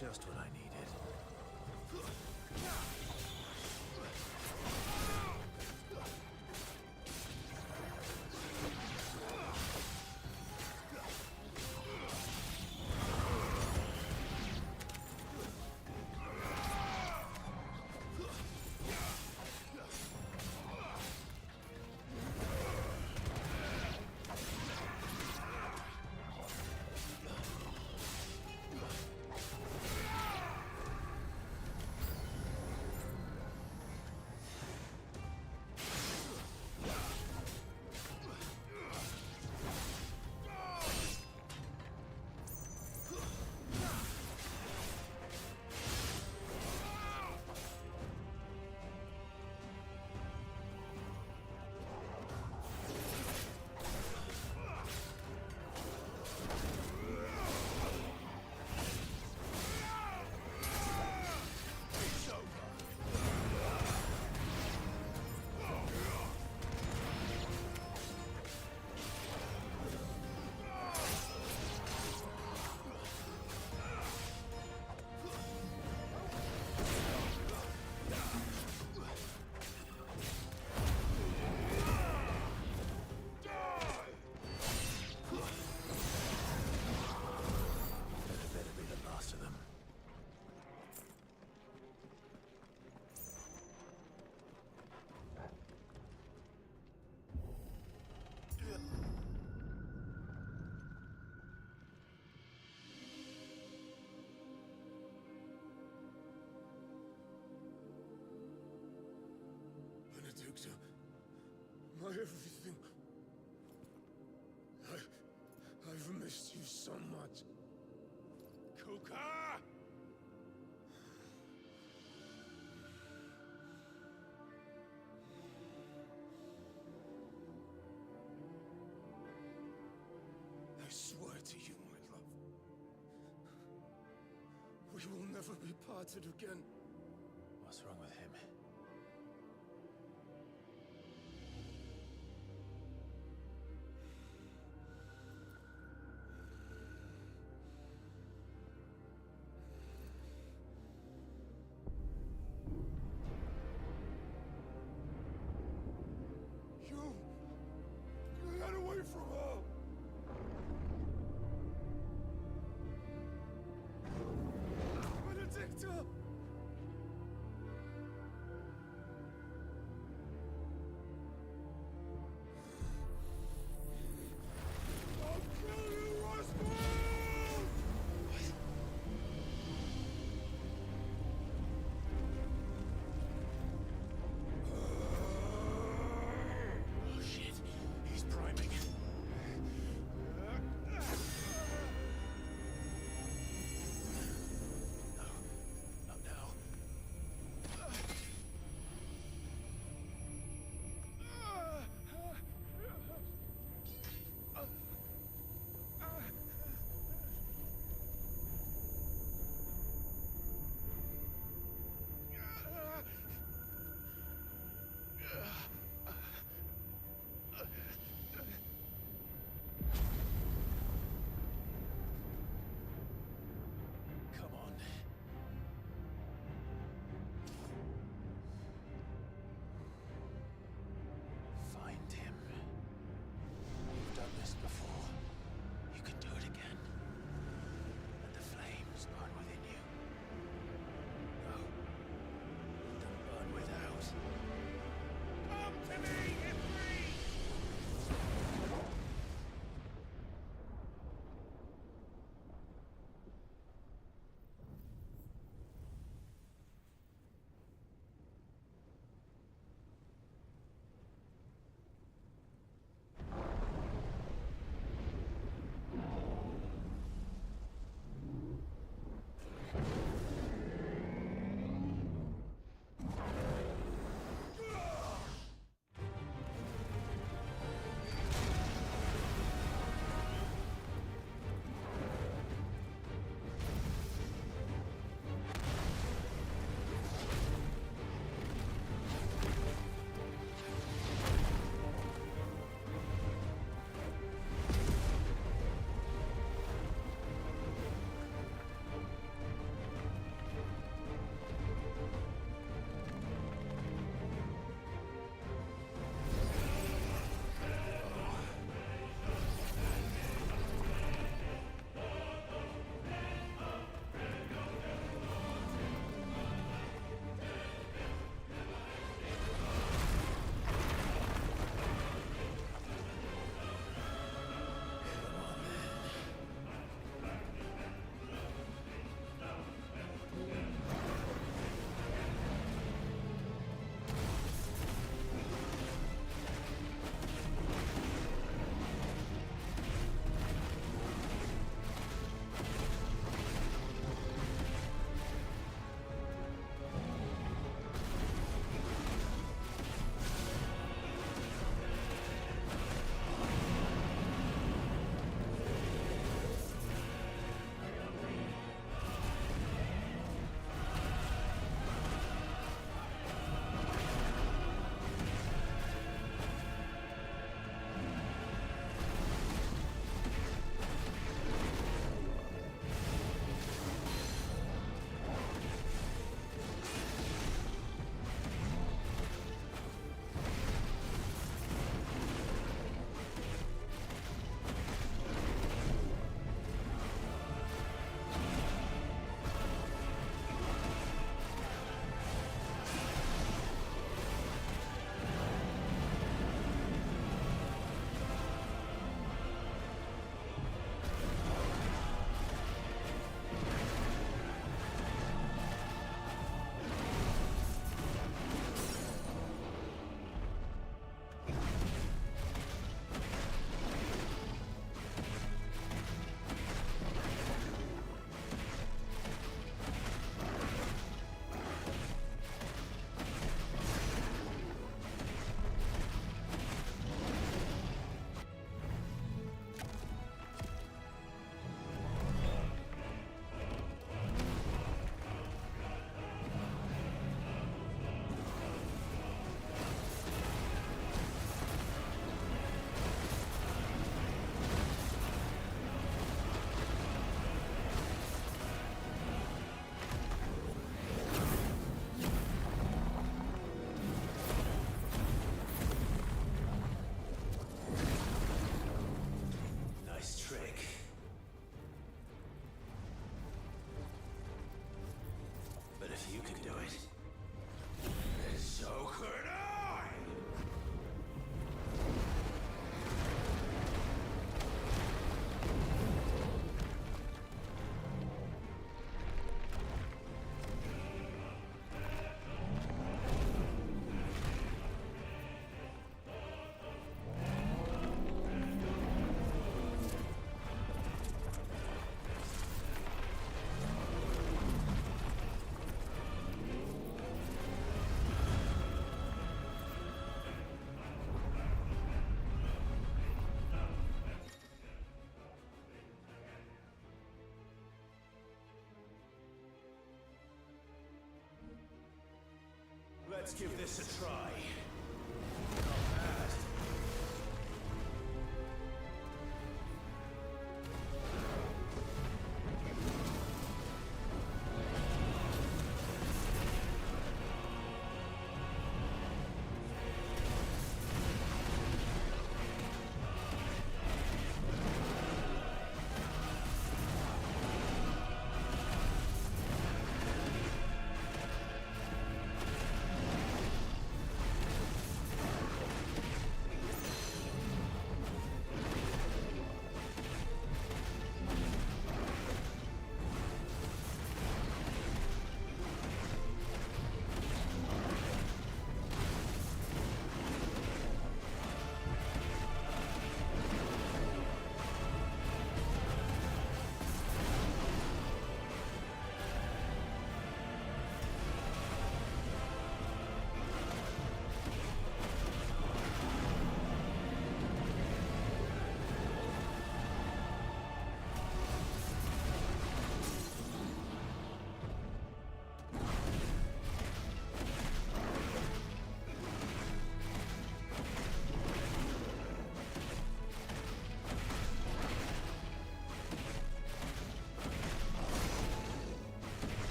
Just what I needed.
My everything. I've missed you so much. Kuka! I swear to you, my love. We will never be parted again.
What's wrong with him?
Get away from her! Benedicta! I'll kill you, Rasmus!
Oh shit, he's priming. Let's give this a try.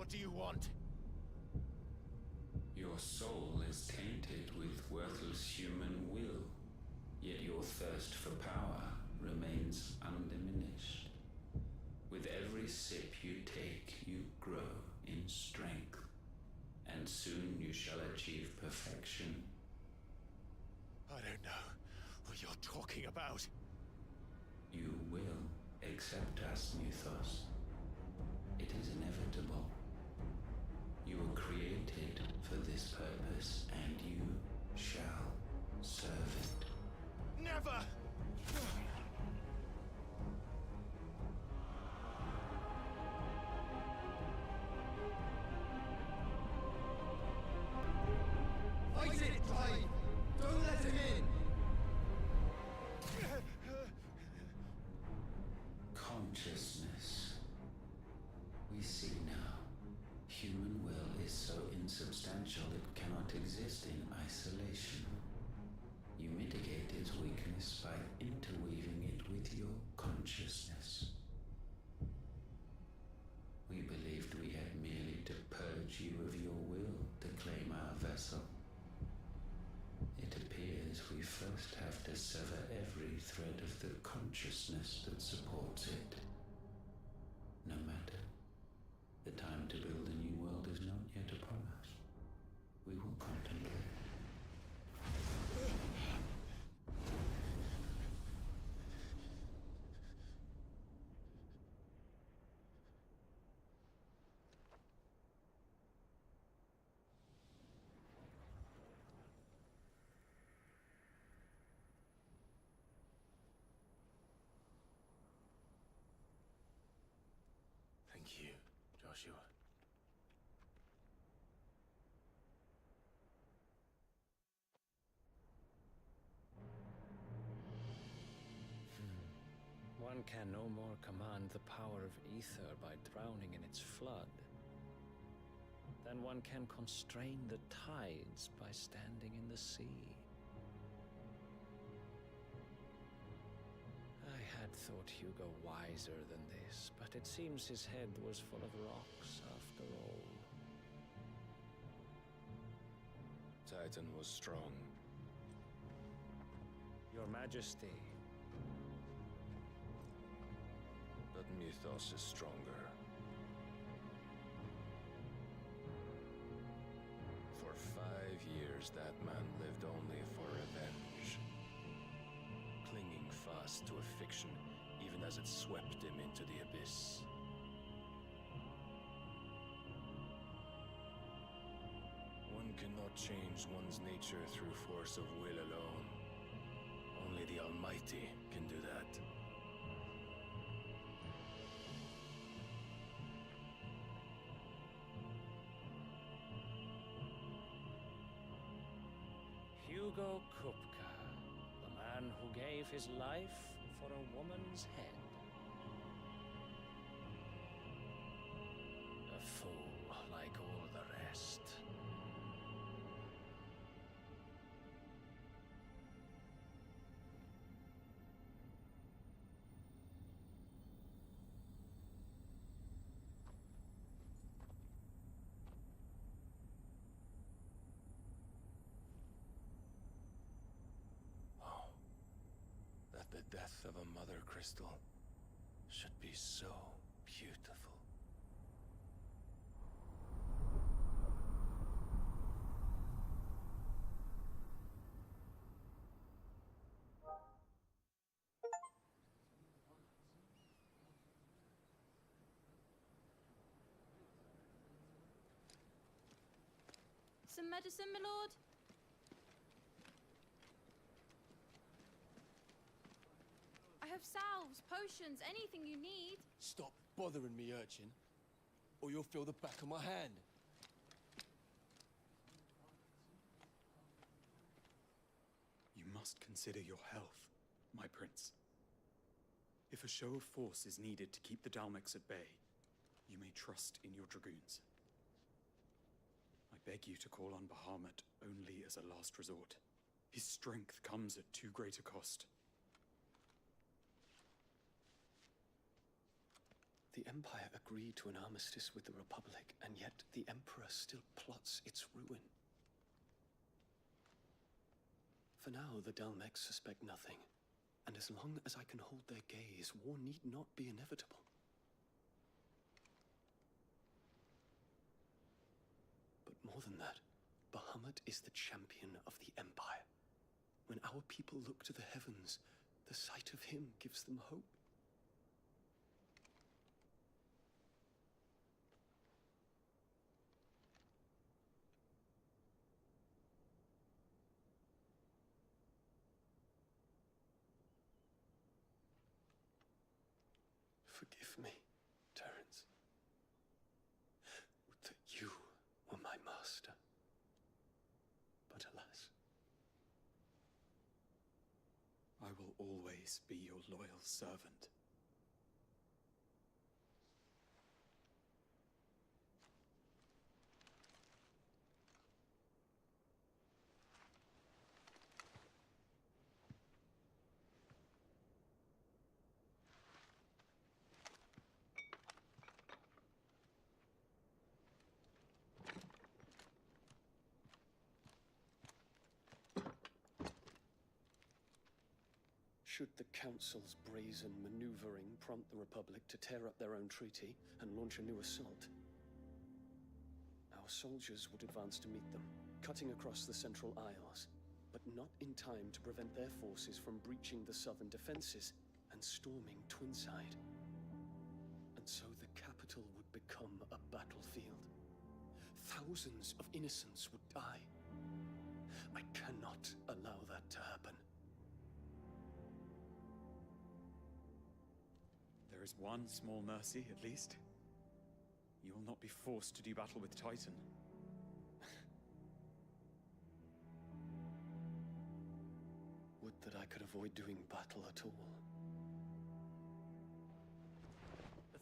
What do you want?
Your soul is tainted with worthless human will, yet your thirst for power remains undiminished. With every sip you take, you grow in strength, and soon you shall achieve perfection.
I don't know what you're talking about.
You will accept us, Mythos. It is inevitable. You were created for this purpose, and you shall serve it.
Never!
Fight it, Clive! Don't let him in!
Consciousness. We see now. Human will is so insubstantial it cannot exist in isolation. You mitigate its weakness by interweaving it with your consciousness. We believed we had merely to purge you of your will to claim our vessel. It appears we first have to sever every thread of the consciousness that supports it. No matter. The time to build a new world is not yet upon us. We will contemplate.
Thank you, Joshua.
One can no more command the power of ether by drowning in its flood than one can constrain the tides by standing in the sea. I had thought Hugo wiser than this, but it seems his head was full of rocks after all.
Titan was strong.
Your Majesty.
But Mythos is stronger. For 5 years, that man lived only for revenge. Clinging fast to a fiction, even as it swept him into the abyss. One cannot change one's nature through force of will alone. Only the Almighty can do that.
Hugo Kupka, the man who gave his life for a woman's head. A fool like all the rest.
That the death of a mother crystal should be so beautiful.
Some medicine, my lord? I have salves, potions, anything you need.
Stop bothering me, urchin, or you'll feel the back of my hand.
You must consider your health, my prince. If a show of force is needed to keep the Dalmex at bay, you may trust in your dragoons. I beg you to call on Bahamut only as a last resort. His strength comes at too great a cost.
The Empire agreed to an armistice with the Republic, and yet the Emperor still plots its ruin. For now, the Dalmex suspect nothing, and as long as I can hold their gaze, war need not be inevitable. But more than that, Bahamut is the champion of the Empire. When our people look to the heavens, the sight of him gives them hope. Forgive me, Terence. Would that you were my master. But alas.
I will always be your loyal servant.
Should the Council's brazen maneuvering prompt the Republic to tear up their own treaty and launch a new assault, our soldiers would advance to meet them, cutting across the Central Isles, but not in time to prevent their forces from breaching the southern defenses and storming Twinside. And so the capital would become a battlefield. Thousands of innocents would die. I cannot allow that to happen.
There is one small mercy, at least. You will not be forced to do battle with Titan.
Would that I could avoid doing battle at all.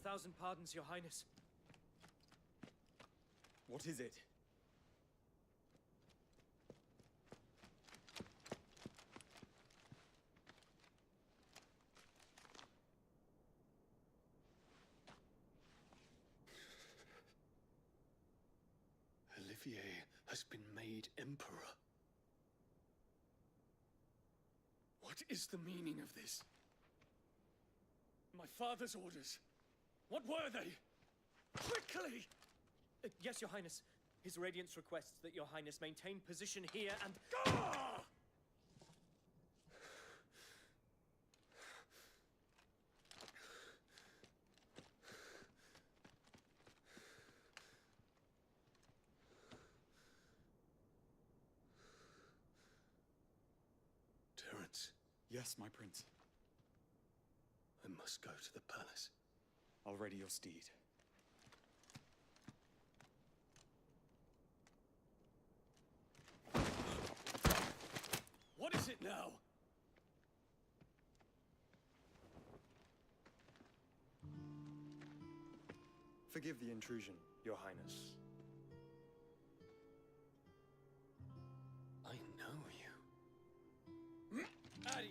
1,000 pardons, Your Highness.
What is it?
Olivier has been made Emperor. What is the meaning of this? My father's orders. What were they? Quickly!
Yes, Your Highness. His Radiance requests that Your Highness maintain position here and...
Ah! Terence.
Yes, my prince.
I must go to the palace.
I'll ready your steed.
What is it now?
Forgive the intrusion, Your Highness.
I know you.
At ease.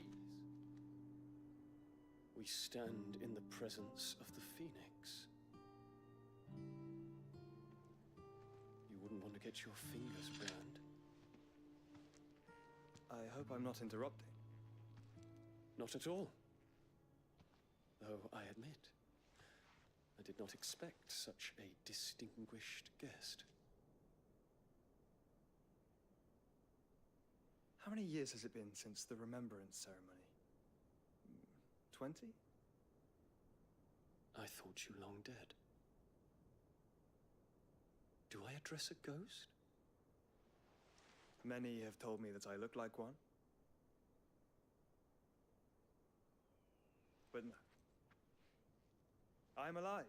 We stand in the presence of the Phoenix. You wouldn't want to get your fingers burned.
I hope I'm not interrupting.
Not at all. Though I admit, I did not expect such a distinguished guest.
How many years has it been since the Remembrance ceremony? 20?
I thought you long dead. Do I address a ghost?
Many have told me that I look like one. But no. I'm alive.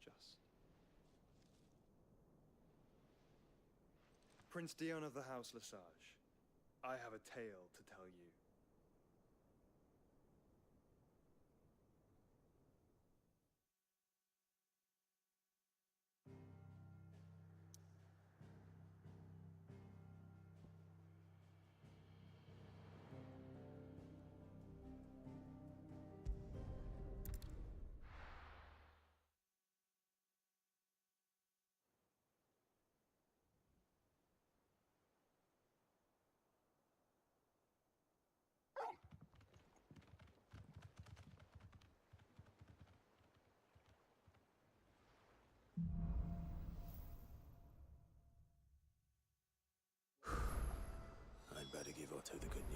Just. Prince Dion of the House Lesage, I have a tale to tell you.
I'd better give Otto the good